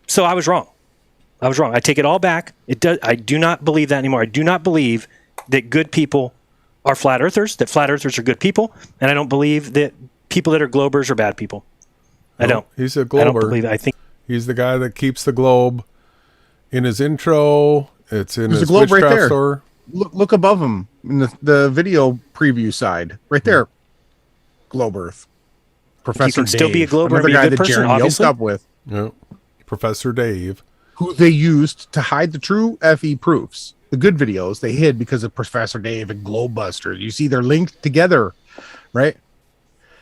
So I was wrong. I take it all back. I do not believe that anymore. I do not believe that good people are flat earthers, that flat earthers are good people, and I don't believe that people that are globers are bad people. I don't. He's a glober. I don't believe that. I think he's the guy that keeps the globe in his intro. It's in There's his a globe right there. store. Look above him in the video preview side, right there. Globe Earth. Professor you can Dave, still be a glober another and be guy a good that person, Jaron obviously. yoked up with. Yeah. Professor Dave. Who they used to hide the true FE proofs. The good videos they hid because of Professor Dave and Globebusters. You see, they're linked together, right?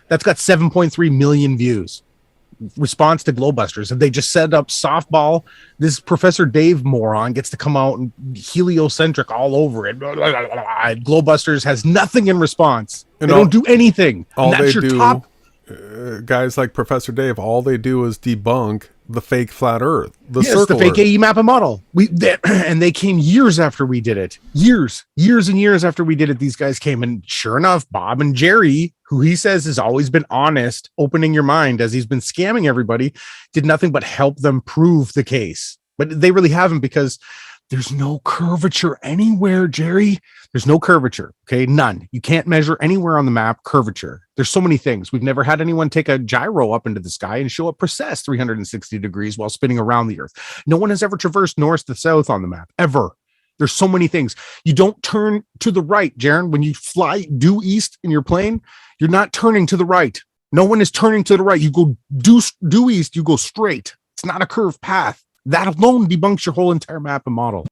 That's got 7.3 million views. Response to Globebusters. If they just set up softball, this Professor Dave moron gets to come out and heliocentric all over it. Globebusters has nothing in response. They don't do anything. All that's they your do, top. Guys like Professor Dave, all they do is debunk the fake flat Earth, the yes, circle the fake Earth. AE map model. And they came years after we did it. Years and years after we did it. These guys came, and sure enough, Bob and Jerry, who he says has always been honest, opening your mind as he's been scamming everybody, did nothing but help them prove the case. But they really haven't, because There's no curvature anywhere, Jerry. There's no curvature. Okay. None. You can't measure anywhere on the map curvature. There's so many things. We've never had anyone take a gyro up into the sky and show a precess 360 degrees while spinning around the earth. No one has ever traversed north to south on the map, ever. There's so many things. You don't turn to the right, Jaron. When you fly due east in your plane, you're not turning to the right. No one is turning to the right. You go due east, you go straight. It's not a curved path. That alone debunks your whole entire map and model.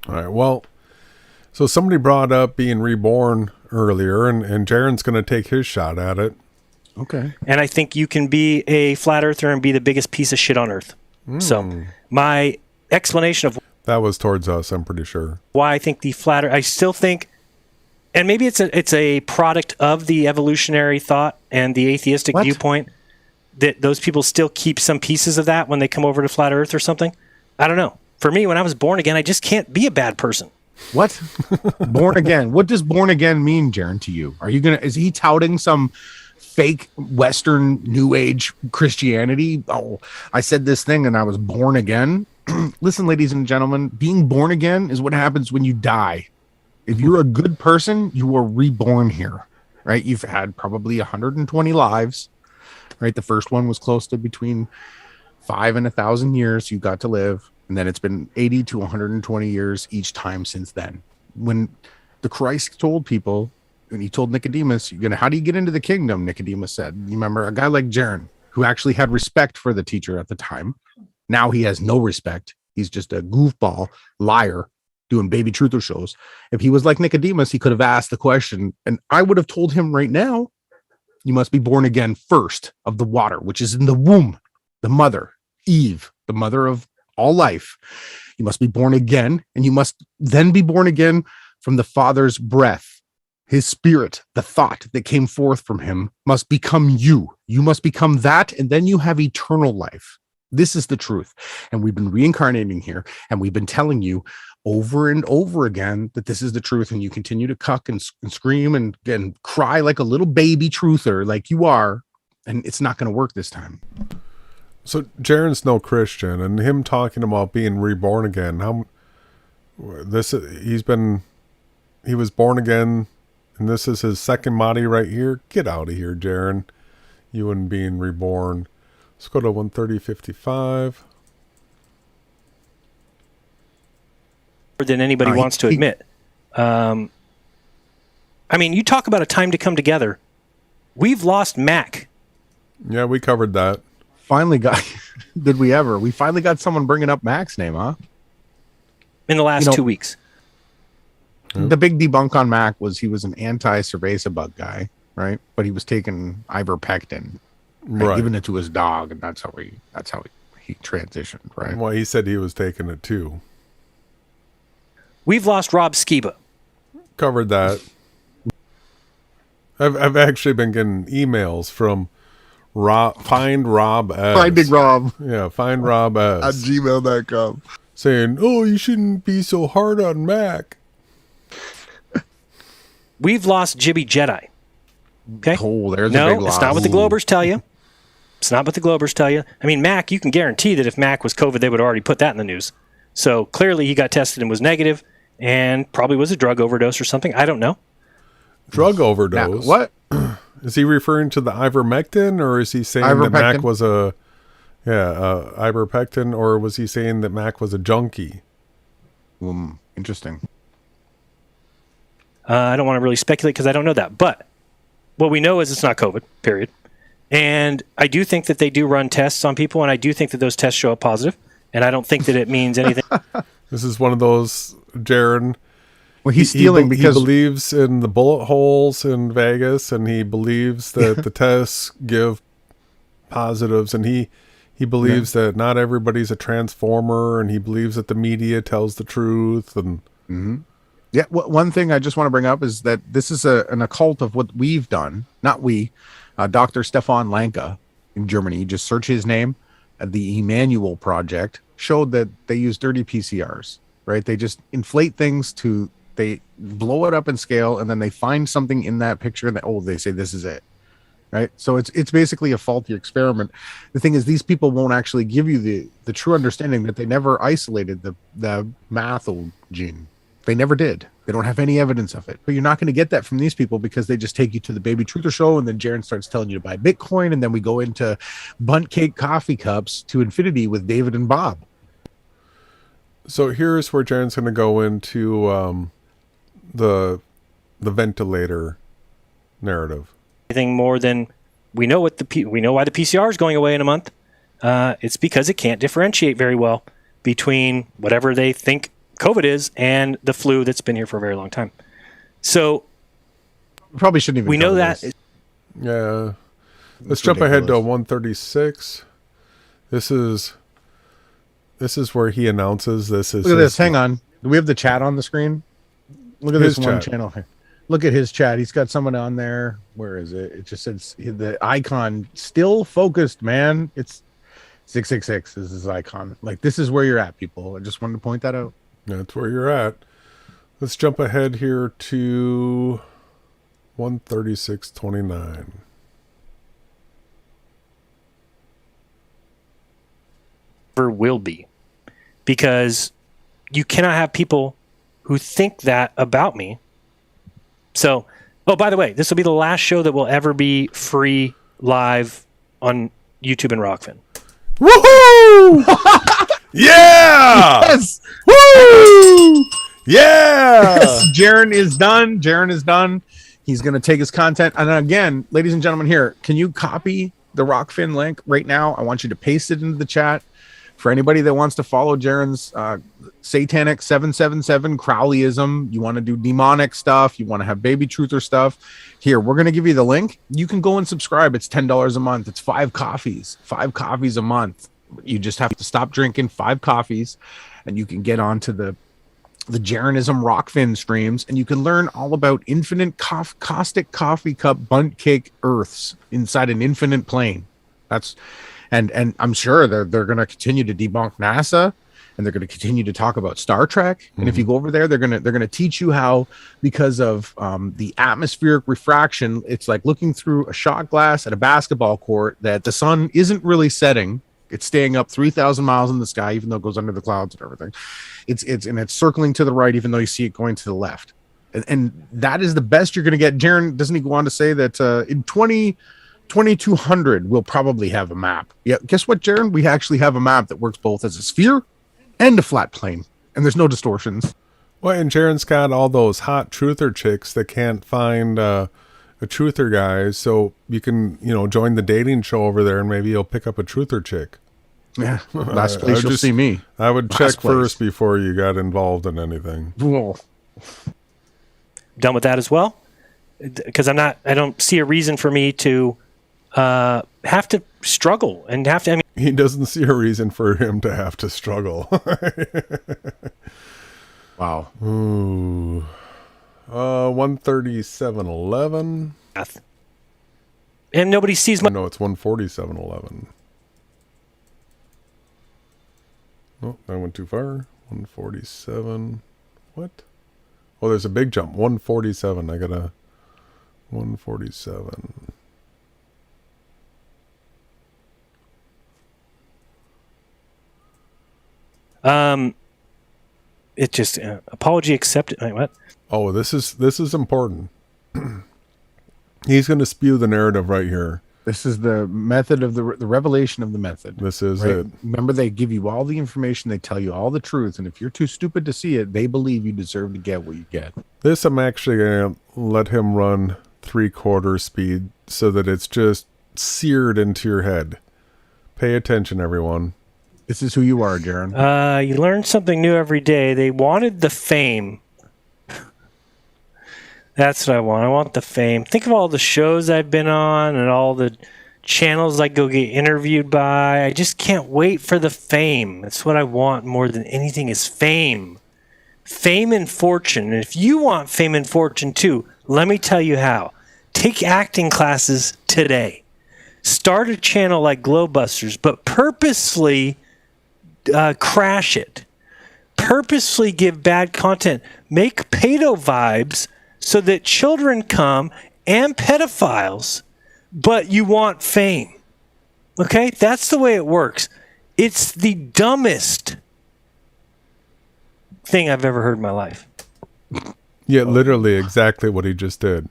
All right. Well, so somebody brought up being reborn earlier, and Jaron's going to take his shot at it. Okay. And I think you can be a flat earther and be the biggest piece of shit on earth. So my explanation of that was towards us, I'm pretty sure. Why I think the flat earth, I still think, and maybe it's a product of the evolutionary thought and the atheistic viewpoint, that those people still keep some pieces of that when they come over to flat earth or something. I don't know. For me, when I was born again, I just can't be a bad person. What? Born again? What does born again mean, Jaron, to you? Is he touting some fake Western New Age Christianity? Oh, I said this thing and I was born again. Listen, ladies and gentlemen, being born again is what happens when you die. If you're a good person, you are reborn here, right? You've had probably 120 lives, right? The first one was close to between 5 and 1,000 years you got to live. And then it's been 80 to 120 years each time since then. When the Christ told people, and he told Nicodemus, how do you get into the kingdom? Nicodemus said, you remember a guy like Jeran, who actually had respect for the teacher at the time. Now he has no respect. He's just a goofball liar doing baby truther shows. If he was like Nicodemus, he could have asked the question. And I would have told him right now, you must be born again first of the water, which is in the womb, the mother, Eve, the mother of all life. You must be born again, and you must then be born again from the Father's breath. His spirit, the thought that came forth from him, must become you. You must become that, and then you have eternal life. This is the truth. And we've been reincarnating here, and we've been telling you over and over again that this is the truth, and you continue to cuck and scream and cry like a little baby truther like you are, and it's not going to work this time. So Jaron's no Christian, and him talking about being reborn again. He was born again, and this is his second body right here. Get out of here, Jaron. You and being reborn. Let's go to 130.55. More than anybody wants to admit. I mean, you talk about a time to come together. We've lost Mac. Yeah, we covered that. Finally got we finally got someone bringing up Mac's name, huh? In the last 2 weeks. The big debunk on Mac was he was an anti-cerveza bug guy, right? But he was taking ivermectin, right? Giving it to his dog, and that's how he transitioned, right? Well, he said he was taking it too. We've lost Rob Skiba. Covered that. I've actually been getting emails from Find Rob S. Finding Rob. Yeah, Find Rob S. At gmail.com. Saying, oh, you shouldn't be so hard on Mac. We've lost Jibby Jedi. Okay? Oh, there's no, a big loss. It's not what the Globers tell you. It's not what the Globers tell you. I mean, Mac, you can guarantee that if Mac was COVID, they would have already put that in the news. So clearly he got tested and was negative and probably was a drug overdose or something. I don't know. Drug overdose? Now, what? Is he referring to the ivermectin, or is he saying that Mac was ivermectin, or was he saying that Mac was a junkie? Interesting. I don't want to really speculate because I don't know that. But what we know is it's not COVID, period. And I do think that they do run tests on people, and I do think that those tests show up positive. And I don't think that it means anything. This is one of those, Jaron. Well, he's stealing because he believes in the bullet holes in Vegas, and he believes that the tests give positives, and he believes that not everybody's a transformer, and he believes that the media tells the truth. And yeah, one thing I just want to bring up is that this is an occult of what we've done. Not we, Dr. Stefan Lanka in Germany. Just search his name. The Emmanuel Project showed that they use dirty PCRs, right? They just inflate things they blow it up in scale, and then they find something in that picture that, they say this is it. right? So it's basically a faulty experiment. The thing is, these people won't actually give you the true understanding that they never isolated the methyl gene. They never did. They don't have any evidence of it. But you're not going to get that from these people because they just take you to the Baby Truther show, and then Jaron starts telling you to buy Bitcoin, and then we go into bunt cake coffee cups to infinity with David and Bob. So here's where Jaron's going to go into the ventilator narrative. Anything more than we know why the PCR is going away in a month. It's because it can't differentiate very well between whatever they think COVID is and the flu that's been here for a very long time. So we probably shouldn't even. We know that. Yeah. Let's jump ahead to 136. This is where he announces this is. Look at this. Hang on. Do we have the chat on the screen? Look at this one channel here. Look at his chat. He's got someone on there. Where is it? It just says the icon still focused, man. It's 666 is his icon. Like, this is where you're at, people. I just wanted to point that out. That's where you're at. Let's jump ahead here to 136.29. Will be, because you cannot have people who think that about me. So, oh, by the way, this will be the last show that will ever be free live on YouTube and Rockfin. Woohoo! Yeah! Yes! Woo! Yeah! Yes! Jaron is done. Jaron is done. He's going to take his content. And again, ladies and gentlemen, here, can you copy the Rockfin link right now? I want you to paste it into the chat. For anybody that wants to follow Jaron's satanic 777 Crowleyism, you want to do demonic stuff, you want to have Baby Truther stuff, here, we're going to give you the link. You can go and subscribe. It's $10 a month. It's 5 coffees a month. You just have to stop drinking 5 coffees, and you can get onto the Jeranism Rockfin streams, and you can learn all about infinite caustic coffee cup bunt cake earths inside an infinite plane. That's... And I'm sure they're going to continue to debunk NASA, and they're going to continue to talk about Star Trek. And if you go over there, they're going to teach you how, because of the atmospheric refraction, it's like looking through a shot glass at a basketball court, that the sun isn't really setting. It's staying up 3,000 miles in the sky, even though it goes under the clouds and everything. It's circling to the right, even though you see it going to the left. And that is the best you're going to get. Jaron, doesn't he go on to say that in 2200 we'll probably have a map. Yeah, guess what, Jaron? We actually have a map that works both as a sphere and a flat plane, and there's no distortions. Well, and Jaron's got all those hot truther chicks that can't find a truther guy, so you can, join the dating show over there, and maybe you'll pick up a truther chick. Yeah, last place you'll see me. I would check first before you got involved in anything. Whoa. Done with that as well, because I don't see a reason for me to have to struggle and have to. He doesn't see a reason for him to have to struggle. Wow. Ooh. 137.11. And nobody sees my. No, it's 147.11. Oh, I went too far. 147. What? Oh, there's a big jump. 147. I got a 147. It just apology accepted. Wait, what? Oh, this is important. He's going to spew the narrative right here. This is the method of the revelation of the method. This is right? it. Remember, they give you all the information. They tell you all the truth. And if you're too stupid to see it, they believe you deserve to get what you get. This, I'm actually going to let him run 3/4 speed so that it's just seared into your head. Pay attention, everyone. This is who you are, Jaron. You learn something new every day. They wanted the fame. That's what I want. I want the fame. Think of all the shows I've been on and all the channels I go get interviewed by. I just can't wait for the fame. That's what I want more than anything is fame. Fame and fortune. And if you want fame and fortune too, let me tell you how. Take acting classes today. Start a channel like Glowbusters, but purposely crash it. Purposely give bad content. Make pedo vibes so that children come and pedophiles but you want fame. Okay? That's the way it works. It's the dumbest thing I've ever heard in my life. Yeah, literally exactly what he just did.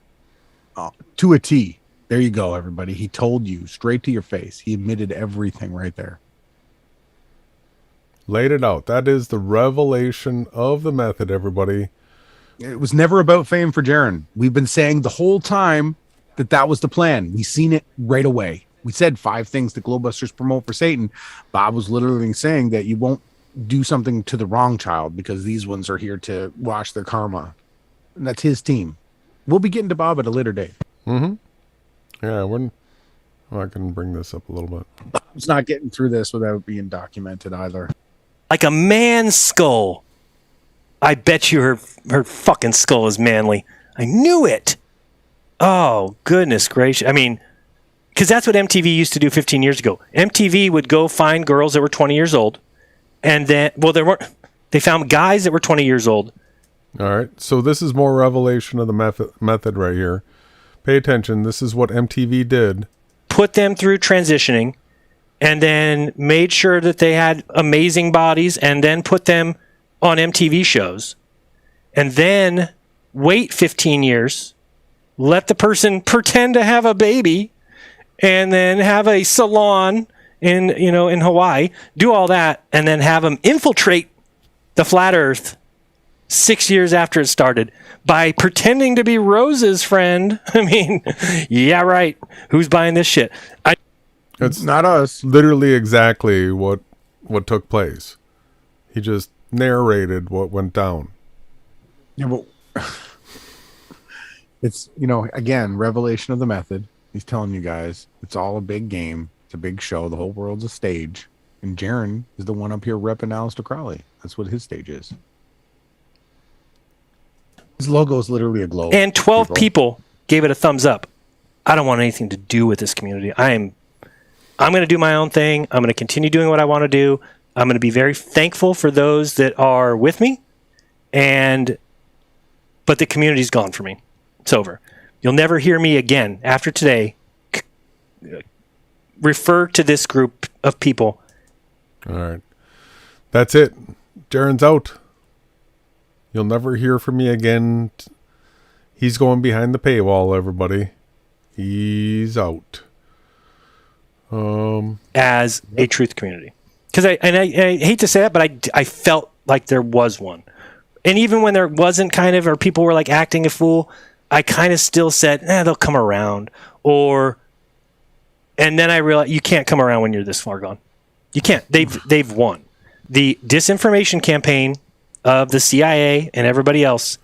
To a T. There you go, everybody. He told you straight to your face. He admitted everything right there. Laid it out. That is the revelation of the method, everybody. It was never about fame for Jaron. We've been saying the whole time that was the plan. We seen it right away. We said 5 things that Globusters promote for Satan. Bob was literally saying that you won't do something to the wrong child because these ones are here to wash their karma. And that's his team. We'll be getting to Bob at a later date. Mm-hmm. Yeah, I can bring this up a little bit. Bob's not getting through this without being documented either. Like a man's skull. I bet you her fucking skull is manly. I knew it. Oh, goodness gracious. I mean, because that's what MTV used to do 15 years ago. MTV would go find girls that were 20 years old. And then, they found guys that were 20 years old. All right. So this is more revelation of the method right here. Pay attention. This is what MTV did. Put them through transitioning and then made sure that they had amazing bodies and then put them on MTV shows. And then wait 15 years, let the person pretend to have a baby and then have a salon in Hawaii, do all that, and then have them infiltrate the flat earth 6 years after it started by pretending to be Rose's friend. I mean, yeah, right. Who's buying this shit? It's not us. Literally exactly what took place. He just narrated what went down. Yeah, but it's, again, revelation of the method. He's telling you guys it's all a big game. It's a big show. The whole world's a stage. And Jaron is the one up here repping Aleister Crowley. That's what his stage is. His logo is literally a globe. And 12 people gave it a thumbs up. I don't want anything to do with this community. I'm going to do my own thing. I'm going to continue doing what I want to do. I'm going to be very thankful for those that are with me. But the community's gone for me. It's over. You'll never hear me again after today refer to this group of people. All right. That's it. Jaron's out. You'll never hear from me again. He's going behind the paywall, everybody. He's out. As a truth community. Because I hate to say that, but I felt like there was one. And even when there wasn't kind of, or people were like acting a fool, I kind of still said, they'll come around. And then I realized you can't come around when you're this far gone. You can't. They've won. The disinformation campaign of the CIA and everybody else.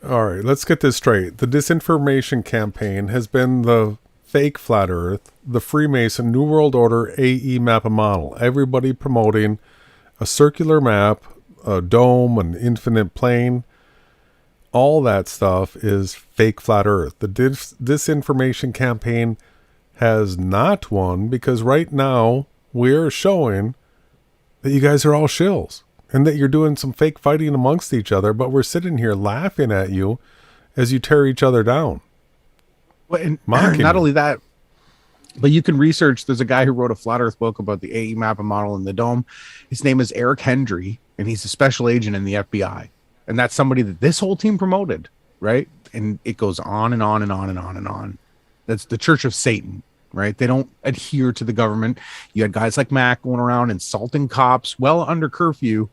All right, let's get this straight. The disinformation campaign has been the fake flat earth, the Freemason New World Order AE map and model. Everybody promoting a circular map, a dome, an infinite plane. All that stuff is fake flat earth. The disinformation campaign has not won because right now we're showing that you guys are all shills and that you're doing some fake fighting amongst each other, but we're sitting here laughing at you as you tear each other down. Well, and not only that, but you can research. There's a guy who wrote a flat earth book about the AE map and model in the dome. His name is Eric Hendry, and he's a special agent in the FBI. And that's somebody that this whole team promoted, right? And it goes on and on and on and on and on. That's the Church of Satan, right? They don't adhere to the government. You had guys like Mac going around insulting cops well under curfew,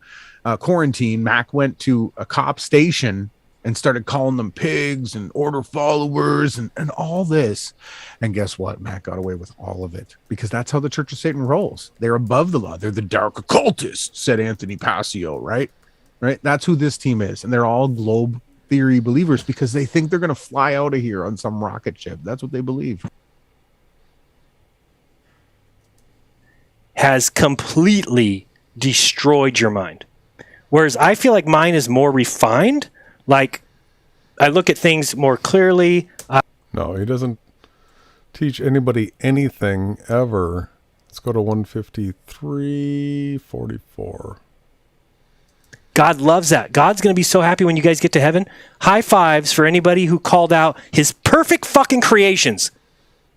quarantine. Mac went to a cop station and started calling them pigs and order followers and all this. And guess what? Mac got away with all of it because that's how the Church of Satan rolls. They're above the law. They're the dark occultists, said Anthony Passio, right? Right? That's who this team is. And they're all globe theory believers because they think they're going to fly out of here on some rocket ship. That's what they believe. Has completely destroyed your mind. Whereas I feel like mine is more refined. Like, I look at things more clearly. No, he doesn't teach anybody anything ever. Let's go to 153:44. God loves that. God's going to be so happy when you guys get to heaven. High fives for anybody who called out his perfect fucking creations.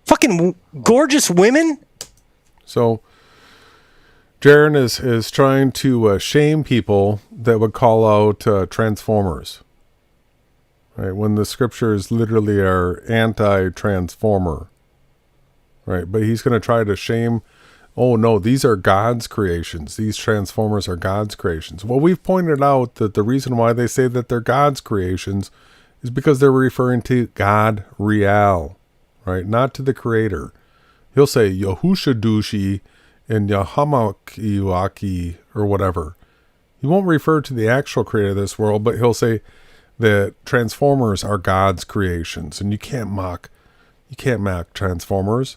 Fucking gorgeous women? So Jaron is trying to shame people that would call out transformers. Right, when the scriptures literally are anti-transformer. Right, but he's going to try to shame, oh no, these are God's creations. These transformers are God's creations. Well, we've pointed out that the reason why they say that they're God's creations is because they're referring to God Real, right? Not to the creator. He'll say Yahushadushi and Yahamakiwaki or whatever. He won't refer to the actual creator of this world, but he'll say that transformers are God's creations, and you can't mock transformers.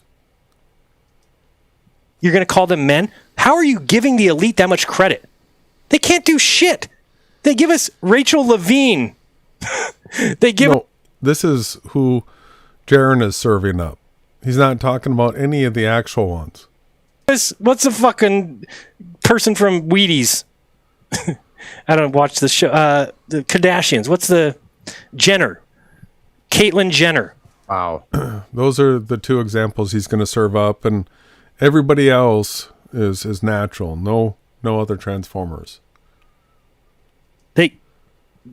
You're going to call them men? How are you giving the elite that much credit? They can't do shit. They give us Rachel Levine. This is who Jeran is serving up. He's not talking about any of the actual ones. What's the fucking person from Wheaties? I don't watch the show. The Kardashians. What's the Jenner? Caitlyn Jenner. Wow. Those are the two examples he's going to serve up, and everybody else is natural. No other transformers.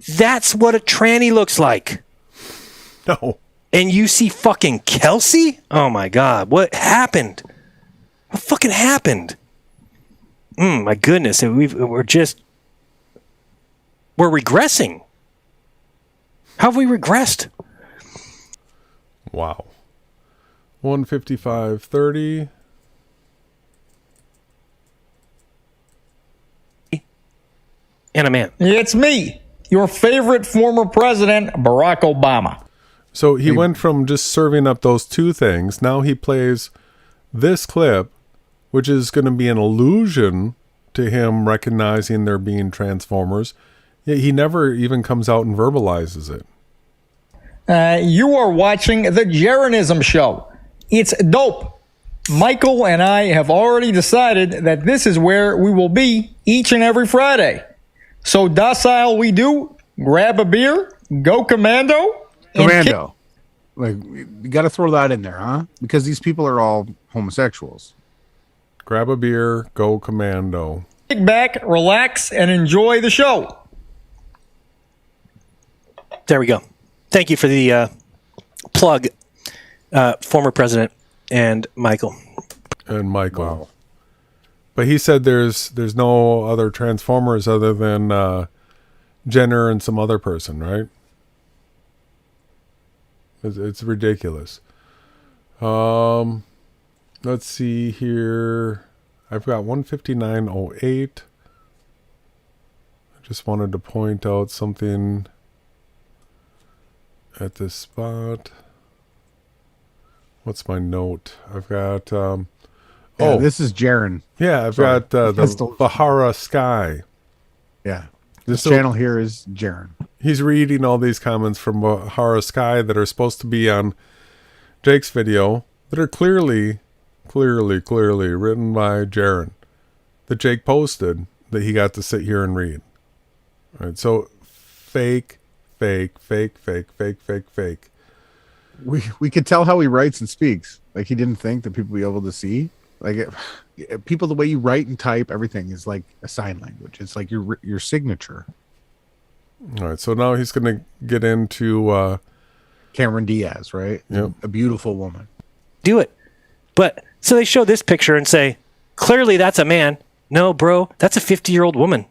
That's what a tranny looks like. No. And you see fucking Kelsey? Oh my God. What happened? What fucking happened? My goodness. We're regressing. How have we regressed? Wow. 155.30. And a man. It's me, your favorite former president, Barack Obama. So he went from just serving up those two things. Now he plays this clip, which is going to be an allusion to him recognizing there being transformers. Yet he never even comes out and verbalizes it. You are watching the Jeranism show. It's dope. Michael and I have already decided that this is where we will be each and every Friday. So docile we do, grab a beer, go commando. Commando. Like, you got to throw that in there, huh? Because these people are all homosexuals. Grab a beer, go commando. Kick back, relax, and enjoy the show. There we go. Thank you for the plug, former president and Michael. And Michael. Wow. But he said there's no other transformers other than Jenner and some other person, right? It's ridiculous. Let's see here. I've got 159.08. I just wanted to point out something at this spot. What's my note? I've got this is Jaron. Yeah, I've got the Bahara Sky. Yeah. This channel here is Jaron. He's reading all these comments from Bahara Sky that are supposed to be on Jake's video that are clearly written by Jeran that Jake posted that he got to sit here and read. All right, so fake. We could tell how he writes and speaks. Like, he didn't think that people would be able to see. Like, people, the way you write and type, everything is like a sign language. It's like your signature. All right, so now he's going to get into Cameron Diaz, right? Yep. A beautiful woman. Do it. But so they show this picture and say, clearly that's a man. No, bro, that's a 50-year-old woman.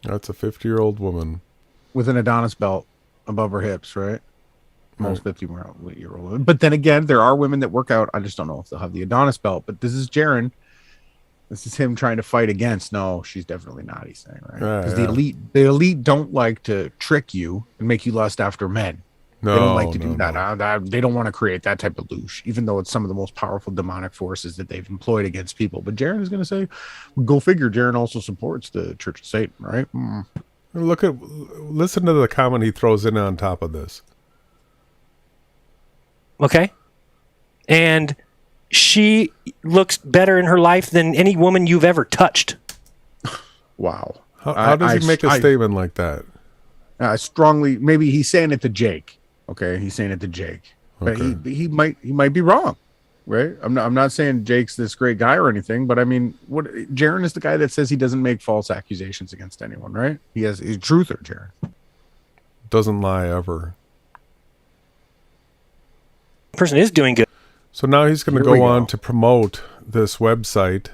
That's a 50-year-old woman. With an Adonis belt above her hips, right? Most 50-year-old women. But then again, there are women that work out. I just don't know if they'll have the Adonis belt. But this is Jeran. This is him trying to fight against. No, she's definitely not, he's saying, right? Because the elite don't like to trick you and make you lust after men. No, they don't like to do that. They don't want to create that type of loosh, even though it's some of the most powerful demonic forces that they've employed against people. But Jeran is going to say, go figure, Jeran also supports the Church of Satan, right? Listen to the comment he throws in on top of this. Okay. And she looks better in her life than any woman you've ever touched. Wow. How does he make a statement like that? Strongly, maybe he's saying it to Jake. Okay, he's saying it to Jake. Okay. But he might be wrong, right? I'm not saying Jake's this great guy or anything, but I mean, Jaron is the guy that says he doesn't make false accusations against anyone, right? He's a truther, Jaron. Doesn't lie ever. Person is doing good. So now he's going to go on to promote this website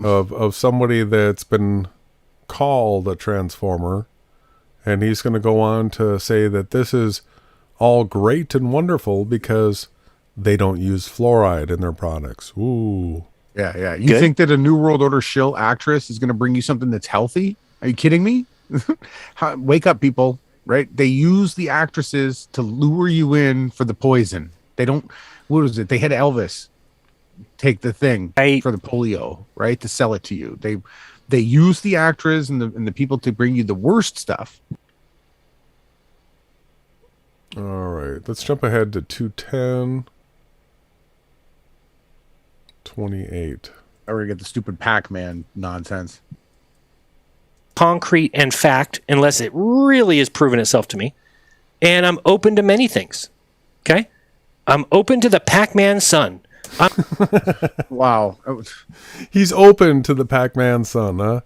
of somebody that's been called a transformer, and he's going to go on to say that this is all great and wonderful because they don't use fluoride in their products. Ooh. Yeah. You think that a New World Order shill actress is going to bring you something that's healthy? Are you kidding me? Wake up, people, right? They use the actresses to lure you in for the poison. They don't, what was it? They had Elvis take the thing for the polio, right? To sell it to you. They use the actors and the people to bring you the worst stuff. All right, let's jump ahead to 210. 28. Or we get the stupid Pac-Man nonsense. Concrete and fact, unless it really has proven itself to me. And I'm open to many things. Okay? I'm open to the Pac-Man sun. Wow. He's open to the Pac-Man sun, huh?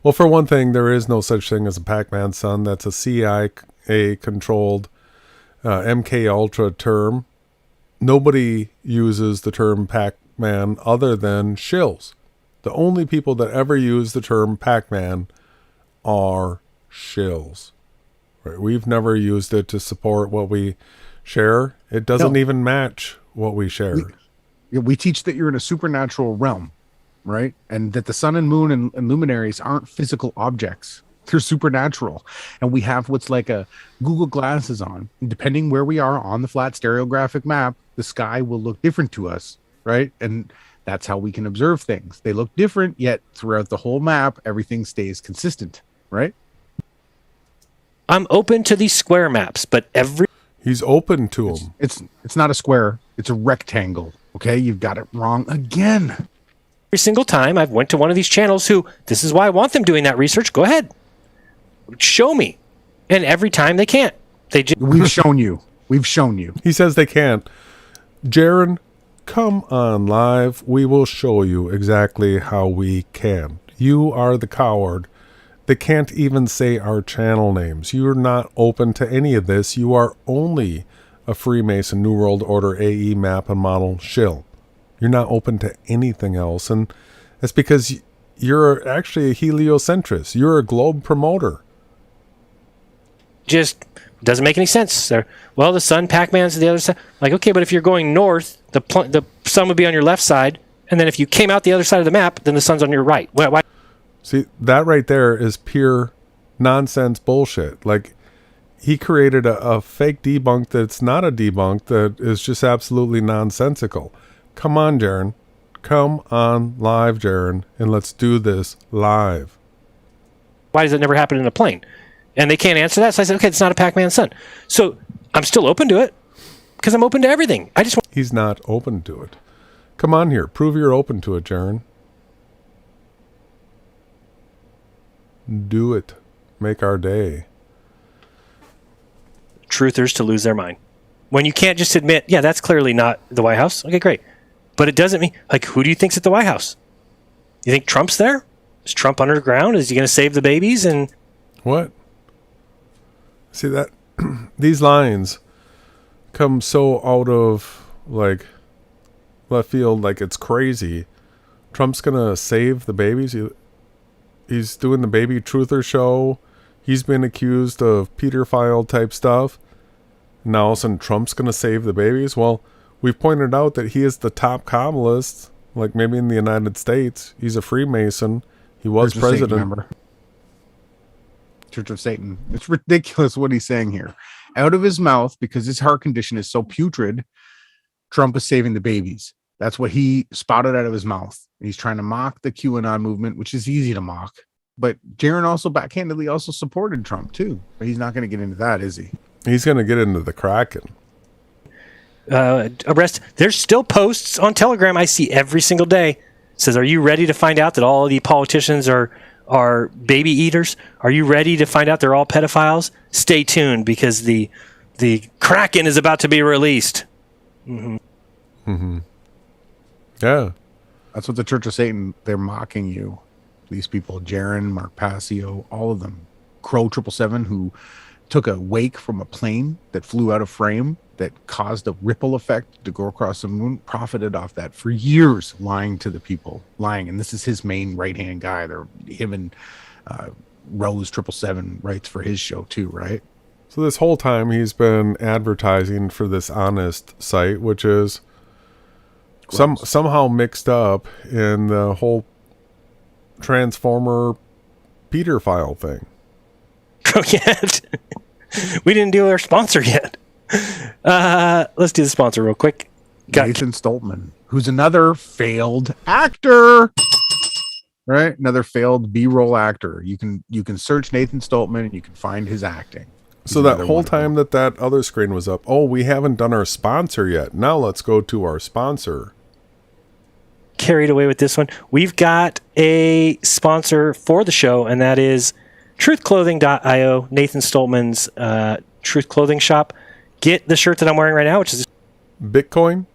Well, for one thing, there is no such thing as a Pac-Man sun. That's a CIA-controlled MK Ultra term. Nobody uses the term Pac-Man other than shills. The only people that ever use the term Pac-Man are shills. Right? We've never used it to support what we share. It doesn't even match what we share. We teach that you're in a supernatural realm, right? And that the sun and moon and luminaries aren't physical objects. They're supernatural. And we have what's like a Google glasses on. And depending where we are on the flat stereographic map, the sky will look different to us, right? And that's how we can observe things. They look different, yet throughout the whole map, everything stays consistent, right? I'm open to these square maps, but He's open to them. It's not a square. It's a rectangle. Okay, you've got it wrong again. Every single time I've went to one of these channels this is why I want them doing that research. Go ahead. Show me. And every time they can't. We've shown you. We've shown you. He says they can't. Jeran, come on live. We will show you exactly how we can. You are the coward. They can't even say our channel names. You're not open to any of this. You are only a Freemason New World Order AE map and model shill. You're not open to anything else. And that's because you're actually a heliocentrist. You're a globe promoter. Just doesn't make any sense. Well, the sun, Pac-Man's to the other side. Like, okay, but if you're going north, the sun would be on your left side. And then if you came out the other side of the map, then the sun's on your right. Why? See, that right there is pure nonsense bullshit. Like, he created a fake debunk that's not a debunk, that is just absolutely nonsensical. Come on, Jaron. Come on live, Jaron, and let's do this live. Why does it never happen in a plane? And they can't answer that. So I said, okay, it's not a Pac-Man sun. So I'm still open to it because I'm open to everything. He's not open to it. Come on here. Prove you're open to it, Jaron. Do it. Make our day. Truthers to lose their mind. When you can't just admit, yeah, that's clearly not the White House. Okay, great. But it doesn't mean, like, who do you think's at the White House? You think Trump's there? Is Trump underground? Is he going to save the babies? And what? See that? These lines come so out of, like, left field, like it's crazy. Trump's going to save the babies? He's doing the baby truther show. He's been accused of pedophile type stuff. Now all of a sudden Trump's going to save the babies. Well, we've pointed out that he is the top Kabbalist, like maybe in the United States. He's a Freemason. He was Church of Satan, president. remember? Church of Satan. It's ridiculous what he's saying here. Out of his mouth, because his heart condition is so putrid, Trump is saving the babies. That's what he spouted out of his mouth. He's trying to mock the QAnon movement, which is easy to mock. But Jaron also backhandedly also supported Trump too. But he's not going to get into that, is he? He's going to get into the Kraken. Arrest. There's still posts on Telegram I see every single day. It says, are you ready to find out that all the politicians are baby eaters? Are you ready to find out they're all pedophiles? Stay tuned because the Kraken is about to be released. Mm-hmm. Mm-hmm. Yeah. That's what the Church of Satan, they're mocking you. These people, Jeran, Mark Passio, all of them. Crow 777, who took a wake from a plane that flew out of frame that caused a ripple effect to go across the moon, profited off that for years, lying to the people, lying. And this is his main right-hand guy. Him and Rose 777 writes for his show too, right? So this whole time he's been advertising for this honest site, which is somehow mixed up in the whole Transformer Peter file thing. Oh, yet. We didn't do our sponsor yet. Let's do the sponsor real quick. Nathan Stoltman, who's another failed actor, right? Another failed B-roll actor. You can search Nathan Stoltman and you can find his acting. So that whole time that other screen was up, we haven't done our sponsor yet. Now let's go to our sponsor. Carried away with this one. We've got a sponsor for the show, and that is truthclothing.io, Nathan Stoltman's Truth Clothing shop. Get the shirt that I'm wearing right now, which is Bitcoin.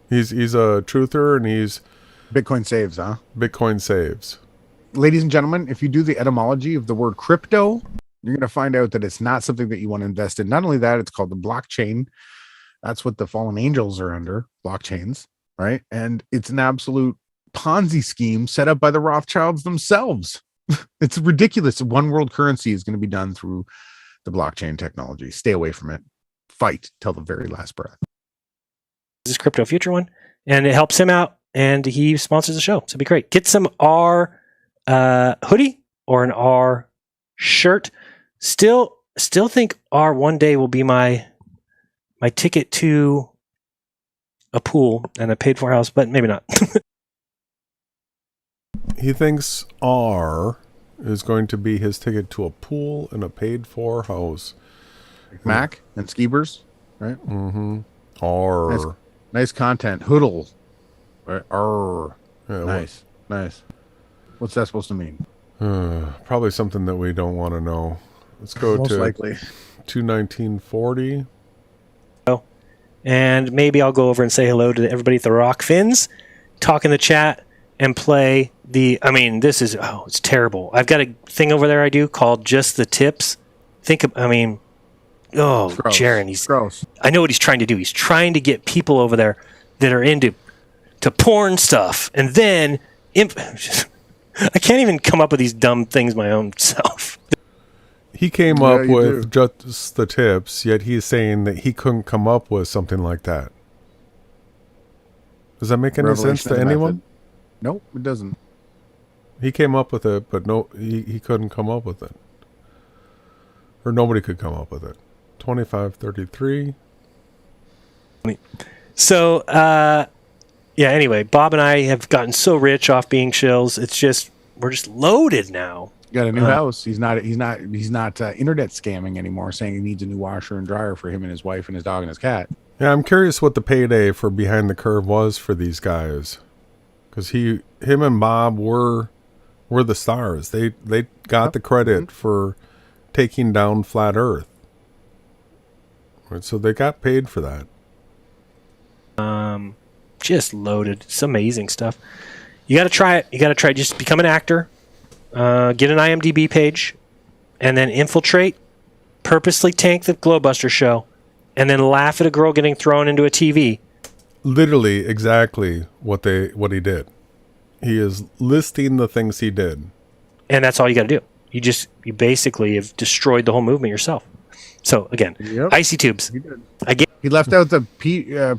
He's a truther, and he's Bitcoin saves, huh? Bitcoin saves. Ladies and gentlemen, if you do the etymology of the word crypto, you're going to find out that it's not something that you want to invest in. Not only that, it's called the blockchain. That's what the fallen angels are under, blockchains, right? And it's an absolute Ponzi scheme set up by the Rothschilds themselves. It's ridiculous. One world currency is going to be done through the blockchain technology. Stay away from it. Fight till the very last breath. This is Crypto Future one, and it helps him out, and he sponsors the show. So it'd be great. Get some R hoodie or an R shirt. Still think R one day will be my ticket to a pool and a paid for house, but maybe not. He thinks R is going to be his ticket to a pool and a paid for house. Mac and Skeebers, right? Mm-hmm. R. Nice content. Hoodle. Right? R. Yeah, nice. What's that supposed to mean? Probably something that we don't want to know. Let's go Most to likely 1940. And maybe I'll go over and say hello to everybody at the Rock Fins, talk in the chat, and play this is, it's terrible. I've got a thing over there I do called Just the Tips. Jaron, he's gross. I know what he's trying to do. He's trying to get people over there that are into porn stuff. And then, I can't even come up with these dumb things my own self. He came up with Just the Tips, yet he's saying that he couldn't come up with something like that. Does that make any sense to anyone? Nope, it doesn't. He came up with it, but he couldn't come up with it. Or nobody could come up with it. 2533. So, anyway, Bob and I have gotten so rich off being shills. It's just, we're just loaded now. Got a new house. He's not internet scamming anymore, saying he needs a new washer and dryer for him and his wife and his dog and his cat. Yeah, I'm curious what the payday for Behind the Curve was for these guys. Because him and Bob were the stars. They got the credit for taking down Flat Earth. Right, so they got paid for that. Just loaded. It's amazing stuff. You got to try it. Just become an actor. Get an IMDb page, and then infiltrate, purposely tank the Glowbuster show, and then laugh at a girl getting thrown into a TV. Literally, exactly what he did. He is listing the things he did, and that's all you got to do. You basically have destroyed the whole movement yourself. So again, icy tubes. He left out the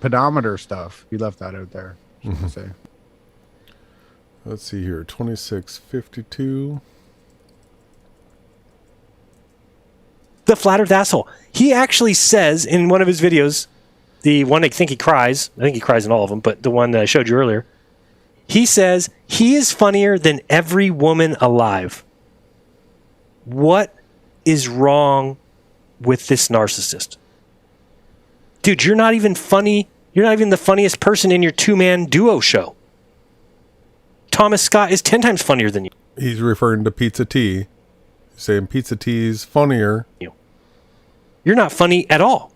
pedometer stuff. He left that out there. Should I say? Let's see here, 2652. The Flat Earth asshole. He actually says in one of his videos, the one I think he cries in all of them, but the one that I showed you earlier, he says he is funnier than every woman alive. What is wrong with this narcissist? Dude, you're not even funny. You're not even the funniest person in your two-man duo show. Thomas Scott is 10 times funnier than you. He's referring to Pizza T. He's saying Pizza T's funnier. You're not funny at all.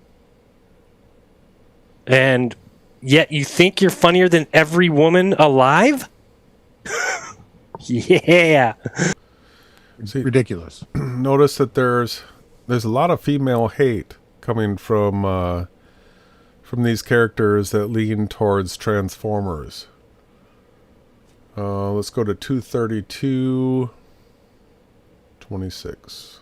And yet you think you're funnier than every woman alive? Yeah. See, ridiculous. Notice that there's a lot of female hate coming from these characters that lean towards Transformers. Let's go to 232.26.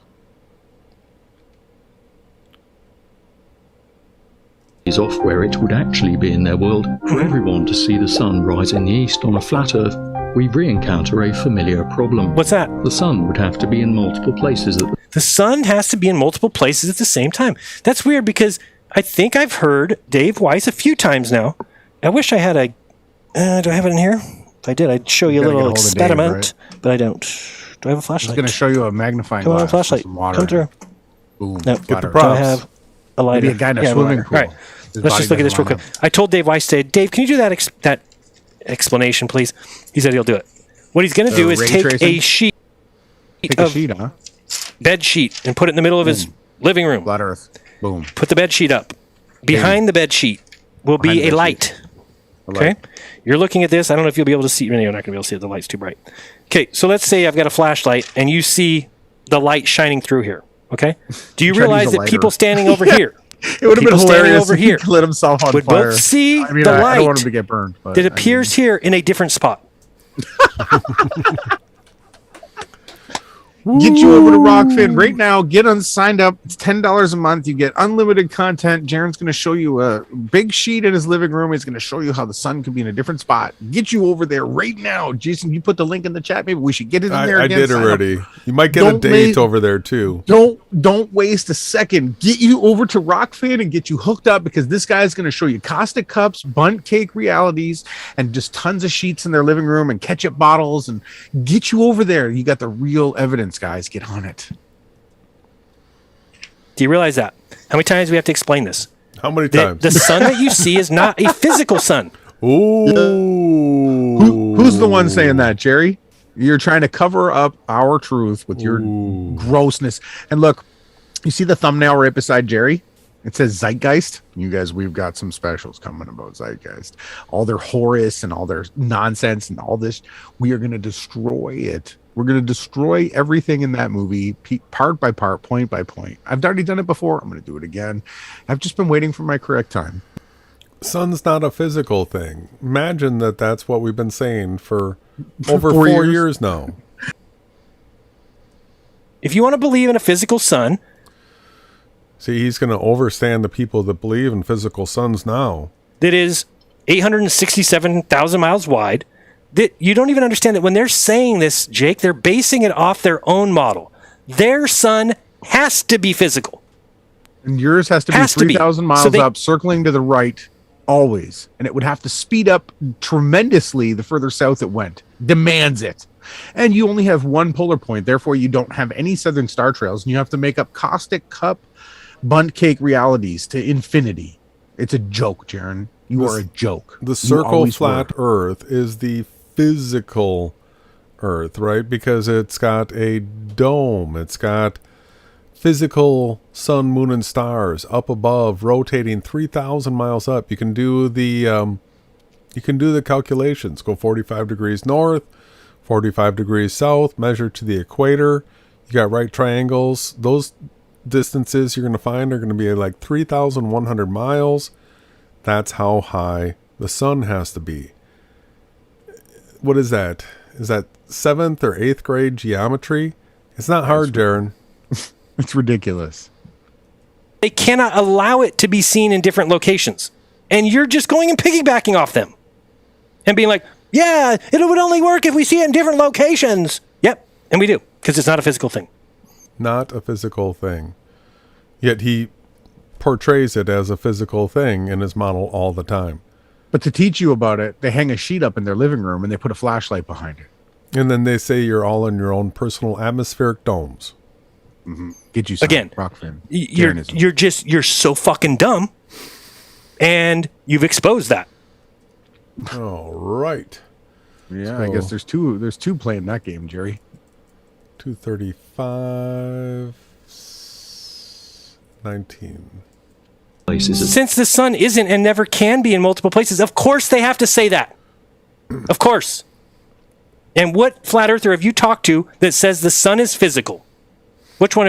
Is off where it would actually be in their world for everyone to see the sun rise in the east on a flat earth, we re-encounter a familiar problem. What's that? The sun would have to be in multiple places at the sun has to be in multiple places at the same time. That's weird because I think I've heard Dave Weiss a few times now. I wish I had a... do I have it in here? If I did, I'd show you a little experiment, Dave, right? But I don't. Do I have a flashlight? I'm going to show you a magnifying glass. Come on, flashlight. Come through. Boom. No, get the props. Do I have a lighter? Maybe a guy in a swimming pool. All right. Let's just look at this real quick. I told Dave Weiss today, Dave, can you do that that explanation, please? He said he'll do it. What he's going to do is take a sheet bed sheet and put it in the middle of his living room. Flat Earth. Boom. Put the bed sheet up. Behind the bed sheet will be a light. Okay? You're looking at this. I don't know if you'll be able to see. You're not going to be able to see it. The light's too bright. Okay, so let's say I've got a flashlight and you see the light shining through here. Okay? Do you realize that people standing over here, it would have been hilarious over if here he lit himself on would fire. both see I mean, the I light don't want him to get burned, but, that appears here in a different spot. Get you over to Rockfin right now. Get signed up. It's $10 a month. You get unlimited content. Jaron's going to show you a big sheet in his living room. He's going to show you how the sun could be in a different spot. Get you over there right now. Jason, you put the link in the chat. Maybe we should get it in there again. I did already. You might get a date over there too. Don't waste a second. Get you over to Rockfin and get you hooked up, because this guy's going to show you caustic cups, bunt cake realities, and just tons of sheets in their living room and ketchup bottles, and get you over there. You got the real evidence, guys. Get on it. Do you realize that? How many times do we have to explain this? How many times? The sun that you see is not a physical sun. Ooh. Who's the one saying that, Jerry? You're trying to cover up our truth with your grossness. And look, you see the thumbnail right beside Jerry? It says Zeitgeist. You guys, we've got some specials coming about Zeitgeist. All their Horus and all their nonsense and all this. We are going to destroy it. We're going to destroy everything in that movie, part by part, point by point. I've already done it before. I'm going to do it again. I've just been waiting for my correct time. Sun's not a physical thing. Imagine that that's what we've been saying for over 4 years now. If you want to believe in a physical sun... See, he's going to overstand the people that believe in physical suns now. That is 867,000 miles wide. That you don't even understand that when they're saying this, Jake, they're basing it off their own model. Their sun has to be physical. And yours has to be 3,000 miles up, circling to the right, always. And it would have to speed up tremendously the further south it went. Demands it. And you only have one polar point. Therefore, you don't have any southern star trails. And you have to make up caustic cup, bunt cake realities to infinity. It's a joke, Jaron. You are a joke. The circle flat Earth is the physical Earth, right? Because it's got a dome. It's got physical sun, moon, and stars up above, rotating 3,000 miles up. You can do the calculations. Go 45 degrees north, 45 degrees south, measure to the equator. You got right triangles. Those distances you're going to find are going to be like 3,100 miles. That's how high the sun has to be. What is that? Is that 7th or 8th grade geometry? It's not hard, Jaron. It's ridiculous. They cannot allow it to be seen in different locations. And you're just going and piggybacking off them. And being like, yeah, it would only work if we see it in different locations. Yep, and we do. Because it's not a physical thing. Not a physical thing. Yet he portrays it as a physical thing in his model all the time. But to teach you about it, they hang a sheet up in their living room and they put a flashlight behind it. And then they say you're all in your own personal atmospheric domes. Mm-hmm. Get you again. You're so fucking dumb, and you've exposed that. All right. Yeah, so, I guess there's two playing that game, Jerry. 235, 19. places. Since the sun isn't and never can be in multiple places, of course they have to say that. Of course. And what flat earther have you talked to that says the sun is physical? Which one?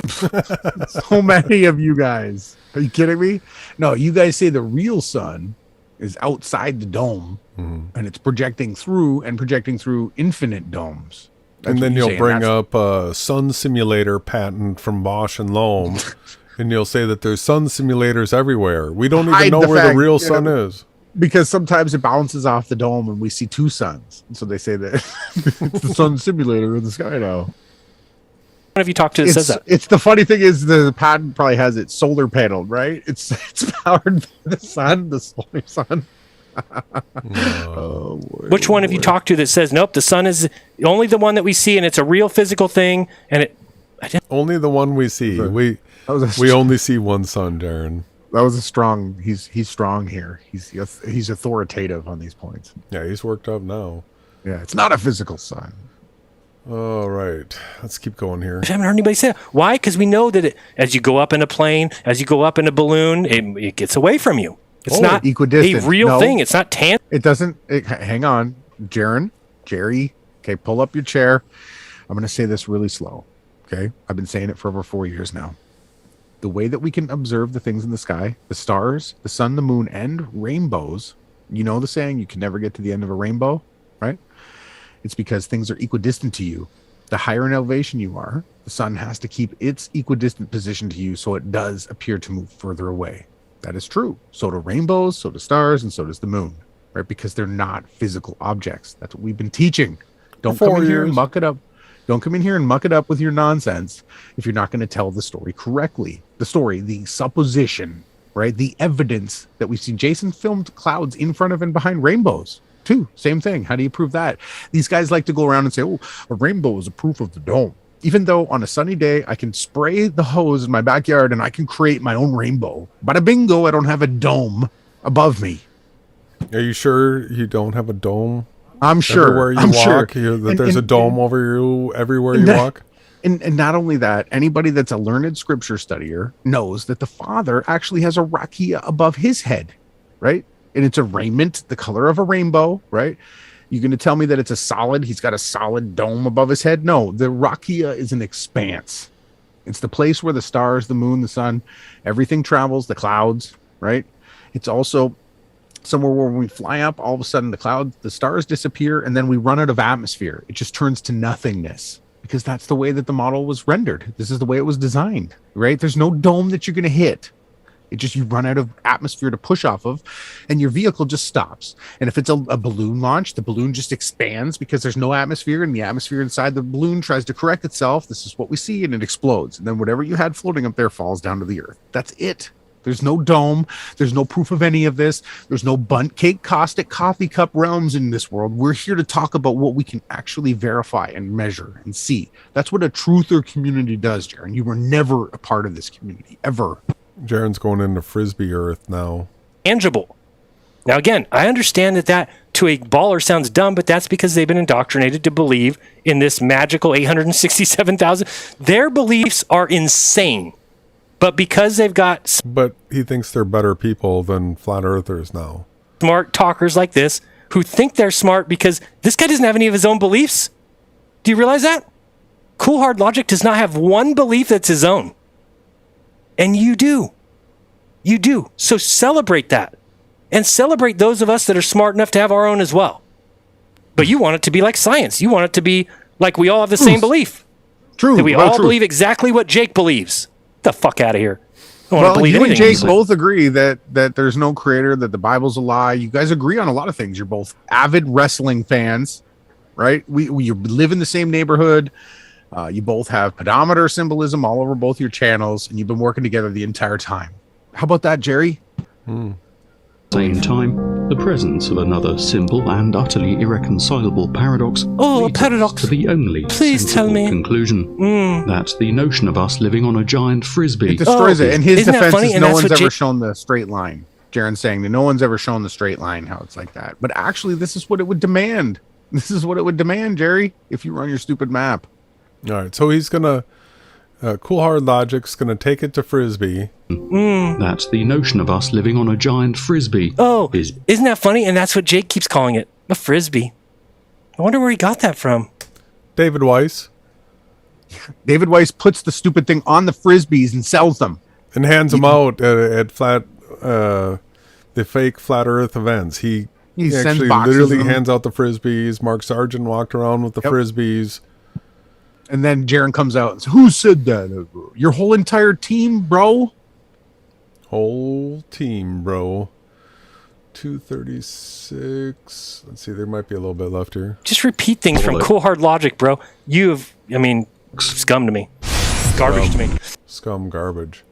So many of you guys. Are you kidding me? No, you guys say the real sun is outside the dome and it's projecting through infinite domes. That's and then what you you'll say, bring up a sun simulator patent from Bosch and Lohm, and you'll say that there's sun simulators everywhere. We don't even know where the real sun is. Because sometimes it bounces off the dome and we see two suns. So they say that it's the sun simulator in the sky now. What have you talked to that says that? It's the funny thing is the patent probably has it solar paneled, right? It's powered by the sun, the solar sun. Oh, boy, which one have you talked to that says nope, the sun is only the one that we see and it's a real physical thing and it only the one we see. We only see one sun, Jaron. That was a strong. He's strong here. He's authoritative on these points. Yeah, he's worked up now. Yeah, it's not a physical sun. All right, let's keep going here. I haven't heard anybody say that. Why? Because we know that as you go up in a plane, as you go up in a balloon, it gets away from you. It's not equidistant. a real thing. It's not tangible. It doesn't. Hang on, Jerry. Okay, pull up your chair. I'm going to say this really slow. Okay, I've been saying it for over 4 years now. The way that we can observe the things in the sky, the stars, the sun, the moon, and rainbows. You know the saying, you can never get to the end of a rainbow, right? It's because things are equidistant to you. The higher in elevation you are, the sun has to keep its equidistant position to you so it does appear to move further away. That is true. So do rainbows, so do stars, and so does the moon, right? Because they're not physical objects. That's what we've been teaching. Don't come in here and muck it up. Don't come in here and muck it up with your nonsense if you're not going to tell the story correctly. The story, the supposition, right? The evidence that we've seen. Jason filmed clouds in front of and behind rainbows, too. Same thing. How do you prove that? These guys like to go around and say, oh, a rainbow is a proof of the dome. Even though on a sunny day, I can spray the hose in my backyard and I can create my own rainbow. Bada bingo, I don't have a dome above me. Are you sure you don't have a dome? I'm sure. Everywhere you walk, there's a dome over you everywhere you walk. And not only that, anybody that's a learned scripture studier knows that the Father actually has a rakia above his head, right? And it's a raiment, the color of a rainbow, right? You're going to tell me that it's a solid, he's got a solid dome above his head? No, the rakia is an expanse. It's the place where the stars, the moon, the sun, everything travels, the clouds, right? It's also somewhere where when we fly up, all of a sudden the stars disappear and then we run out of atmosphere. It just turns to nothingness because that's the way that the model was rendered. This is the way it was designed, right? There's no dome that you're going to hit. It just, you run out of atmosphere to push off of and your vehicle just stops. And if it's a balloon launch, the balloon just expands because there's no atmosphere and the atmosphere inside the balloon tries to correct itself. This is what we see and it explodes. And then whatever you had floating up there falls down to the earth. That's it. There's no dome. There's no proof of any of this. There's no bunt cake, caustic, coffee cup realms in this world. We're here to talk about what we can actually verify and measure and see. That's what a truther community does, Jaron. You were never a part of this community, ever. Jaron's going into Frisbee Earth now. Tangible. Now, again, I understand that to a baller sounds dumb, but that's because they've been indoctrinated to believe in this magical 867,000. Their beliefs are insane. But because they've got... But he thinks they're better people than flat earthers now. Smart talkers like this who think they're smart because this guy doesn't have any of his own beliefs. Do you realize that? Cool Hard Logic does not have one belief that's his own. And you do. You do. So celebrate that. And celebrate those of us that are smart enough to have our own as well. But you want it to be like science. You want it to be like we all have the same belief. True. That we all believe exactly what Jake believes. Get the fuck out of here. Well, you and Jake both agree that there's no creator, that the Bible's a lie. You guys agree on a lot of things. You're both avid wrestling fans, right? You live in the same neighborhood. You both have pedometer symbolism all over both your channels, and you've been working together the entire time. How about that, Jerry? Same time, the presence of another simple and utterly irreconcilable paradox a paradox to the only Please tell me. conclusion that the notion of us living on a giant frisbee it destroys it. And his defense is no one's ever shown the straight line. Jaron's saying that no one's ever shown the straight line, how it's like that. But actually, this is what it would demand. This is what it would demand, Jerry, if you run your stupid map. All right, so he's gonna Cool Hard Logic's going to take it to Frisbee. That's the notion of us living on a giant frisbee. Oh, isn't that funny? And that's what Jake keeps calling it, a frisbee. I wonder where he got that from. David Weiss. David Weiss puts the stupid thing on the frisbees and sells them. And hands them out at the fake Flat Earth events. He actually literally hands out the frisbees. Mark Sargent walked around with the frisbees. And then Jaron comes out and says, who said that? Your whole entire team, bro? Whole team, bro. 236. Let's see, there might be a little bit left here. Just repeat things from Cool Hard Logic, bro. Scum to me. Garbage to me. Scum garbage.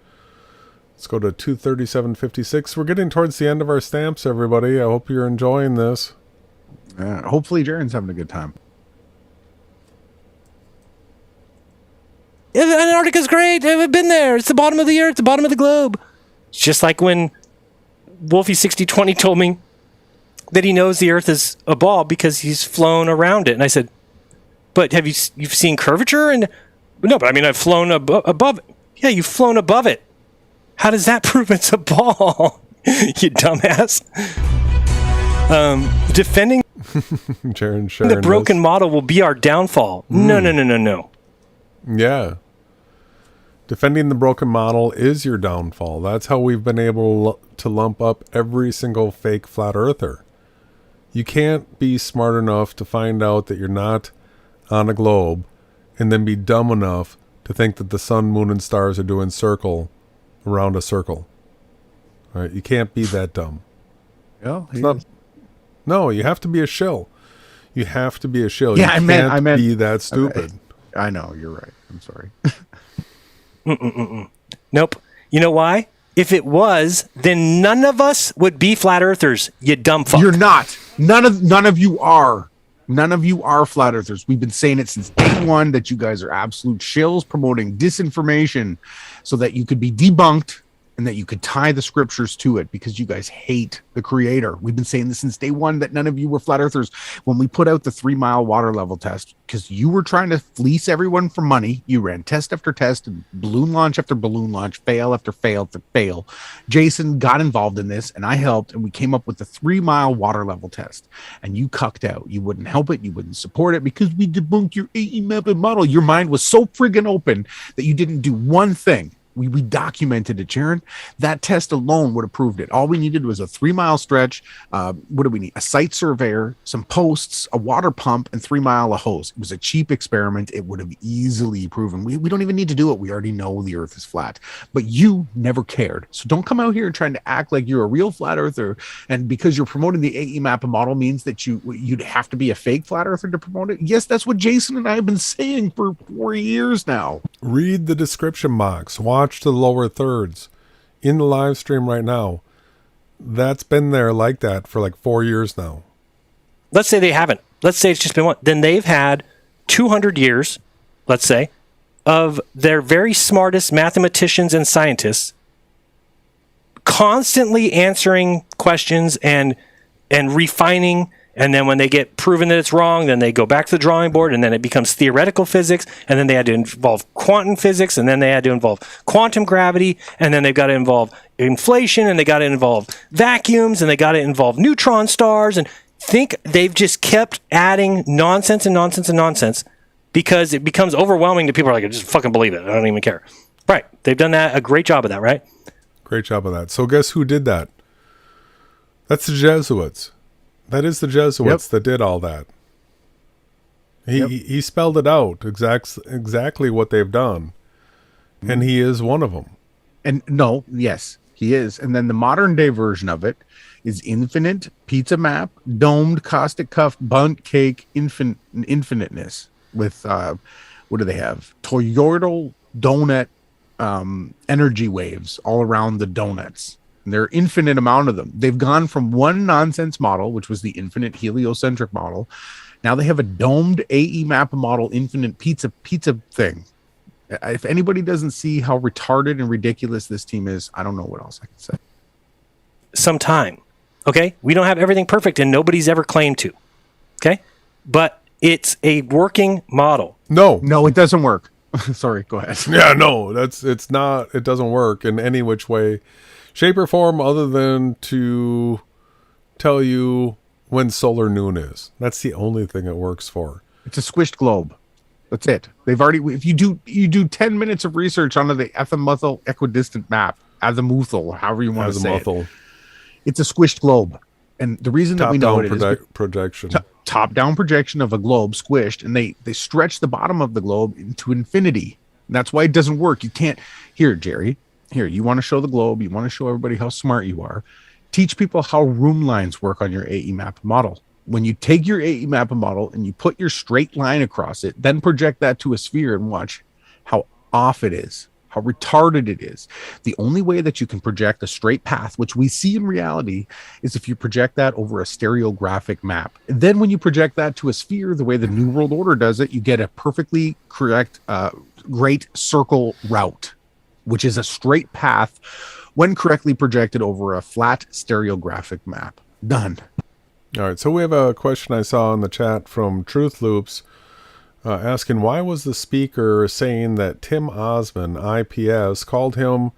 Let's go to 237.56. We're getting towards the end of our stamps, everybody. I hope you're enjoying this. Hopefully Jaron's having a good time. Antarctica's great. I've been there. It's the bottom of the earth, the bottom of the globe. It's just like when Wolfie6020 told me that he knows the earth is a ball because he's flown around it. And I said, but you've seen curvature? And no, but I've flown above it. Yeah, you've flown above it. How does that prove it's a ball? You dumbass. Defending the broken model will be our downfall. No. Yeah. Defending the broken model is your downfall. That's how we've been able to lump up every single fake flat earther. You can't be smart enough to find out that you're not on a globe and then be dumb enough to think that the sun, moon, and stars are doing circle around a circle. All right? You can't be that dumb. Yeah, no, you have to be a shill. You have to be a shill. Yeah, you can't be that stupid. I know, you're right. I'm sorry. Nope. You know why? If it was, then none of us would be flat earthers, you dumb fuck. You're not. None of you are. None of you are flat earthers. We've been saying it since day one that you guys are absolute shills promoting disinformation so that you could be debunked and that you could tie the scriptures to it because you guys hate the creator. We've been saying this since day one that none of you were flat earthers. When we put out the 3-mile water level test, because you were trying to fleece everyone for money, you ran test after test and balloon launch after balloon launch, fail after fail after fail. Jason got involved in this and I helped, and we came up with the 3-mile water level test. And you cucked out. You wouldn't help it. You wouldn't support it because we debunked your AE method model. Your mind was so friggin' open that you didn't do one thing. We documented it, Jaron. That test alone would have proved it. All we needed was a 3-mile stretch. What do we need? A site surveyor, some posts, a water pump, and 3 mile a hose. It was a cheap experiment. It would have easily proven. We don't even need to do it. We already know the earth is flat. But you never cared. So don't come out here trying to act like you're a real flat earther. And because you're promoting the AE mappa model means that you'd have to be a fake flat earther to promote it. Yes, that's what Jason and I have been saying for 4 years now. Read the description box. Watch the lower thirds in the live stream right now. That's been there like that for like 4 years now. Let's say they haven't. Let's say it's just been one. Then they've had 200 years, let's say, of their very smartest mathematicians and scientists constantly answering questions and refining. And then when they get proven that it's wrong, then they go back to the drawing board, and then it becomes theoretical physics, and then they had to involve quantum physics, and then they had to involve quantum gravity, and then they've got to involve inflation, and they got to involve vacuums, and they got to involve neutron stars, and think they've just kept adding nonsense and nonsense and nonsense because it becomes overwhelming to people who are like, just fucking believe it. I don't even care. Right. They've done a great job of that, right? Great job of that. So guess who did that? That's the Jesuits. That is the Jesuits that did all that. He spelled it out exactly what they've done, and he is one of them. And yes, he is. And then the modern day version of it is infinite, pizza map, domed, caustic cuff, bunt cake, infiniteness with what do they have? Toroidal donut energy waves all around the donuts. There are infinite amount of them. They've gone from one nonsense model, which was the infinite heliocentric model. Now they have a domed AE mappa model, infinite pizza thing. If anybody doesn't see how retarded and ridiculous this team is, I don't know what else I can say. Some time. Okay? We don't have everything perfect, and nobody's ever claimed to. Okay? But it's a working model. No, it doesn't work. Sorry, go ahead. Yeah, no, it doesn't work in any which way, shape, or form other than to tell you when solar noon is. That's the only thing it works for. It's a squished globe. That's it. They've already, if you do 10 minutes of research onto the azimuthal equidistant map, azimuthal, however you want to say it, it's a squished globe. And the reason that we know it is projection. Top-down projection of a globe squished, and they stretch the bottom of the globe into infinity. And that's why it doesn't work. You can't. Here, Jerry, you want to show the globe, you want to show everybody how smart you are. Teach people how room lines work on your AE map model. When you take your AE map model and you put your straight line across it, then project that to a sphere and watch how off it is, how retarded it is. The only way that you can project a straight path, which we see in reality, is if you project that over a stereographic map. And then when you project that to a sphere, the way the New World Order does it, you get a perfectly correct great circle route, which is a straight path when correctly projected over a flat stereographic map. Done. All right, so we have a question I saw in the chat from Truth Loops asking, why was the speaker saying that Tim Osman, IPS, called him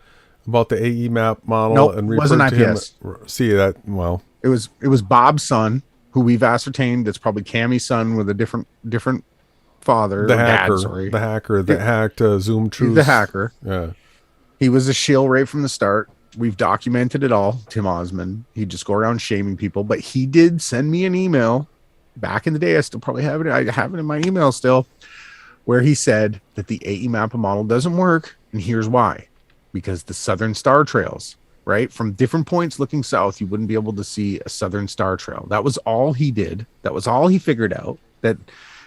about the AE map model and referred wasn't to IPS. him? See that? Well, it was Bob's son, who we've ascertained that's probably Cammy's son with a different father. The dad, hacker, sorry. the hacker that hacked Zoom Truth. He's the hacker. Yeah, he was a shill right from the start. We've documented it all. Tim Osman. He'd just go around shaming people, but he did send me an email back in the day. I still probably have it. I have it in my email still, where he said that the AE mappa model doesn't work, and here's why: because the southern star trails, right, from different points looking south, you wouldn't be able to see a southern star trail. That was all he did. That was all he figured out. That,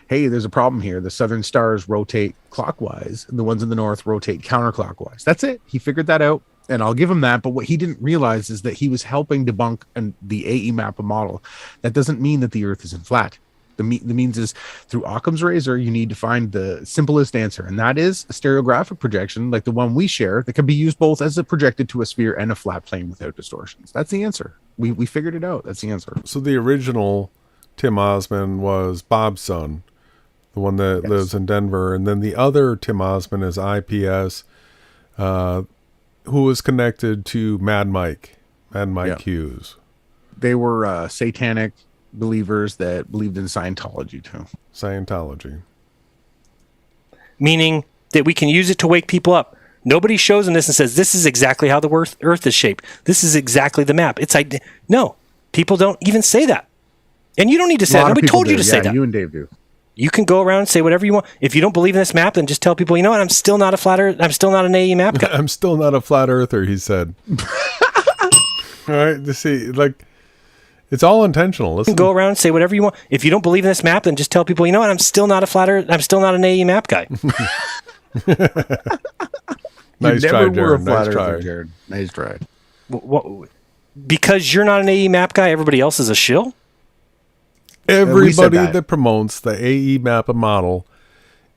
hey, there's a problem here. The southern stars rotate clockwise, and the ones in the north rotate counterclockwise. That's it. He figured that out. And I'll give him that, but what he didn't realize is that he was helping debunk the AE mappa model. That doesn't mean that the Earth isn't flat. The means is, through Occam's razor, you need to find the simplest answer, and that is a stereographic projection like the one we share that can be used both as a projected to a sphere and a flat plane without distortions. That's the answer. We figured it out. That's the answer. So the original Tim Osman was Bob's son, the one that lives in Denver, and then the other Tim Osman is IPS, who was connected to Mad Mike Hughes. They were satanic believers that believed in Scientology too. Scientology. Meaning that we can use it to wake people up. Nobody shows them this and says, this is exactly how the Earth is shaped. This is exactly the map. It's like, no, people don't even say that. And you don't need to say that. Nobody told you to say that. You and Dave do. You can go around and say whatever you want. If you don't believe in this map, then just tell people, you know what, I'm still not a flat earth. I'm still not an AE map guy. I'm still not a flat earther, he said. All right, to see, like, it's all intentional. Listen. You can go around and say whatever you want. If you don't believe in this map, then just tell people, you know what, I'm still not a flat earth. I'm still not an AE map guy. Nice try, Jaron. Nice try, Jaron. Nice try. Because you're not an AE map guy, everybody else is a shill? Everybody that promotes the AE mappa model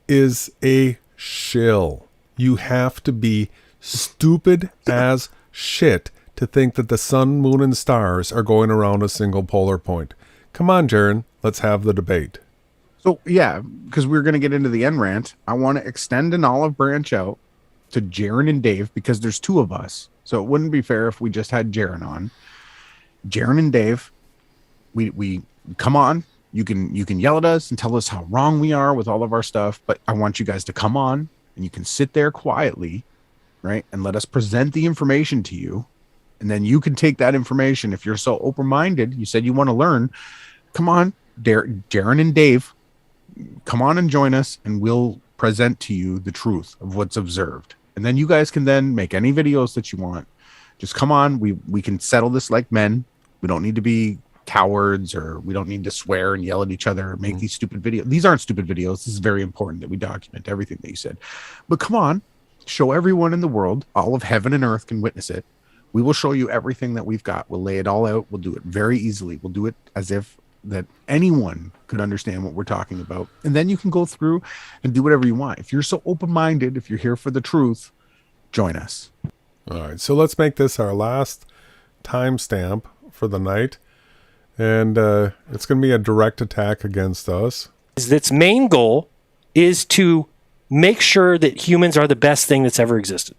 is a shill. You have to be stupid as shit to think that the sun, moon, and stars are going around a single polar point. Come on, Jaron, let's have the debate. So, yeah, because we're going to get into the end rant, I want to extend an olive branch out to Jaron and Dave, because there's two of us. So it wouldn't be fair if we just had Jaron on. Jaron and Dave, we come on. You can yell at us and tell us how wrong we are with all of our stuff, but I want you guys to come on and you can sit there quietly, right, and let us present the information to you, and then you can take that information. If you're so open-minded, you said you want to learn, come on, Jaron and Dave, come on and join us, and we'll present to you the truth of what's observed. And then you guys can then make any videos that you want. Just come on. We can settle this like men. We don't need to be cowards, or we don't need to swear and yell at each other or make these stupid videos. These aren't stupid videos. This is very important that we document everything that you said. But come on, show everyone in the world, all of heaven and earth can witness it. We will show you everything that we've got. We'll lay it all out. We'll do it very easily. We'll do it as if that anyone could understand what we're talking about. And then you can go through and do whatever you want. If you're so open-minded, if you're here for the truth, join us. All right, so let's make this our last timestamp for the night. And it's going to be a direct attack against us. Its main goal is to make sure that humans are the best thing that's ever existed.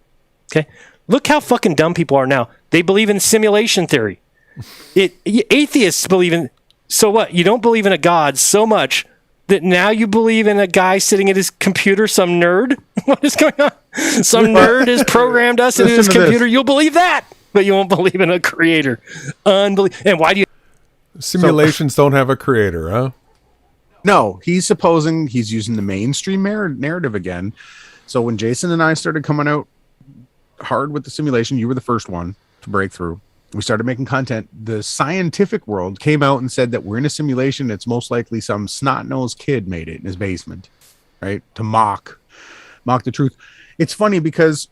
Okay? Look how fucking dumb people are now. They believe in simulation theory. Atheists believe in... So what? You don't believe in a god so much that now you believe in a guy sitting at his computer, some nerd? What is going on? Some nerd has programmed us into his computer. You'll believe that, but you won't believe in a creator. Unbelievable. And why do you... Simulations don't have a creator, huh? No, he's supposing he's using the mainstream narrative again. So when Jason and I started coming out hard with the simulation, you were the first one to break through. We started making content. The scientific world came out and said that we're in a simulation. It's most likely some snot-nosed kid made it in his basement, right? To mock the truth. It's funny because,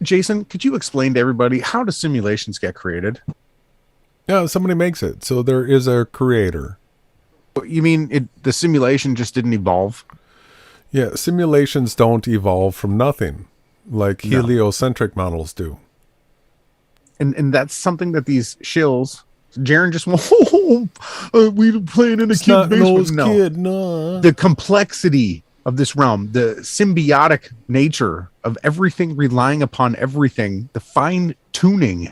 Jason, could you explain to everybody how do simulations get created? Yeah, somebody makes it. So there is a creator. You mean the simulation just didn't evolve? Yeah, simulations don't evolve from nothing like heliocentric models do. And that's something that these shills, Jaron just went, we playing in a kid's basement. No. The complexity of this realm, the symbiotic nature of everything relying upon everything, the fine tuning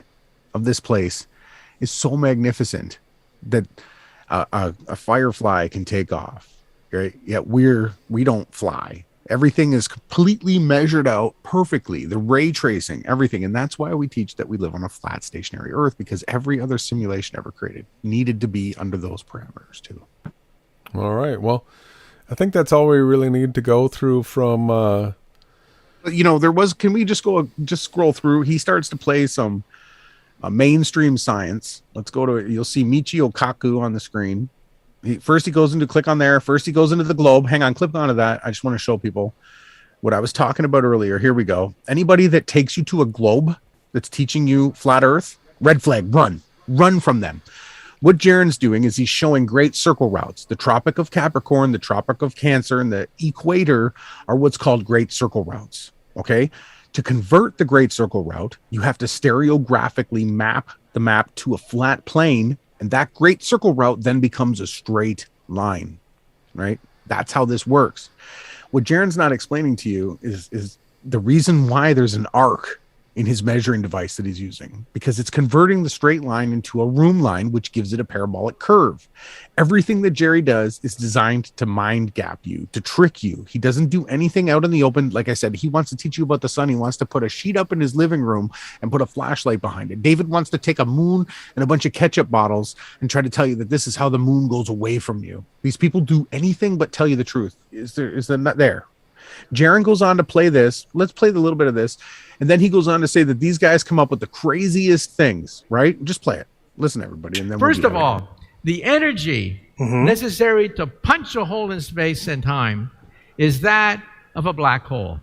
of this place is so magnificent that a firefly can take off, right? Yet we don't fly. Everything is completely measured out perfectly. The ray tracing, everything. And that's why we teach that we live on a flat stationary Earth, because every other simulation ever created needed to be under those parameters too. All right. Well, I think that's all we really need to go through from... can we just scroll through? He starts to play some mainstream science. Let's go to it. You'll see Michio Kaku on the screen. First he goes into click on there. First he goes into the globe. Hang on, click onto that. I just want to show people what I was talking about earlier. Here we go. Anybody that takes you to a globe that's teaching you flat Earth, red flag, run from them. What Jaron's doing is he's showing great circle routes. The Tropic of Capricorn, the Tropic of Cancer, and the equator are what's called great circle routes. Okay. To convert the great circle route, you have to stereographically map the map to a flat plane. And that great circle route then becomes a straight line, right? That's how this works. What Jaron's not explaining to you is the reason why there's an arc in his measuring device that he's using, because it's converting the straight line into a room line, which gives it a parabolic curve. Everything that Jerry does is designed to mind gap you, to trick you. He doesn't do anything out in the open. Like I said, he wants to teach you about the sun. He wants to put a sheet up in his living room and put a flashlight behind it. David wants to take a moon and a bunch of ketchup bottles and try to tell you that this is how the moon goes away from you. These people do anything but tell you the truth. Is there not there? Jeran goes on to play this. Let's play a little bit of this. And then he goes on to say that these guys come up with the craziest things, right? Just play it. Listen, everybody. And then First of all, the energy necessary to punch a hole in space and time is that of a black hole.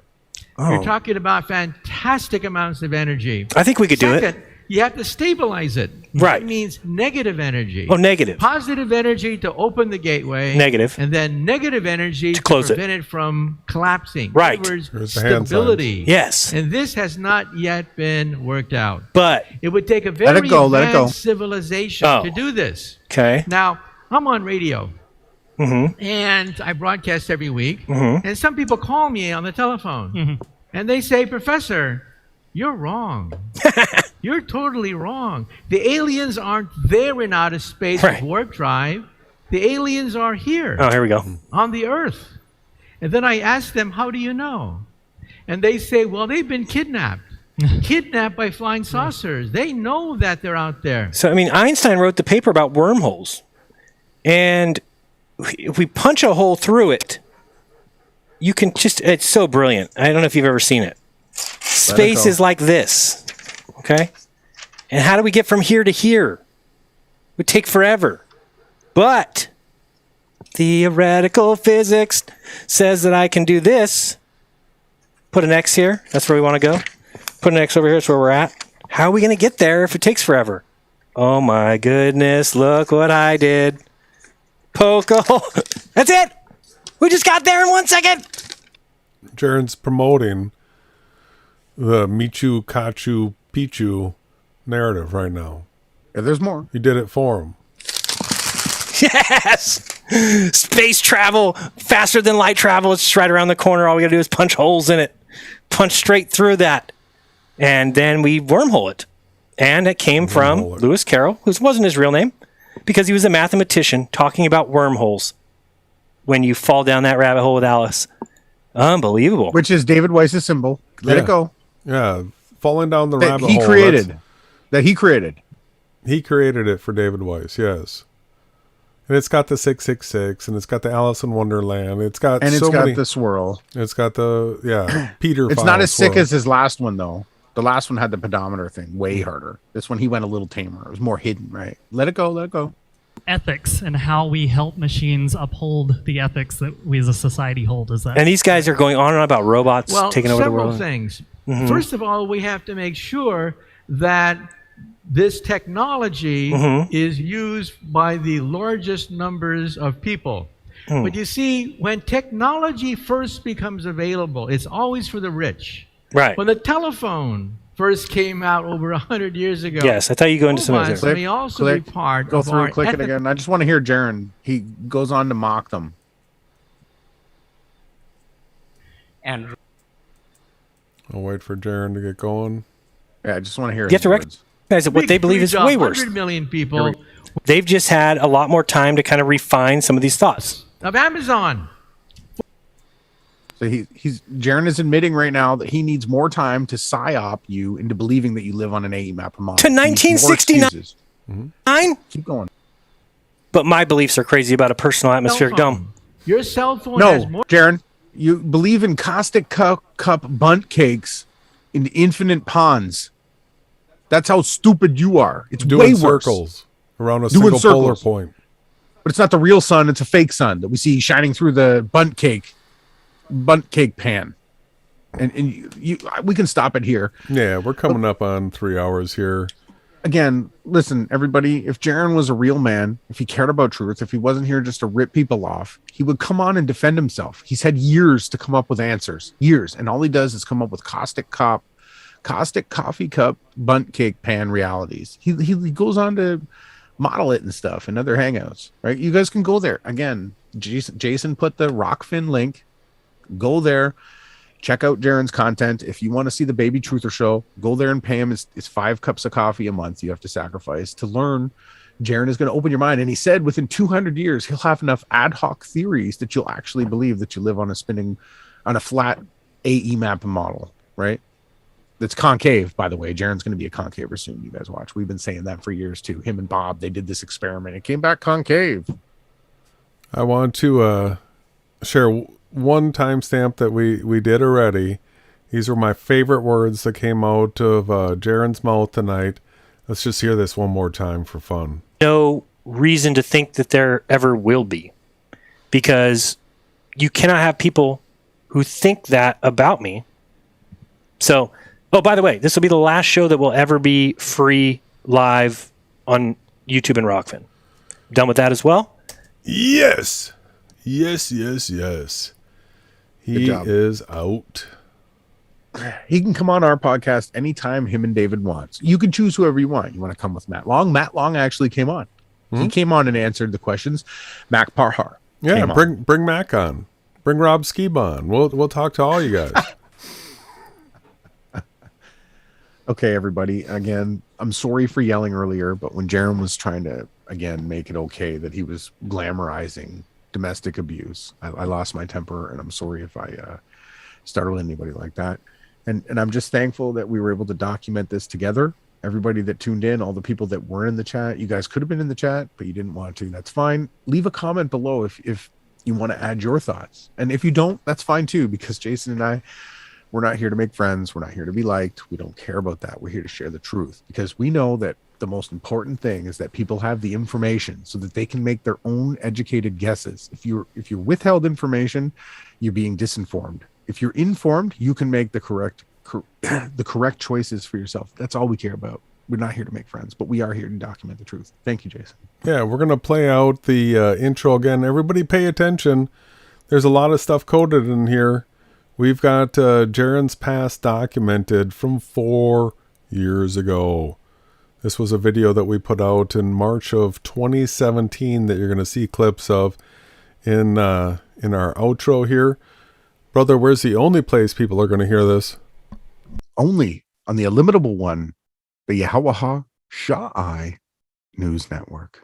You're talking about fantastic amounts of energy. I think we could do it. You have to stabilize it. Right. It means negative energy. Oh, negative. Positive energy to open the gateway. Negative. And then negative energy to close prevent it from collapsing. Right. In other words, stability. Yes. And this has not yet been worked out. But it would take a very advanced civilization to do this. Okay. Now, I'm on radio. And I broadcast every week. And some people call me on the telephone. And they say, Professor, you're wrong. You're totally wrong. The aliens aren't there in outer space with warp drive. The aliens are here. Oh, here we go. On the Earth. And then I ask them, how do you know? And they say, well, they've been kidnapped. Kidnapped by flying saucers. They know that they're out there. So, I mean, Einstein wrote the paper about wormholes. And if we punch a hole through it, you can just, it's so brilliant. I don't know if you've ever seen it. Space is like this. Okay? And how do we get from here to here? It would take forever. But theoretical physics says that I can do this. Put an X here. That's where we want to go. Put an X over here. That's where we're at. How are we going to get there if it takes forever? Oh my goodness. Look what I did. Poke a hole. That's it. We just got there in 1 second. Jaron's promoting the Michu Kachu Pichu narrative right now. Yeah, there's more. He did it for him. Yes. Space travel, faster than light travel. It's just right around the corner. All we got to do is punch holes in it. Punch straight through that. And then we wormhole it. And it came from Lewis Carroll, who wasn't his real name, because he was a mathematician talking about wormholes when you fall down that rabbit hole with Alice. Unbelievable. Which is David Weiss's symbol. Let it go. Yeah, falling down the rabbit hole. He created. He created it for David Weiss, yes. And it's got the 666, and it's got the Alice in Wonderland. It's got the swirl. It's got the Peter. It's not as sick as his last one though. The last one had the pedometer thing, way harder. This one he went a little tamer. It was more hidden, right? Let it go, let it go. Ethics and how we help machines uphold the ethics that we as a society hold. Is that? And these guys are going on and on about robots taking over the world. Several things. First of all, we have to make sure that this technology is used by the largest numbers of people. But you see, when technology first becomes available, it's always for the rich. Right. When the telephone first came out over 100 years ago. Yes, I thought you go into some robots may also be part go of through our and click it again. I just want to hear Jaron. He goes on to mock them. And I'll wait for Jaron to get going. Yeah, I just want to hear. You have to recognize that what they believe is way worse. 100 million people They've just had a lot more time to kind of refine some of these thoughts. of Amazon. So Jaron is admitting right now that he needs more time to psyop you into believing that you live on an AE map model. To 1969. Keep going. But my beliefs are crazy about a personal atmospheric dome. Your cell phone No, has more. Jaron, you believe in caustic cup bunt cakes in infinite ponds. That's how stupid you are. It's doing way worse. circles around a single polar point. But it's not the real sun. It's a fake sun that we see shining through the bunt cake pan. And we can stop it here. Yeah, we're coming up on 3 hours here. Again, listen, everybody, if Jaron was a real man, if he cared about truth, if he wasn't here just to rip people off, he would come on and defend himself. He's had years to come up with answers. Years. And all he does is come up with caustic coffee cup bunt cake pan realities. He goes on to model it and stuff and other hangouts, right? You guys can go there. Again, Jason put the Rockfin link. Go there. Check out Jaron's content. If you want to see the Baby Truther show, go there and pay him. It's 5 cups of coffee a month you have to sacrifice to learn. Jaron is going to open your mind. And he said within 200 years, he'll have enough ad hoc theories that you'll actually believe that you live on a flat AE map model, right? That's concave, by the way. Jaron's going to be a concaver soon. You guys watch. We've been saying that for years too. Him and Bob, they did this experiment. It came back concave. I want to share one timestamp that we did already. These were my favorite words that came out of Jaron's mouth tonight. Let's just hear this one more time for fun. No reason to think that there ever will be, because you cannot have people who think that about me. So, by the way, this will be the last show that will ever be free live on YouTube and Rockfin. Done with that as well? Yes. He is out. He can come on our podcast anytime him and David wants. You can choose whoever you want. You want to come with Matt Long? Matt Long actually came on. He came on and answered the questions. Mac Parhar. Yeah, bring Mac on. Bring Rob Skieb on. We'll talk to all you guys. Okay, everybody. Again, I'm sorry for yelling earlier, but when Jaron was trying to, again, make it okay that he was glamorizing domestic abuse, I lost my temper, and I'm sorry if I startled anybody like that. And I'm just thankful that we were able to document this together. Everybody that tuned in, all the people that were in the chat, you guys could have been in the chat, but you didn't want to. That's fine. Leave a comment below if you want to add your thoughts. And if you don't, that's fine too, because Jason and I, we're not here to make friends. We're not here to be liked. We don't care about that. We're here to share the truth, because we know that the most important thing is that people have the information so that they can make their own educated guesses. If you're withheld information, you're being disinformed. If you're informed, you can make the correct choices for yourself. That's all we care about. We're not here to make friends, but we are here to document the truth. Thank you, Jason. Yeah, we're going to play out the intro again. Everybody pay attention. There's a lot of stuff coded in here. We've got Jaron's past documented from 4 years ago. This was a video that we put out in March of 2017 that you're going to see clips of. in our outro here. Brother, where's the only place people are going to hear this? Only on the illimitable one, the Yahawahashai News Network.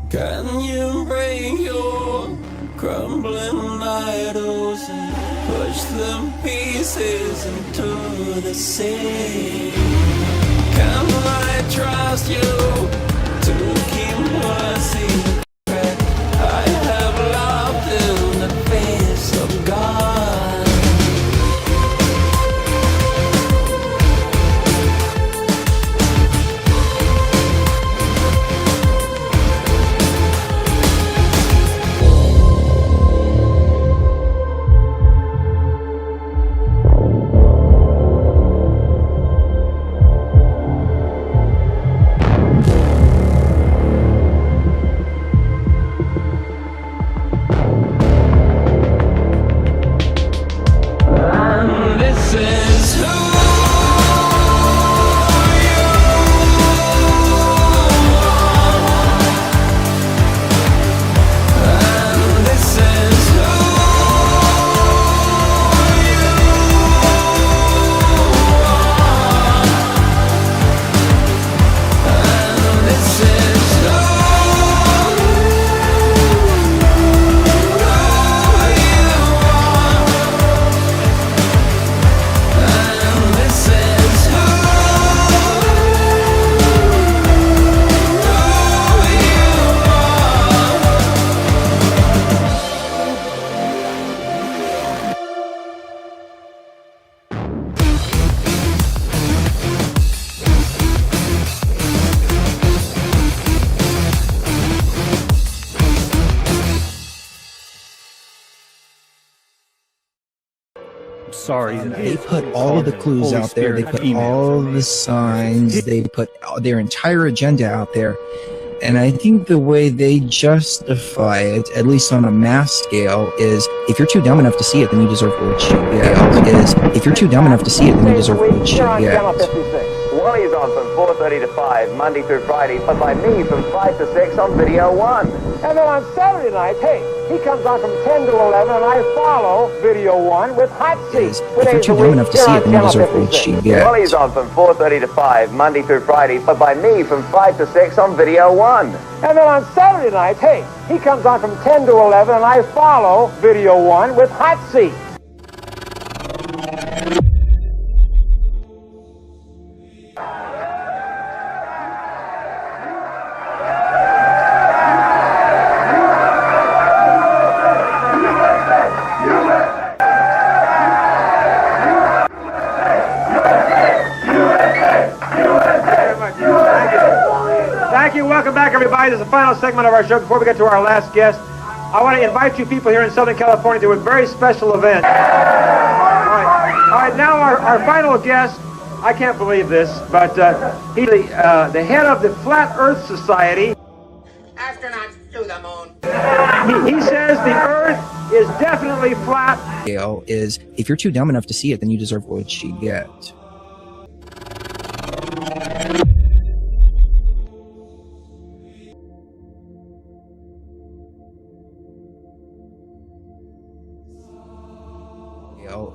Can you break your crumbling idols and push them pieces into the sea? Can I trust you to keep my secret? I have loved in the face of God. Sorry, they put all of the clues out there. They put all the signs. They put their entire agenda out there. And I think the way they justify it, at least on a mass scale, is if you're too dumb enough to see it, then you deserve what you get. If you're too dumb enough to see it, then you deserve what you get. Ronnie's on on from 4:30 to 5, Monday through Friday, but by me from 5 to 6 on Video 1. And then on Saturday nights, hey, he comes on from 10 to 11, and I follow Video 1 with Hot Seat. If you're too dumb enough to see it, then you deserve what you get. Well, he's on from 4:30 to 5, Monday through Friday, but by me from 5 to 6 on Video 1. And then on Saturday nights, hey, he comes on from 10 to 11, and I follow Video 1 with Hot Seat. Welcome back, everybody. This is the final segment of our show. Before we get to our last guest, I want to invite you people here in Southern California to a very special event. All right, now our final guest. I can't believe this, but he's the head of the Flat Earth Society. Astronauts to the moon. He says the Earth is definitely flat. Is if you're too dumb enough to see it, then you deserve what you get.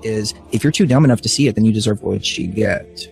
Is if you're too dumb enough to see it, then you deserve what you get.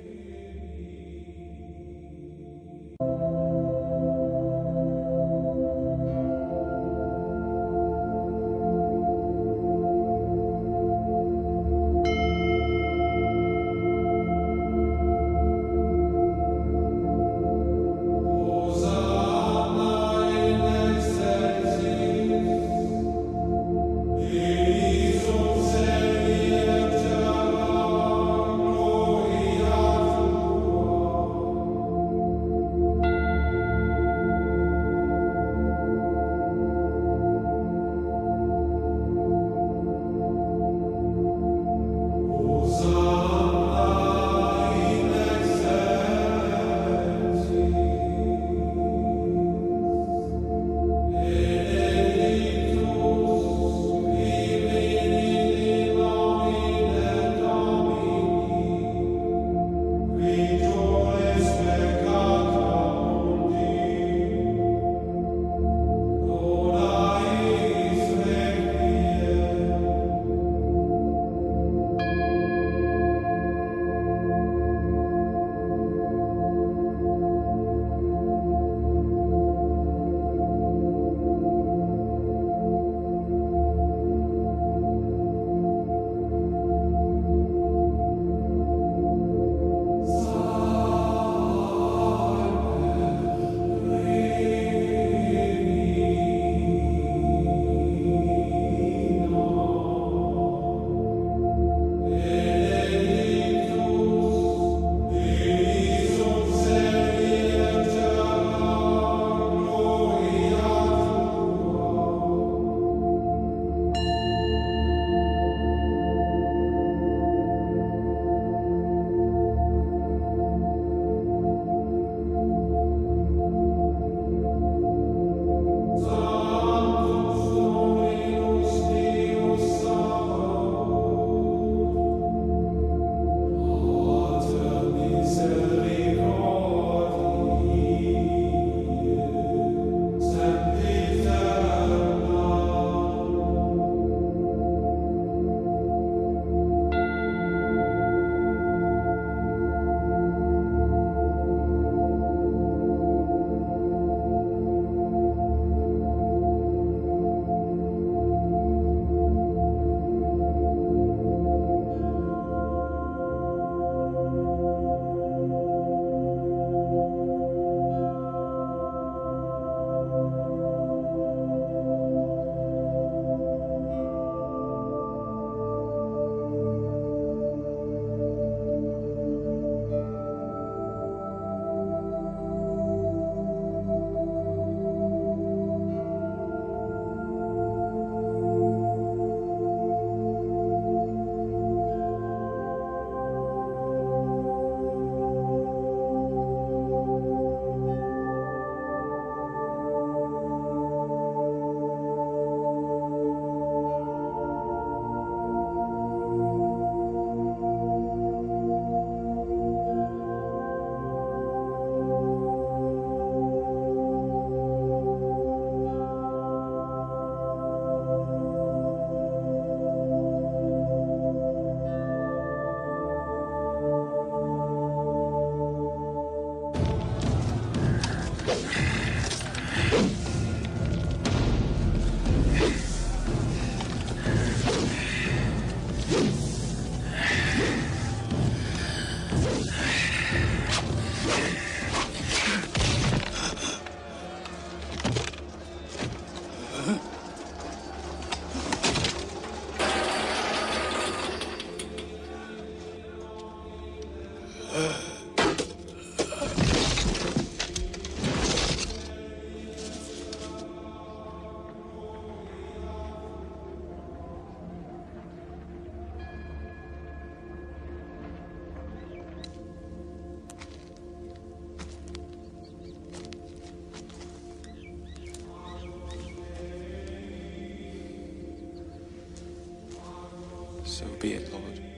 So be it, Lord.